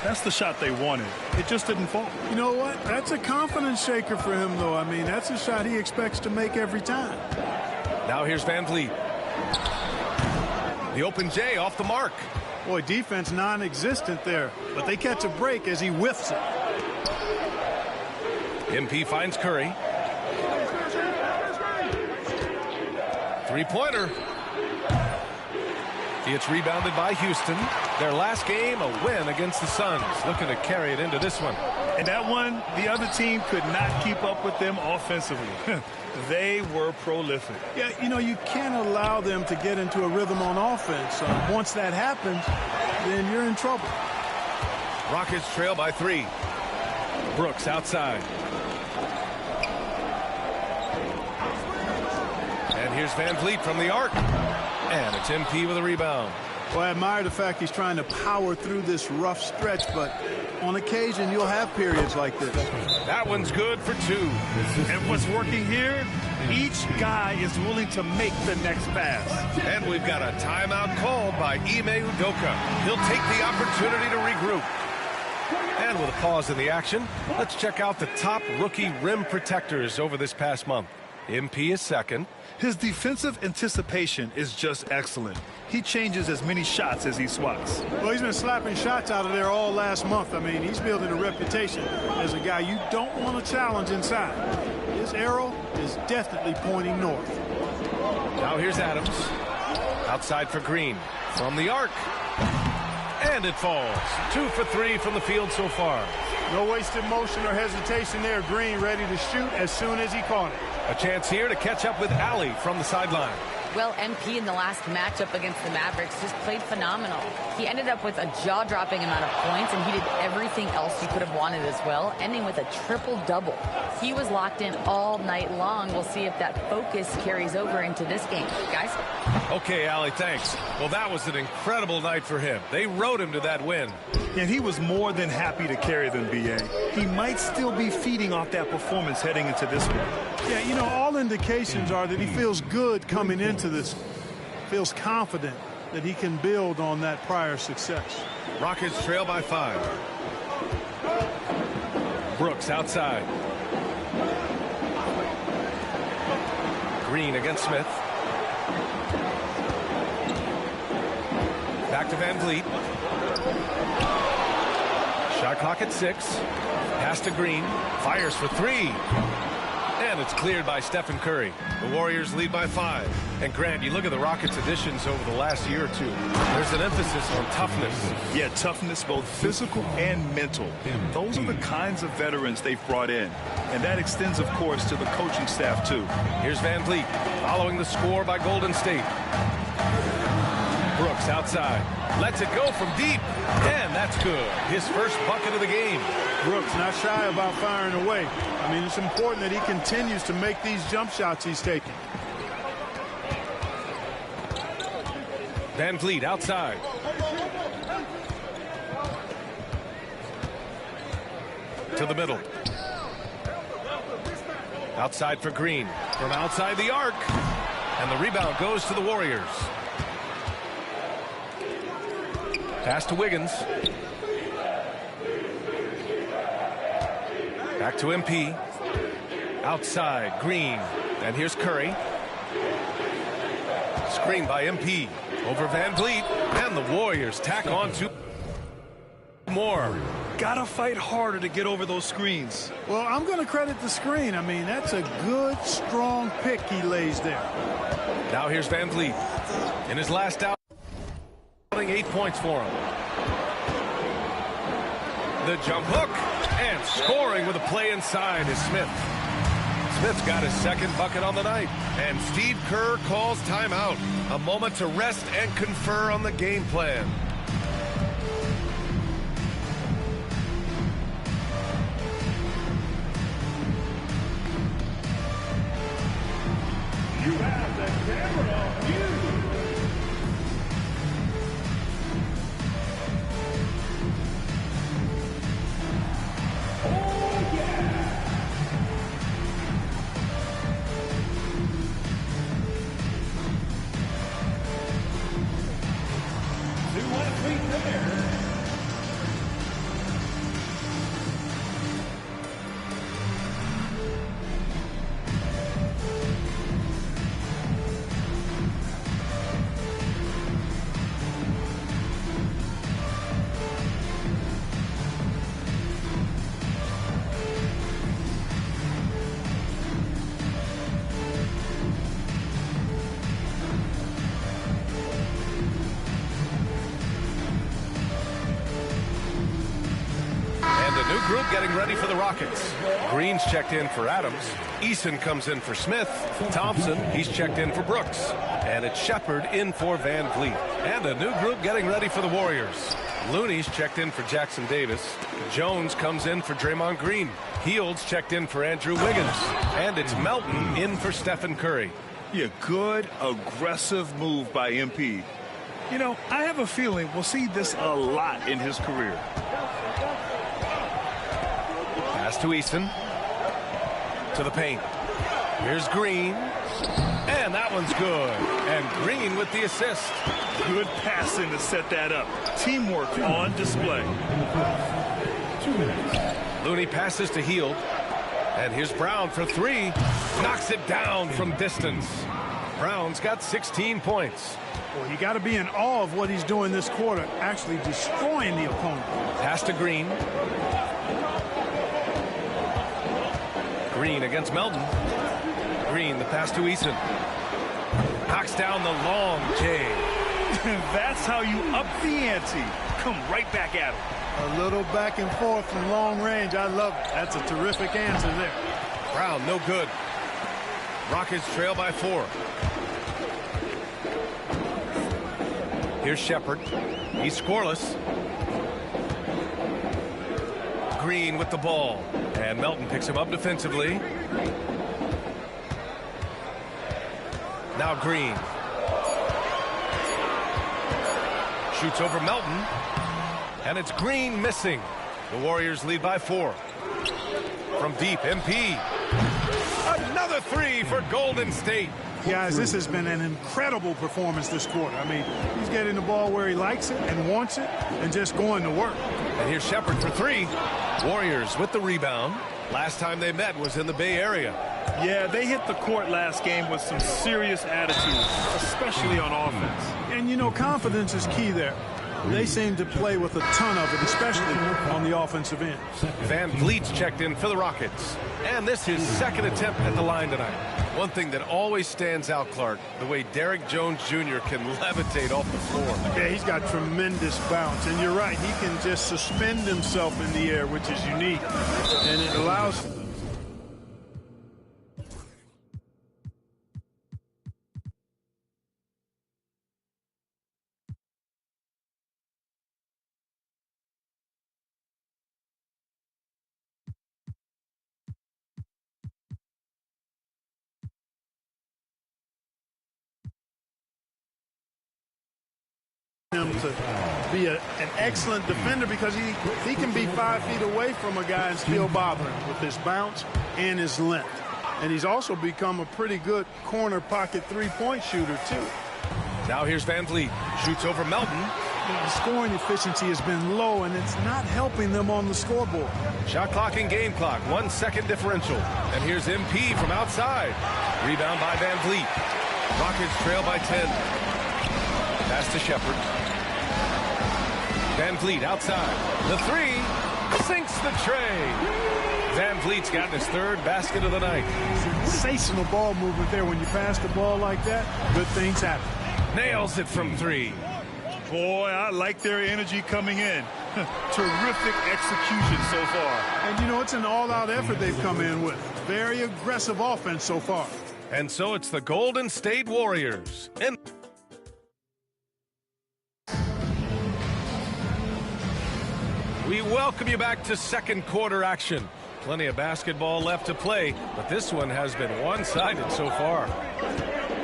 That's the shot they wanted. It just didn't fall. You know what? That's a confidence shaker for him, though. I mean, that's a shot he expects to make every time. Now here's Van Vliet. The open J off the mark. Boy, defense non-existent there, but they catch a break as he whiffs it. MP finds Curry. Three-pointer. It's rebounded by Houston. Their last game, a win against the Suns. Looking to carry it into this one. And that one, the other team could not keep up with them offensively. They were prolific. Yeah, you know, you can't allow them to get into a rhythm on offense. Once that happens, then you're in trouble. Rockets trail by 3. Brooks outside. And here's Van Vliet from the arc. And it's MP with a rebound. Well, I admire the fact he's trying to power through this rough stretch, but on occasion you'll have periods like this. That one's good for 2. And what's working here, each guy is willing to make the next pass. And we've got a timeout called by Ime Udoka. He'll take the opportunity to regroup. And with a pause in the action, let's check out the top rookie rim protectors over this past month. MP is second. His defensive anticipation is just excellent. He changes as many shots as he swats. Well, he's been slapping shots out of there all last month. I mean, he's building a reputation as a guy you don't want to challenge inside. His arrow is definitely pointing north. Now here's Adams. Outside for Green. From the arc. And it falls. 2 for 3 from the field so far. No wasted motion or hesitation there. Green ready to shoot as soon as he caught it. A chance here to catch up with Allie from the sideline. Well, MP in the last matchup against the Mavericks just played phenomenal. He ended up with a jaw-dropping amount of points, and he did everything else he could have wanted as well, ending with a triple-double. He was locked in all night long. We'll see if that focus carries over into this game. Guys? Okay, Allie, thanks. Well, that was an incredible night for him. They rode him to that win. And he was more than happy to carry them, B.A. He might still be feeding off that performance heading into this one. Yeah, you know, all indications are that he feels good coming into this. Feels confident that he can build on that prior success. Rockets trail by 5. Brooks outside. Green against Smith. Back to Van Vliet. Shot clock at 6. Pass to Green. Fires for 3. And it's cleared by Stephen Curry. The Warriors lead by 5. And Grant, you look at the Rockets' additions over the last year or two. There's an emphasis on toughness. Yeah, toughness, both physical and mental. Those are the kinds of veterans they've brought in. And that extends, of course, to the coaching staff, too. Here's Van Vliet following the score by Golden State. Brooks outside. Lets it go from deep. And that's good. His first bucket of the game. Brooks not shy about firing away. I mean, it's important that he continues to make these jump shots he's taking. Van Vliet outside. To the middle. Outside for Green. From outside the arc. And the rebound goes to the Warriors. Pass to Wiggins. Back to MP. Outside, Green. And here's Curry. Screen by MP. Over Van Vliet. And the Warriors tack on 2 more. Gotta fight harder to get over those screens. Well, I'm going to credit the screen. I mean, that's a good, strong pick he lays there. Now here's Van Vliet. In his last out, 8 points for him. The jump hook. And scoring with a play inside is Smith. Smith's got his second bucket on the night. And Steve Kerr calls timeout. A moment to rest and confer on the game plan. You have the camera on you. getting ready for the Rockets. Green's checked in for Adams. Eason comes in for Smith. Thompson, he's checked in for Brooks. And it's Shepard in for Van Vliet. And a new group getting ready for the Warriors. Looney's checked in for Jackson Davis. Jones comes in for Draymond Green. Hield's checked in for Andrew Wiggins. And it's Melton in for Stephen Curry. Yeah, good, aggressive move by MP. You know, I have a feeling we'll see this a lot in his career. Pass to Eason. To the paint. Here's Green. And that one's good. And Green with the assist. Good passing to set that up. Teamwork on display. Looney passes to Hield. And here's Brown for three. Knocks it down from distance. Brown's got 16 points. Well, you got to be in awe of what he's doing this quarter, actually destroying the opponent. Pass to Green. Green against Melton. Green, the pass to Eason. Knocks down the long J. That's how you up the ante. Come right back at him. A little back and forth from long range. I love it. That's a terrific answer there. Brown, no good. Rockets trail by 4. Here's Shepard. He's scoreless. Green with the ball. And Melton picks him up defensively. Now Green. Shoots over Melton. And it's Green missing. The Warriors lead by 4. From deep, MP. Another three for Golden State. Guys, this has been an incredible performance this quarter. I mean, he's getting the ball where he likes it and wants it and just going to work. And here's Shepard for three. Warriors with the rebound. Last time they met was in the Bay Area. Yeah, they hit the court last game with some serious attitude, especially on offense. And, you know, confidence is key there. They seem to play with a ton of it, especially on the offensive end. Van Vliet's checked in for the Rockets. And this is his second attempt at the line tonight. One thing that always stands out, Clark, the way Derrick Jones Jr. can levitate off the floor. Yeah, he's got tremendous bounce. And you're right, he can just suspend himself in the air, which is unique. And it allows... him to be an excellent defender because he can be 5 feet away from a guy and still bother him with his bounce and his length. And he's also become a pretty good corner pocket three-point shooter, too. Now here's Van Vliet. Shoots over Melton. The scoring efficiency has been low, and it's not helping them on the scoreboard. Shot clock and game clock, 1 second differential. And here's MP from outside. Rebound by Van Vliet. Rockets trail by 10. Pass to Shepard. Van Vliet outside. The three sinks the tray. Van Vliet's gotten his third basket of the night. Sensational ball movement there. When you pass the ball like that, good things happen. Nails it from 3. Boy, I like their energy coming in. Terrific execution so far. And, you know, it's an all-out effort they've come in with. Very aggressive offense so far. And so it's the Golden State Warriors. And we welcome you back to second quarter action. Plenty of basketball left to play, but this one has been one-sided so far.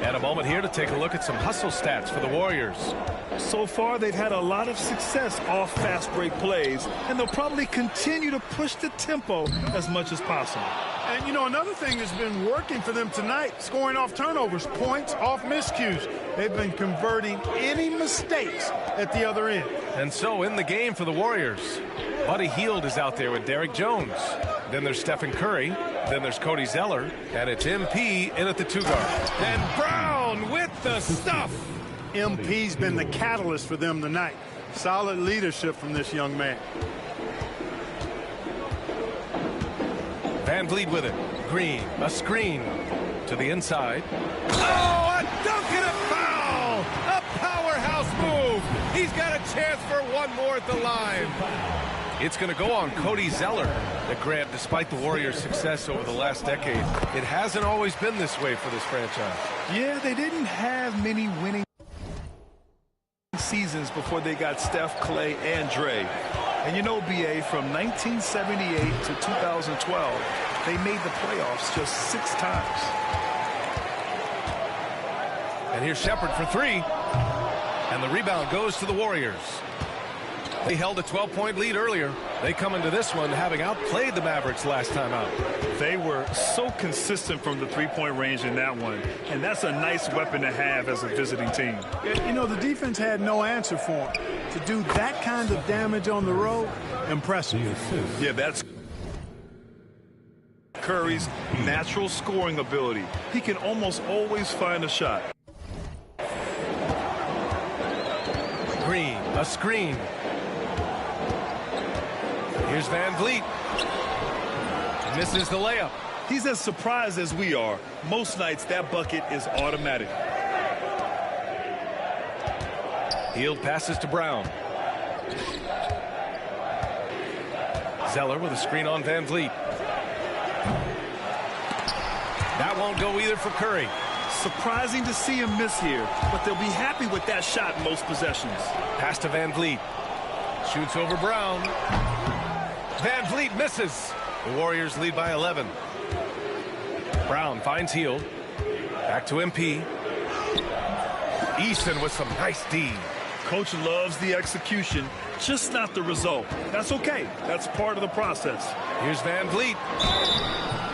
And a moment here to take a look at some hustle stats for the Warriors. So far, they've had a lot of success off fast break plays, and they'll probably continue to push the tempo as much as possible. And, you know, another thing that's been working for them tonight, scoring off turnovers, points off miscues. They've been converting any mistakes at the other end. And so in the game for the Warriors, Buddy Hield is out there with Derrick Jones. Then there's Stephen Curry. Then there's Cody Zeller. And it's MP in at the 2 guard. And Brown with the stuff. MP's been the catalyst for them tonight. Solid leadership from this young man. Van Vliet with it. Green, a screen to the inside. Oh, a dunk and a foul! A powerhouse move. He's got a chance for one more at the line. It's going to go on Cody Zeller. That Grant, despite the Warriors' success over the last decade, it hasn't always been this way for this franchise. Yeah, they didn't have many winning seasons before they got Steph, Clay, and Dre. And you know, BA, from 1978 to 2012, they made the playoffs just 6 times. And here's Shepherd for 3. And the rebound goes to the Warriors. They held a 12-point lead earlier. They come into this one having outplayed the Mavericks last time out. They were so consistent from the three-point range in that one, and that's a nice weapon to have as a visiting team. You know, the defense had no answer for them. To do that kind of damage on the road, impressive. Yeah, that's Curry's natural scoring ability. He can almost always find a shot. Green, a screen. Here's Van Vliet. Misses the layup. He's as surprised as we are. Most nights that bucket is automatic. Hield passes to Brown. Zeller with a screen on Van Vliet. That won't go either for Curry. Surprising to see him miss here, but they'll be happy with that shot most possessions. Pass to Van Vliet. Shoots over Brown. Van Vliet misses. The Warriors lead by 11. Brown finds Hield. Back to MP. Easton with some nice D. Coach loves the execution, just not the result. That's okay. That's part of the process. Here's Van Vliet.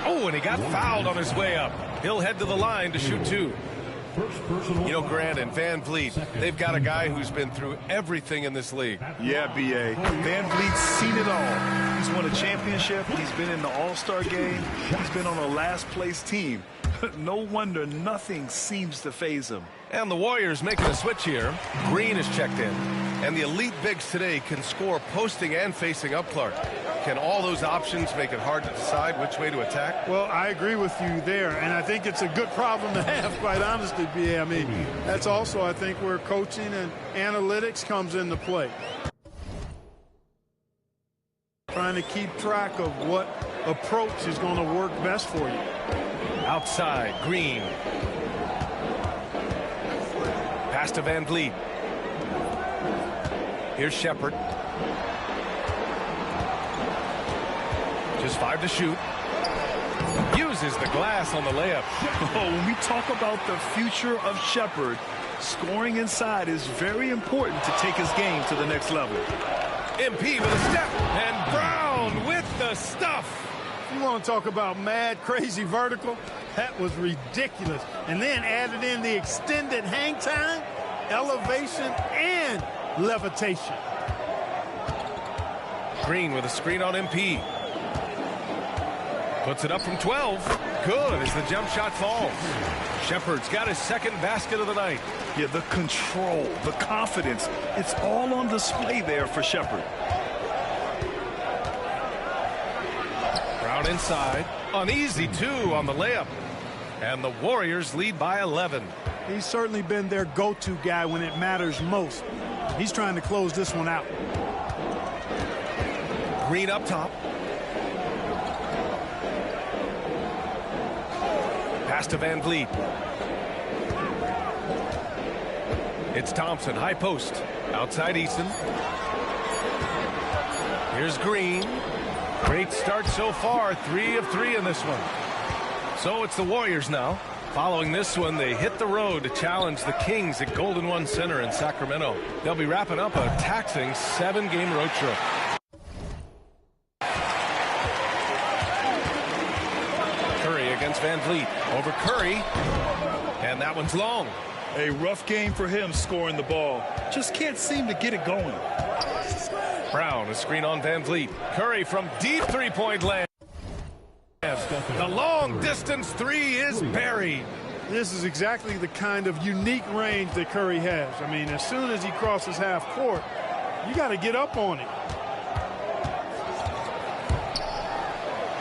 Oh, and he got fouled on his way up. He'll head to the line to shoot 2. You know, Grant and Van Vliet, they've got a guy who's been through everything in this league. Yeah, B.A. Van Vliet's seen it all. He's won a championship. He's been in the All-Star game. He's been on a last-place team. No wonder nothing seems to faze him. And the Warriors making a switch here. Green is checked in. And the elite bigs today can score posting and facing up Clark. Can all those options make it hard to decide which way to attack? Well, I agree with you there, and I think it's a good problem to have, quite honestly, B.A. I mean, that's also, I think, where coaching and analytics comes into play. Trying to keep track of what approach is going to work best for you. Outside, Green. Pass to Van Vliet. Here's Shepherd. Just 5 to shoot. Uses the glass on the layup. Oh, when we talk about the future of Shepherd, scoring inside is very important to take his game to the next level. MP with a step, and Brown with the stuff. You want to talk about mad, crazy vertical? That was ridiculous. And then added in the extended hang time, elevation, and levitation. Green with a screen on MP. Puts it up from 12. Good as the jump shot falls. Shepherd's got his second basket of the night. Yeah, the control, the confidence, it's all on display there for Shepherd. Brown inside. Uneasy, 2 on the layup. And the Warriors lead by 11. He's certainly been their go-to guy when it matters most. He's trying to close this one out. Green up top. Pass to Van Vliet. It's Thompson, high post. Outside Easton. Here's Green. Great start so far. 3 of 3 in this one. So it's the Warriors now. Following this one, they hit the road to challenge the Kings at Golden One Center in Sacramento. They'll be wrapping up a taxing 7-game road trip. Curry against Van Vliet. Over Curry. And that one's long. A rough game for him scoring the ball. Just can't seem to get it going. Brown, a screen on Van Vliet. Curry from deep three-point land. The long-distance 3 is buried. This is exactly the kind of unique range that Curry has. I mean, as soon as he crosses half court, you got to get up on him.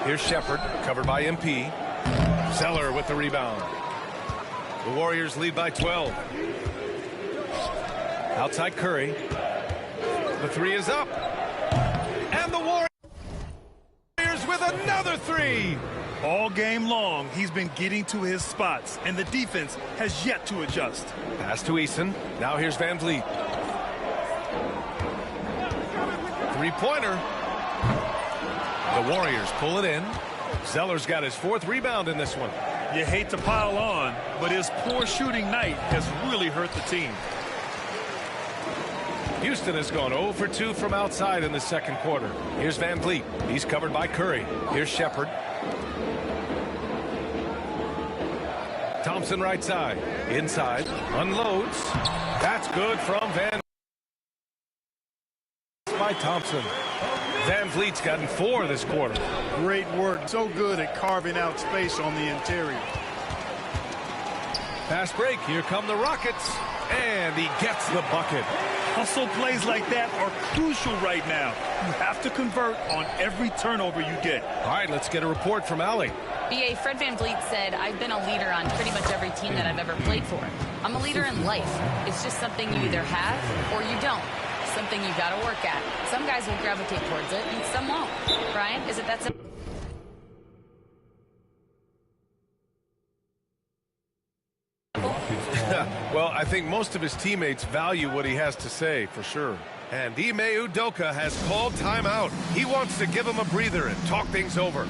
Here's Shepherd, covered by MP. Zeller with the rebound. The Warriors lead by 12. Outside Curry. The 3 is up. And the another three. All game long, he's been getting to his spots, and the defense has yet to adjust. Pass to Eason. Now here's Van Vliet. Three-pointer. The Warriors pull it in. Zeller's got his 4th rebound in this one. You hate to pile on, but his poor shooting night has really hurt the team. Houston has gone 0 for 2 from outside in the second quarter. Here's Van Vliet. He's covered by Curry. Here's Shepherd. Thompson right side. Inside. Unloads. That's good from Van by Thompson. Van Vliet's gotten 4 this quarter. Great work. So good at carving out space on the interior. Fast break. Here come the Rockets. And he gets the bucket. Hustle plays like that are crucial right now. You have to convert on every turnover you get. All right, let's get a report from Allie. BA, Fred VanVleet said, I've been a leader on pretty much every team that I've ever played for. I'm a leader in life. It's just something you either have or you don't. Something you got to work at. Some guys will gravitate towards it and some won't. Brian, is it that simple? Well, I think most of his teammates value what he has to say, for sure. And Ime Udoka has called timeout. He wants to give him a breather and talk things over.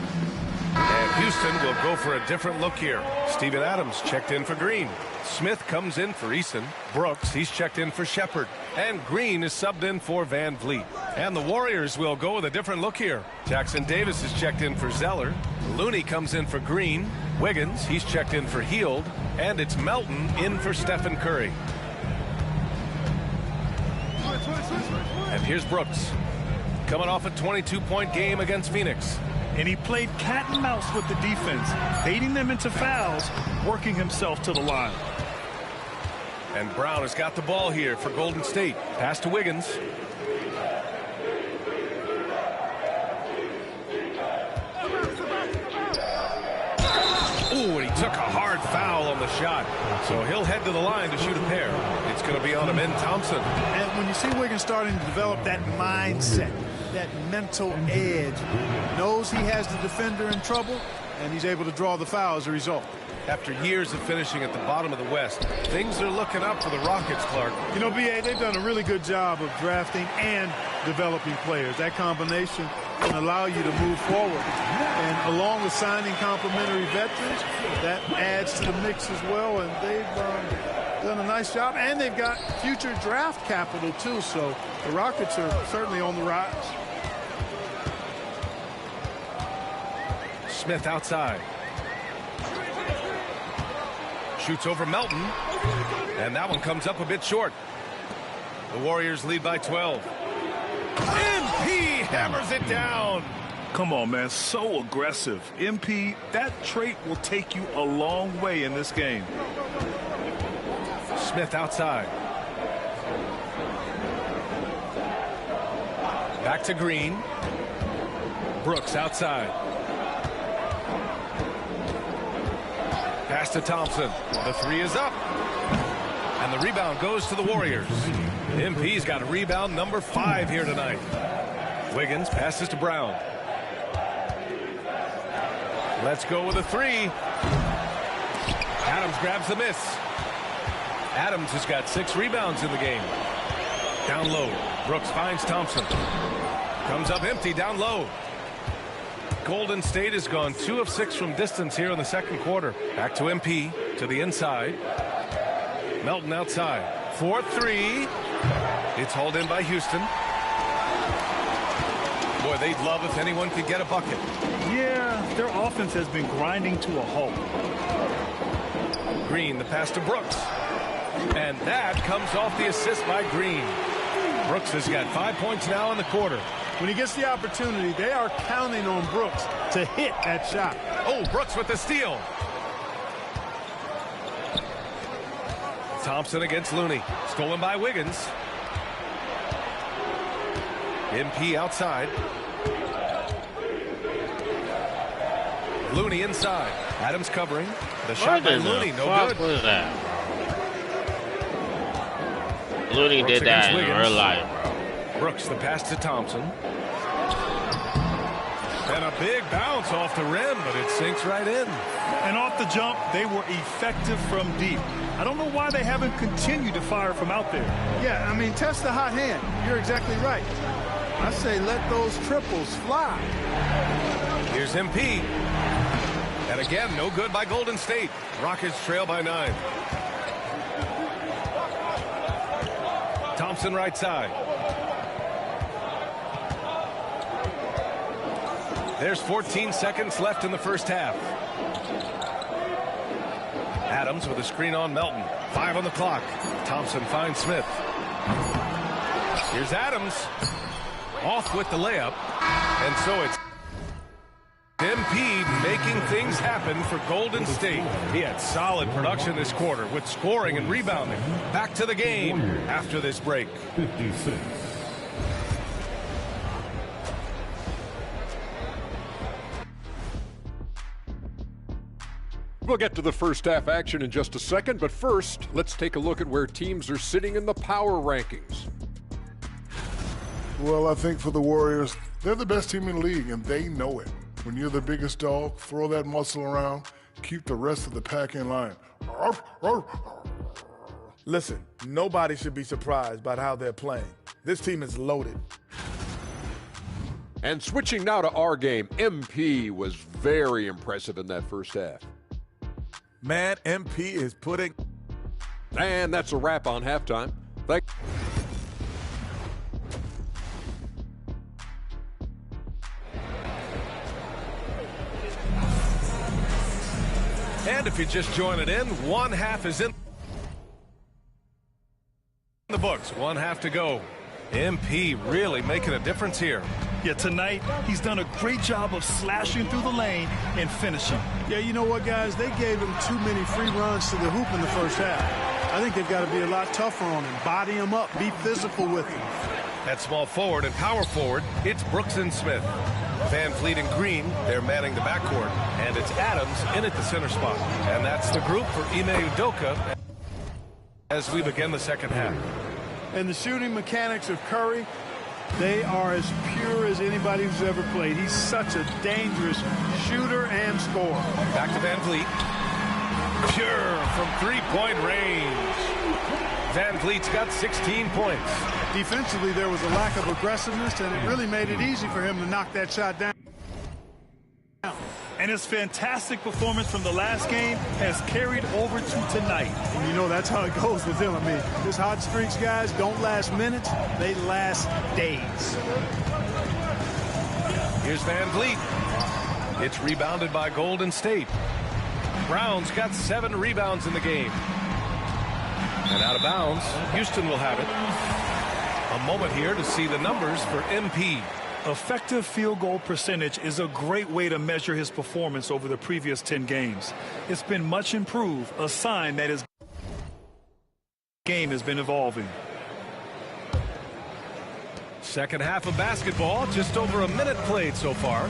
And Houston will go for a different look here. Steven Adams checked in for Green. Smith comes in for Eason. Brooks, he's checked in for Shepherd. And Green is subbed in for Van Vliet. And the Warriors will go with a different look here. Jackson Davis is checked in for Zeller. Looney comes in for Green. Wiggins, he's checked in for Hield. And it's Melton in for Stephen Curry. And here's Brooks, coming off a 22-point game against Phoenix. And he played cat and mouse with the defense, baiting them into fouls, working himself to the line. And Brown has got the ball here for Golden State. Pass to Wiggins. Ooh, and he took a hard foul on the shot. So he'll head to the line to shoot a pair. It's going to be on Amen Thompson. And when you see Wiggins starting to develop that mindset, that mental edge, knows he has the defender in trouble, and he's able to draw the foul as a result. After years of finishing at the bottom of the West, things are looking up for the Rockets, Clark. You know, BA, they've done a really good job of drafting and developing players. That combination can allow you to move forward. And along with signing complementary veterans, that adds to the mix as well. And they've done a nice job. And they've got future draft capital, too. So the Rockets are certainly on the rise. Smith outside. Shoots over Melton. And that one comes up a bit short. The Warriors lead by 12. MP hammers it down. Come on, man. So aggressive. MP, that trait will take you a long way in this game. Smith outside. Back to Green. Brooks outside. Pass to Thompson. The three is up. And the rebound goes to the Warriors. MP's got rebound number 5 here tonight. Wiggins passes to Brown. Let's go with a three. Adams grabs the miss. Adams has got 6 rebounds in the game. Down low. Brooks finds Thompson. Comes up empty down low. Golden State has gone 2 of 6 from distance here in the second quarter. Back to MP to the inside. Melton outside. 4-3. It's hauled in by Houston. Boy, they'd love if anyone could get a bucket. Yeah, their offense has been grinding to a halt. Green, the pass to Brooks. And that comes off the assist by Green. Brooks has got 5 points now in the quarter. When he gets the opportunity, they are counting on Brooks to hit that shot. Oh, Brooks with the steal. Thompson against Looney. Stolen by Wiggins. MP outside. Looney inside. Adams covering. The shot by Looney, no good. What is that? Looney Brooks did that in Wiggins. real life, bro. Brooks, the pass to Thompson. And a big bounce off the rim, but it sinks right in. And off the jump, they were effective from deep. I don't know why they haven't continued to fire from out there. Yeah, I mean, test the hot hand. You're exactly right. I say let those triples fly. Here's MP. And again, no good by Golden State. Rockets trail by 9. Thompson right side. There's 14 seconds left in the first half. Adams with a screen on Melton. 5 on the clock. Thompson finds Smith. Here's Adams. Off with the layup. And so it's MP making things happen for Golden State. He had solid production this quarter with scoring and rebounding. Back to the game after this break. 56. We'll get to the first half action in just a second, but first, let's take a look at where teams are sitting in the power rankings. Well, I think for the Warriors, they're the best team in the league, and they know it. When you're the biggest dog, throw that muscle around, keep the rest of the pack in line. Listen, nobody should be surprised by how they're playing. This team is loaded. And switching now to our game, MP was very impressive in that first half. Man, MP is putting... And that's a wrap on halftime. And if you just join it in, one half is in the books. One half to go. MP really making a difference here. Yeah, tonight he's done a great job of slashing through the lane and finishing. Yeah, you know what, guys? They gave him too many free runs to the hoop in the first half. I think they've got to be a lot tougher on him. Body him up. Be physical with him. At small forward and power forward, it's Brooks and Smith. Van Fleet and Green, they're manning the backcourt. And it's Adams in at the center spot. And that's the group for Ime Udoka as we begin the second half. And the shooting mechanics of Curry, they are as pure as anybody who's ever played. He's such a dangerous shooter and scorer. Back to Van Fleet. Pure from three-point range. Van Fleet's got 16 points. Defensively, there was a lack of aggressiveness, and it really made it easy for him to knock that shot down. And his fantastic performance from the last game has carried over to tonight. And you know, that's how it goes with him. I mean, his hot streaks, guys, don't last minutes. They last days. Here's Van Fleet. It's rebounded by Golden State. Brown's got 7 rebounds in the game. And out of bounds, Houston will have it. A moment here to see the numbers for MP. Effective field goal percentage is a great way to measure his performance over the previous 10 games. It's been much improved, a sign that his game has been evolving. Second half of basketball, just over a minute played so far.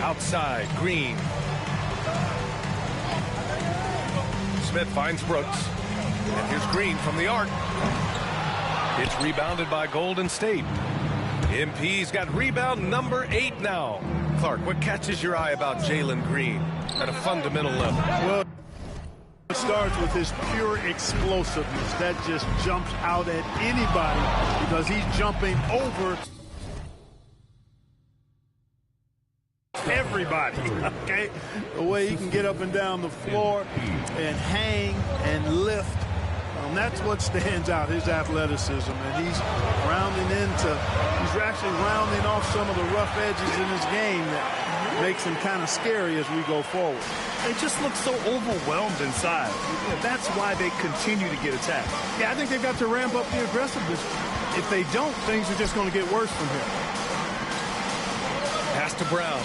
Outside, Green. Smith finds Brooks. And here's Green from the arc. It's rebounded by Golden State. MP's got rebound number 8 now. Clark, what catches your eye about Jalen Green at a fundamental level? Well, it starts with his pure explosiveness. That just jumps out at anybody because he's jumping over everybody, okay? The way he can get up and down the floor and hang and lift. That's what stands out, his athleticism, and he's actually rounding off some of the rough edges in his game that makes him kind of scary as we go forward. They just look so overwhelmed inside. That's why they continue to get attacked. Yeah, I think they've got to ramp up the aggressiveness. If they don't, things are just going to get worse from here. Pass to Brown.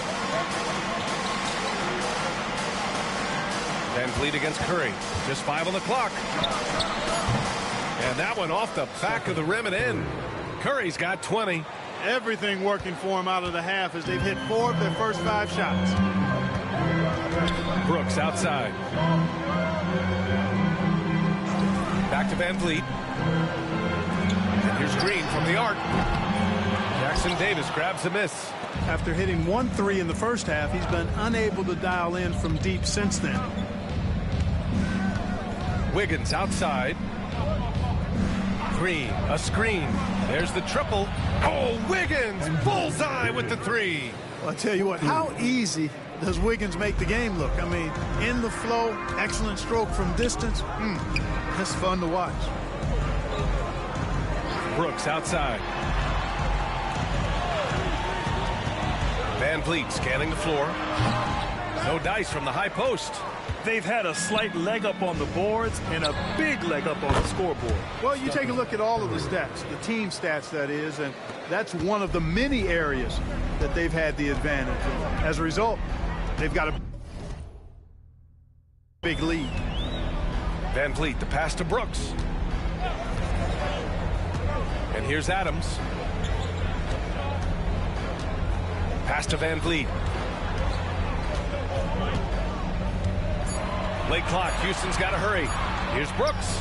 Van Fleet against Curry. Just 5 on the clock. And that one off the back of the rim and in. Curry's got 20. Everything working for him out of the half as they've hit 4 of their first 5 shots. Brooks outside. Back to Van Fleet. And here's Green from the arc. Jackson Davis grabs a miss. After hitting 1 3 in the first half, he's been unable to dial in from deep since then. Wiggins outside. Green, a screen. There's the triple. Oh, Wiggins, bullseye with the 3. Well, I'll tell you what, how easy does Wiggins make the game look? I mean, in the flow, excellent stroke from distance. That's fun to watch. Brooks outside. Van Vliet scanning the floor. No dice from the high post. They've had a slight leg up on the boards and a big leg up on the scoreboard. Well, you take a look at all of the stats, the team stats, that is, and that's one of the many areas that they've had the advantage. And as a result, they've got a big lead. Van Vliet, the pass to Brooks. And here's Adams. Pass to Van Vliet. Late clock. Houston's got to hurry. Here's Brooks.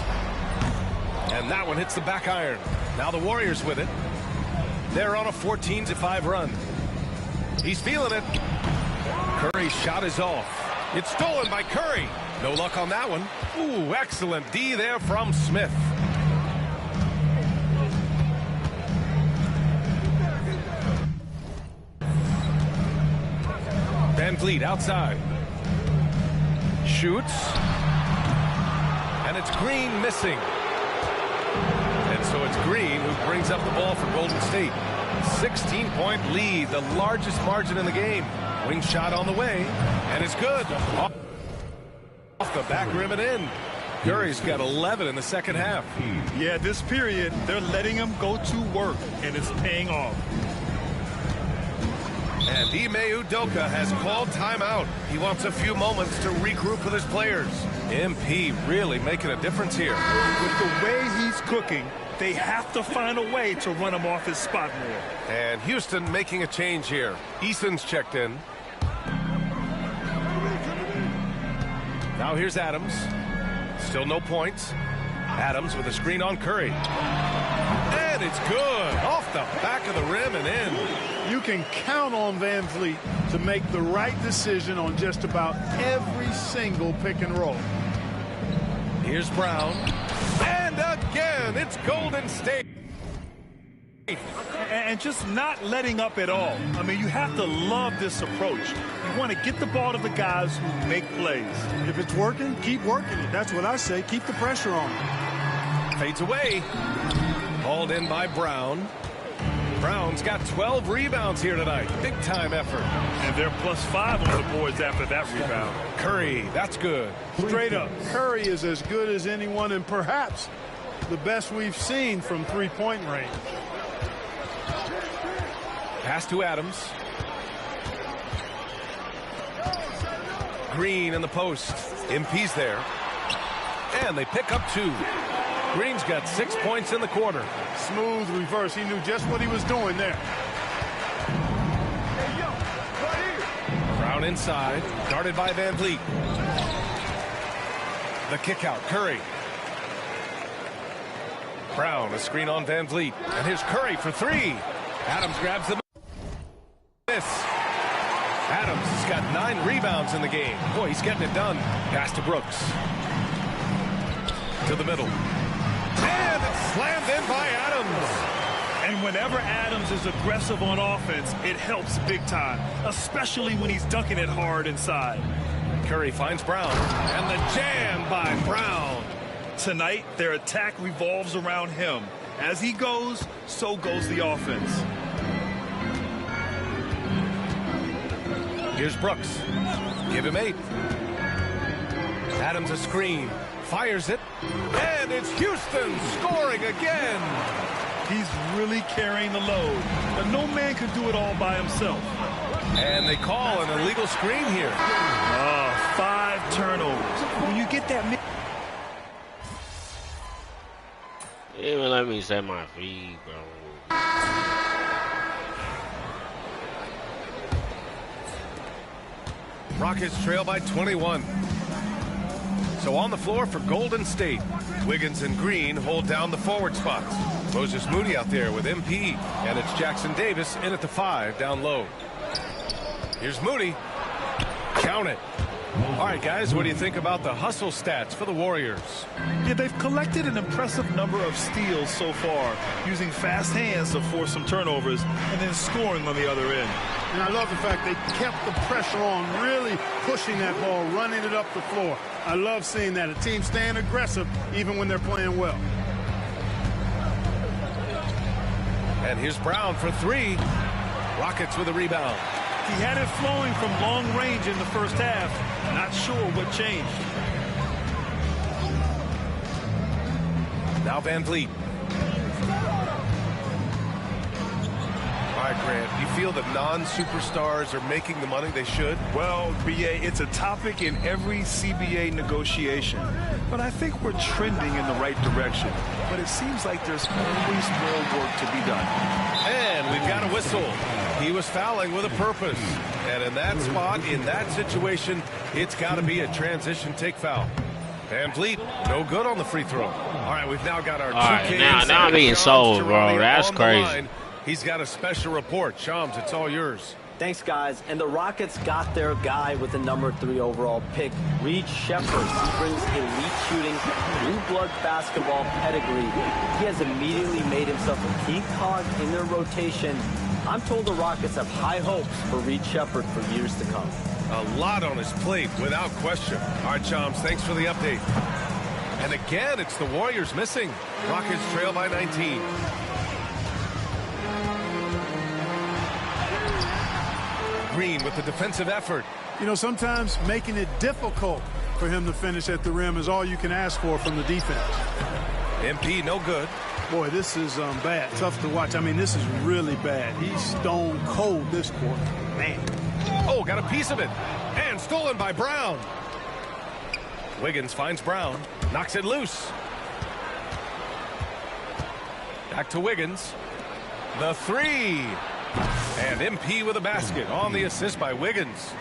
And that one hits the back iron. Now the Warriors with it. They're on a 14-5 run. He's feeling it. Curry's shot is off. It's stolen by Curry. No luck on that one. Ooh, excellent D there from Smith. Van Vliet outside. Shoots. And it's Green missing. And so it's Green who brings up the ball for Golden State. 16-point lead, the largest margin in the game. Wing shot on the way, and it's good. Off the back rim and in. Curry's got 11 in the second half. Yeah, this period, they're letting him go to work, and it's paying off. And Ime Udoka has called timeout. He wants a few moments to regroup with his players. MP really making a difference here. With the way he's cooking, they have to find a way to run him off his spot more. And Houston making a change here. Eason's checked in. Now here's Adams. Still no points. Adams with a screen on Curry. And it's good. Off the back of the rim and in. You can count on Van Vliet to make the right decision on just about every single pick and roll. Here's Brown. And again, it's Golden State. And just not letting up at all. I mean, you have to love this approach. You want to get the ball to the guys who make plays. If it's working, keep working it. That's what I say. Keep the pressure on. Fades away. Hauled in by Brown. Brown's got 12 rebounds here tonight. Big time effort. And they're +5 on the boards after that rebound. Curry, that's good. Straight up, Curry is as good as anyone and perhaps the best we've seen from three-point range. Pass to Adams. Green in the post. MP's there. And they pick up 2. Green's got 6 points in the quarter. Smooth reverse. He knew just what he was doing there. Brown inside. Guarded by Van Vliet. The kick out. Curry. Brown, a screen on Van Vliet. And here's Curry for 3. Adams grabs the miss. Adams has got 9 rebounds in the game. Boy, he's getting it done. Pass to Brooks. To the middle. And it's slammed in by Adams. And whenever Adams is aggressive on offense, it helps big time, especially when he's dunking it hard inside. Curry finds Brown. And the jam by Brown. Tonight, their attack revolves around him. As he goes, so goes the offense. Here's Brooks. Give him 8. Adams a screen. Fires it. And it's Houston scoring again. He's really carrying the load. But no man can do it all by himself. And they call an illegal screen here. 5 turnovers. When you get that... Even let me set my feet, bro. Rockets trail by 21. So on the floor for Golden State, Wiggins and Green hold down the forward spots. Moses Moody out there with MP, and it's Jackson Davis in at the 5 down low. Here's Moody. Count it. All right, guys, what do you think about the hustle stats for the Warriors? Yeah, they've collected an impressive number of steals so far, using fast hands to force some turnovers and then scoring on the other end. And I love the fact they kept the pressure on, really pushing that ball, running it up the floor. I love seeing that. A team staying aggressive even when they're playing well. And here's Brown for 3. Rockets with a rebound. He had it flowing from long range in the first half. Not sure what changed. Now Van Vliet. All right, Grant, you feel that non-superstars are making the money they should? Well, B.A., it's a topic in every CBA negotiation. But I think we're trending in the right direction. But it seems like there's always more work to be done. And we've got a whistle. He was fouling with a purpose. And in that spot, in that situation, it's got to be a transition take foul. Van Vliet, no good on the free throw. All right, we've now got our 2K. Now I'm being sold, bro. That's crazy. He's got a special report. Shams, it's all yours. Thanks, guys. And the Rockets got their guy with the number 3 overall pick, Reed Sheppard. He brings elite shooting, blue blood basketball pedigree. He has immediately made himself a key cog in their rotation. I'm told the Rockets have high hopes for Reed Sheppard for years to come. A lot on his plate, without question. All right, Shams, thanks for the update. And again, it's the Warriors missing. Rockets trail by 19. Green with the defensive effort. You know, sometimes making it difficult for him to finish at the rim is all you can ask for from the defense. MP, no good. Boy, this is bad. Tough to watch. I mean, this is really bad. He's stone cold this quarter. Man. Oh, got a piece of it. And stolen by Brown. Wiggins finds Brown. Knocks it loose. Back to Wiggins. The 3. And MP with a basket on the assist by Wiggins.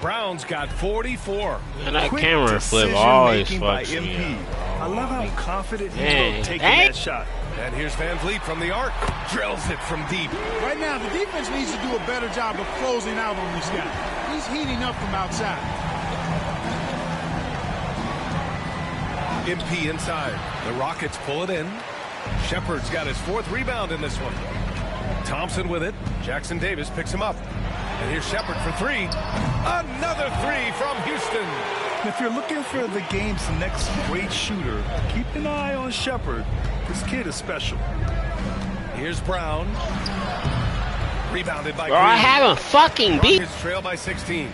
Brown's got 44. And that camera flip always fucks me up. I love how confident he is taking that shot. And here's Van Vliet from the arc. Drills it from deep. Right now, the defense needs to do a better job of closing out on this guy. He's heating up from outside. MP inside. The Rockets pull it in. Sheppard's got his 4th rebound in this one. Thompson with it. Jackson Davis picks him up. And here's Sheppard for 3. Another 3 from Houston. If you're looking for the game's next great shooter, keep an eye on Sheppard. This kid is special. Here's Brown. Rebounded by Green. I haven't fucking beat. Rockets trail by 16.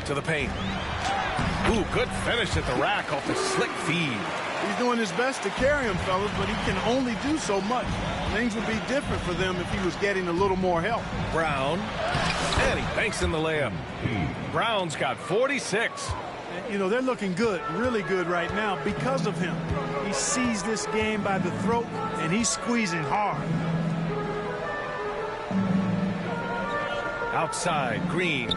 To the paint. Ooh, good finish at the rack off the slick feed. He's doing his best to carry him, fellas, but he can only do so much. Things would be different for them if he was getting a little more help. Brown. And he banks in the layup. Brown's got 46. You know, they're looking good, really good right now because of him. He sees this game by the throat, and he's squeezing hard. Outside, Green.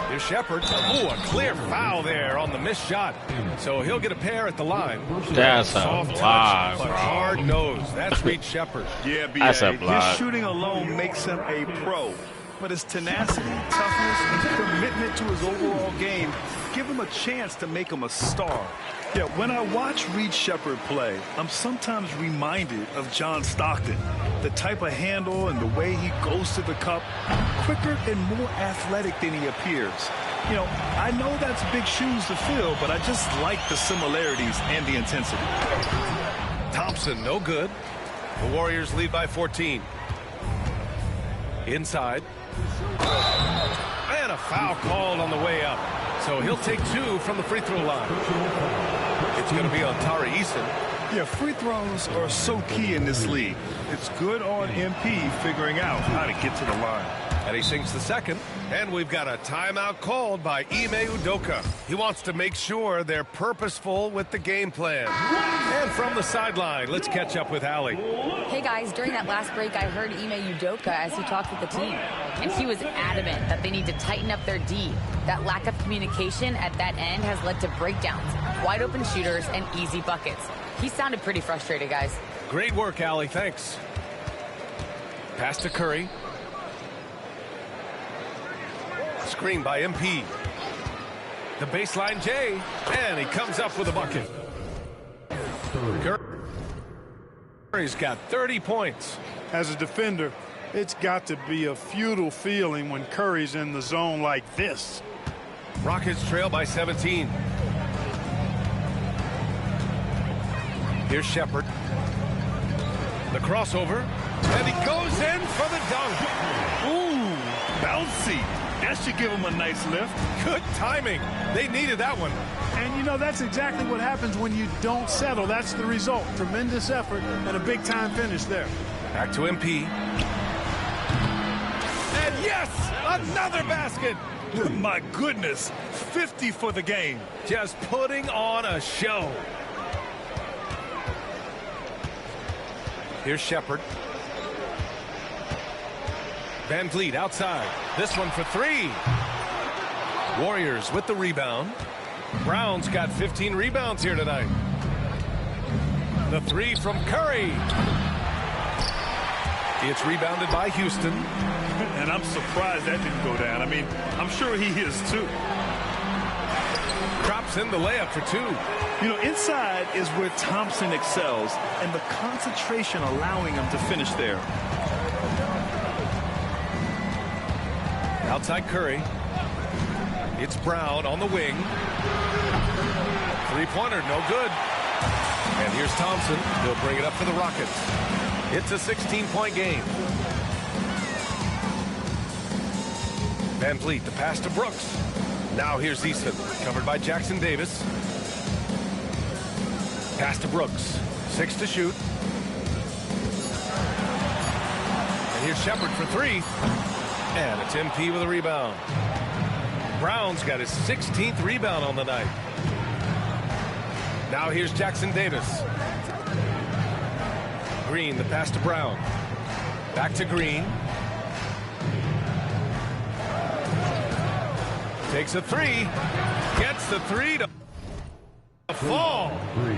Here's Sheppard. Ooh, a clear foul there on the missed shot. So he'll get a pair at the line. That's a soft block, touch, but hard nose. That's Reed Sheppard. Yeah, B.A. That's a block. His shooting alone makes him a pro. But his tenacity, toughness, and commitment to his overall game give him a chance to make him a star. Yeah, when I watch Reed Sheppard play, I'm sometimes reminded of John Stockton. The type of handle and the way he goes to the cup, quicker and more athletic than he appears. You know, I know that's big shoes to fill, but I just like the similarities and the intensity. Thompson, no good. The Warriors lead by 14. Inside. And a foul called on the way up. So he'll take 2 from the free throw line. It's going to be on Tari Eason. Yeah, free throws are so key in this league. It's good on MP figuring out how to get to the line. And he sinks the second. And we've got a timeout called by Ime Udoka. He wants to make sure they're purposeful with the game plan. And from the sideline, let's catch up with Allie. Hey guys, during that last break, I heard Ime Udoka as he talked with the team. And he was adamant that they need to tighten up their D. That lack of communication at that end has led to breakdowns. wide open shooters, and easy buckets. He sounded pretty frustrated, guys. Great work, Allie. Thanks. Pass to Curry. Screen by MP. The baseline J, and he comes up with a bucket. Curry's got 30 points. As a defender, it's got to be a futile feeling when Curry's in the zone like this. Rockets trail by 17. Here's Shepherd. The crossover, and he goes in for the dunk. Ooh, bouncy. That should give him a nice lift. Good timing. They needed that one. And, you know, that's exactly what happens when you don't settle. That's the result. Tremendous effort and a big-time finish there. Back to MP. And yes, another basket. My goodness, 50 for the game. Just putting on a show. Here's Shepherd. Van Vliet outside. This one for three. Warriors with the rebound. Brown's got 15 rebounds here tonight. The three from Curry. It's rebounded by Houston. And I'm surprised that didn't go down. I mean, I'm sure he is too. Drops in the layup for two. You know, inside is where Thompson excels, and the concentration allowing him to finish there. Outside Curry. It's Brown on the wing. Three-pointer, no good. And here's Thompson. He'll bring it up for the Rockets. It's a 16-point game. Van Vliet, the pass to Brooks. Now here's Easton, covered by Jackson Davis. Pass to Brooks. 6 to shoot. And here's Shepherd for three. And it's MP with a rebound. Brown's got his 16th rebound on the night. Now here's Jackson Davis. Green, the pass to Brown. Back to Green. Takes a three. Gets the three to fall.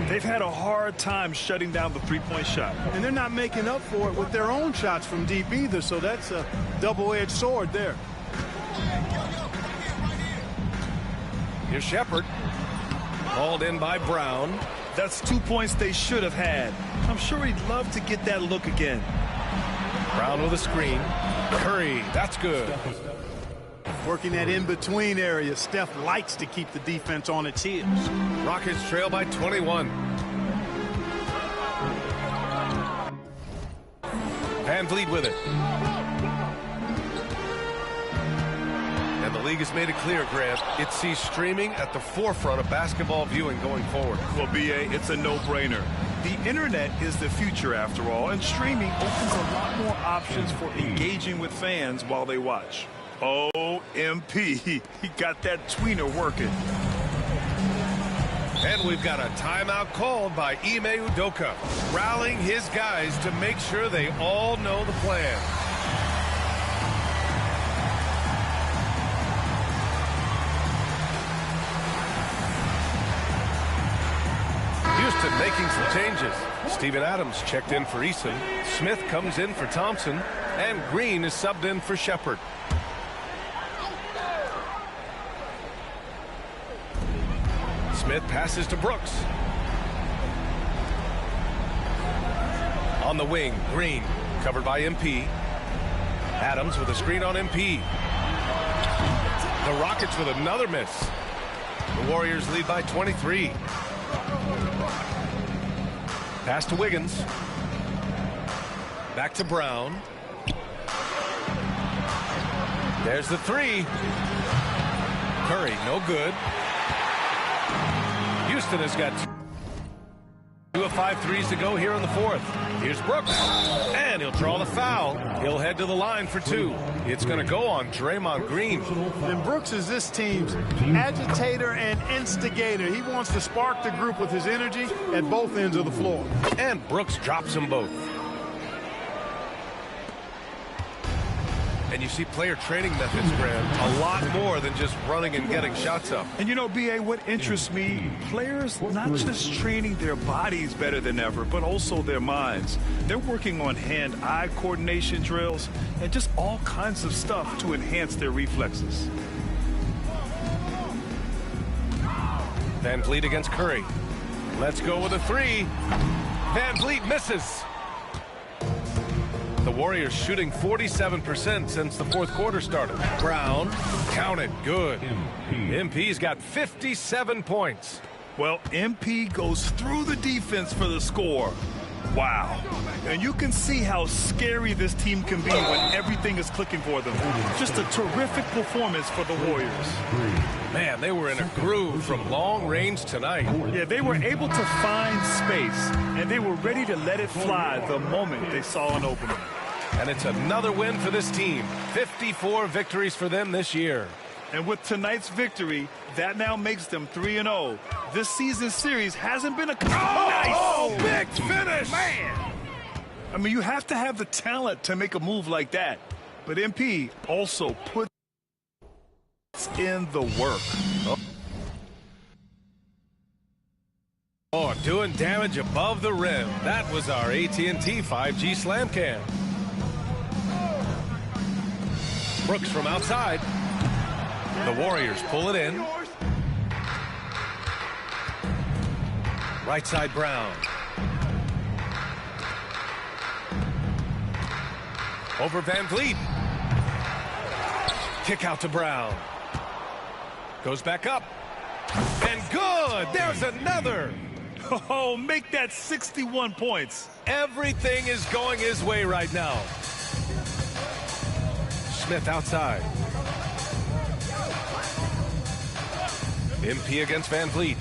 They've had a hard time shutting down the three-point shot. And they're not making up for it with their own shots from deep either, so that's a double-edged sword there. Here's Shepherd. Hauled in by Brown. That's 2 points they should have had. I'm sure he'd love to get that look again. Brown with a screen. Curry, that's good. Working that in-between area, Steph likes to keep the defense on its heels. Rockets trail by 21. Van Vliet with it. And the league has made it clear, Grant, it sees streaming at the forefront of basketball viewing going forward. Well, B.A., it's a no-brainer. The internet is the future, after all, and streaming opens a lot more options for engaging with fans while they watch. Oh, MP, he got that tweener working. And we've got a timeout called by Ime Udoka, rallying his guys to make sure they all know the plan. Houston making some changes. Steven Adams checked in for Eason. Smith comes in for Thompson. And Green is subbed in for Shepherd. Smith passes to Brooks. On the wing, Green, covered by MP. Adams with a screen on MP. The Rockets with another miss. The Warriors lead by 23. Pass to Wiggins. Back to Brown. There's the three. Curry, no good. Houston has got 2 of 5 threes to go here in the fourth. Here's Brooks, and he'll draw the foul. He'll head to the line for 2. It's going to go on Draymond Green. And Brooks is this team's agitator and instigator. He wants to spark the group with his energy at both ends of the floor. And Brooks drops them both. And And you see player training methods, Grant, a lot more than just running and getting shots up. And you know, B.A., what interests me, players not just training their bodies better than ever, but also their minds. They're working on hand-eye coordination drills and just all kinds of stuff to enhance their reflexes. Van Vliet against Curry. Let's go with a three. Van Vliet misses. The Warriors shooting 47% since the fourth quarter started. Brown, counted, good. MP's got 57 points. Well, MP goes through the defense for the score. Wow. And you can see how scary this team can be when everything is clicking for them. Just a terrific performance for the Warriors. Man, they were in a groove from long range tonight. Yeah, they were able to find space, and they were ready to let it fly the moment they saw an opening. And it's another win for this team. 54 victories for them this year. And with tonight's victory, that now makes them 3-0. This season's series hasn't been a... Oh, big finish! Man! I mean, you have to have the talent to make a move like that. But MP also puts in the work. Oh, doing damage above the rim. That was our AT&T 5G Slam Cam. Brooks from outside. The Warriors pull it in. Right side Brown. Over Van Vliet. Kick out to Brown. Goes back up. And good! There's another! Oh, make that 61 points. Everything is going his way right now. Smith outside. MP against Van Vliet.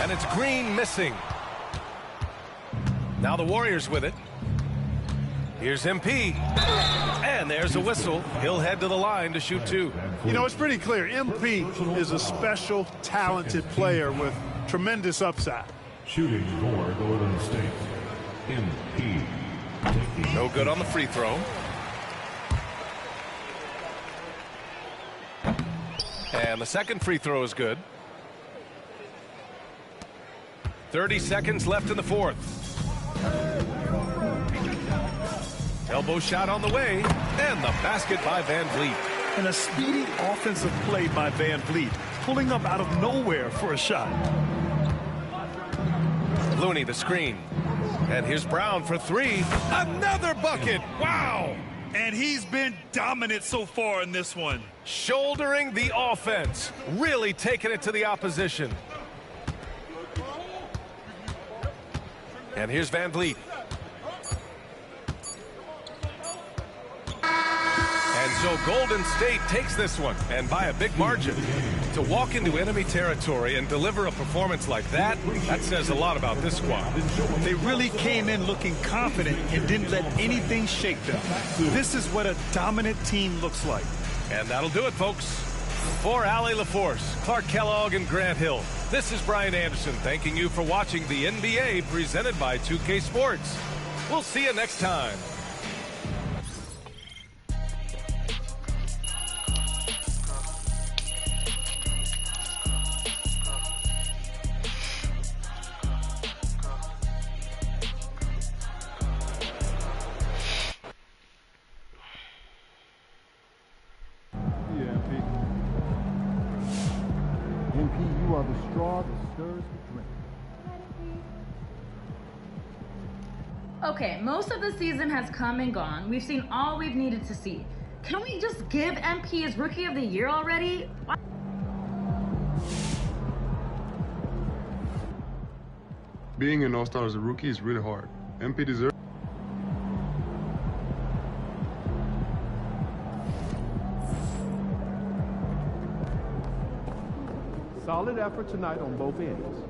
And it's Green missing. Now the Warriors with it. Here's MP. And there's a whistle. He'll head to the line to shoot two. You know, it's pretty clear. MP is a special, talented player with tremendous upside. Shooting for Golden State. MP. No good on the free throw. And the second free throw is good. 30 seconds left in the fourth. Elbow shot on the way, and the basket by Van Vliet. And a speedy offensive play by Van Vliet, pulling up out of nowhere for a shot. Looney the screen. And here's Brown for three. Another bucket. Wow. And he's been dominant so far in this one. Shouldering the offense. Really taking it to the opposition. And here's Van Vliet. And so Golden State takes this one, and by a big margin. To walk into enemy territory and deliver a performance like that, that says a lot about this squad. They really came in looking confident and didn't let anything shake them. This is what a dominant team looks like. And that'll do it, folks. For Allie LaForce, Clark Kellogg, and Grant Hill, this is Brian Anderson thanking you for watching the NBA presented by 2K Sports. We'll see you next time. MP, you are the straw that stirs the drink. Okay, most of the season has come and gone. We've seen all we've needed to see. Can we just give MP his Rookie of the Year already? Being an all-star as a rookie is really hard. MP deserves. Solid effort tonight on both ends.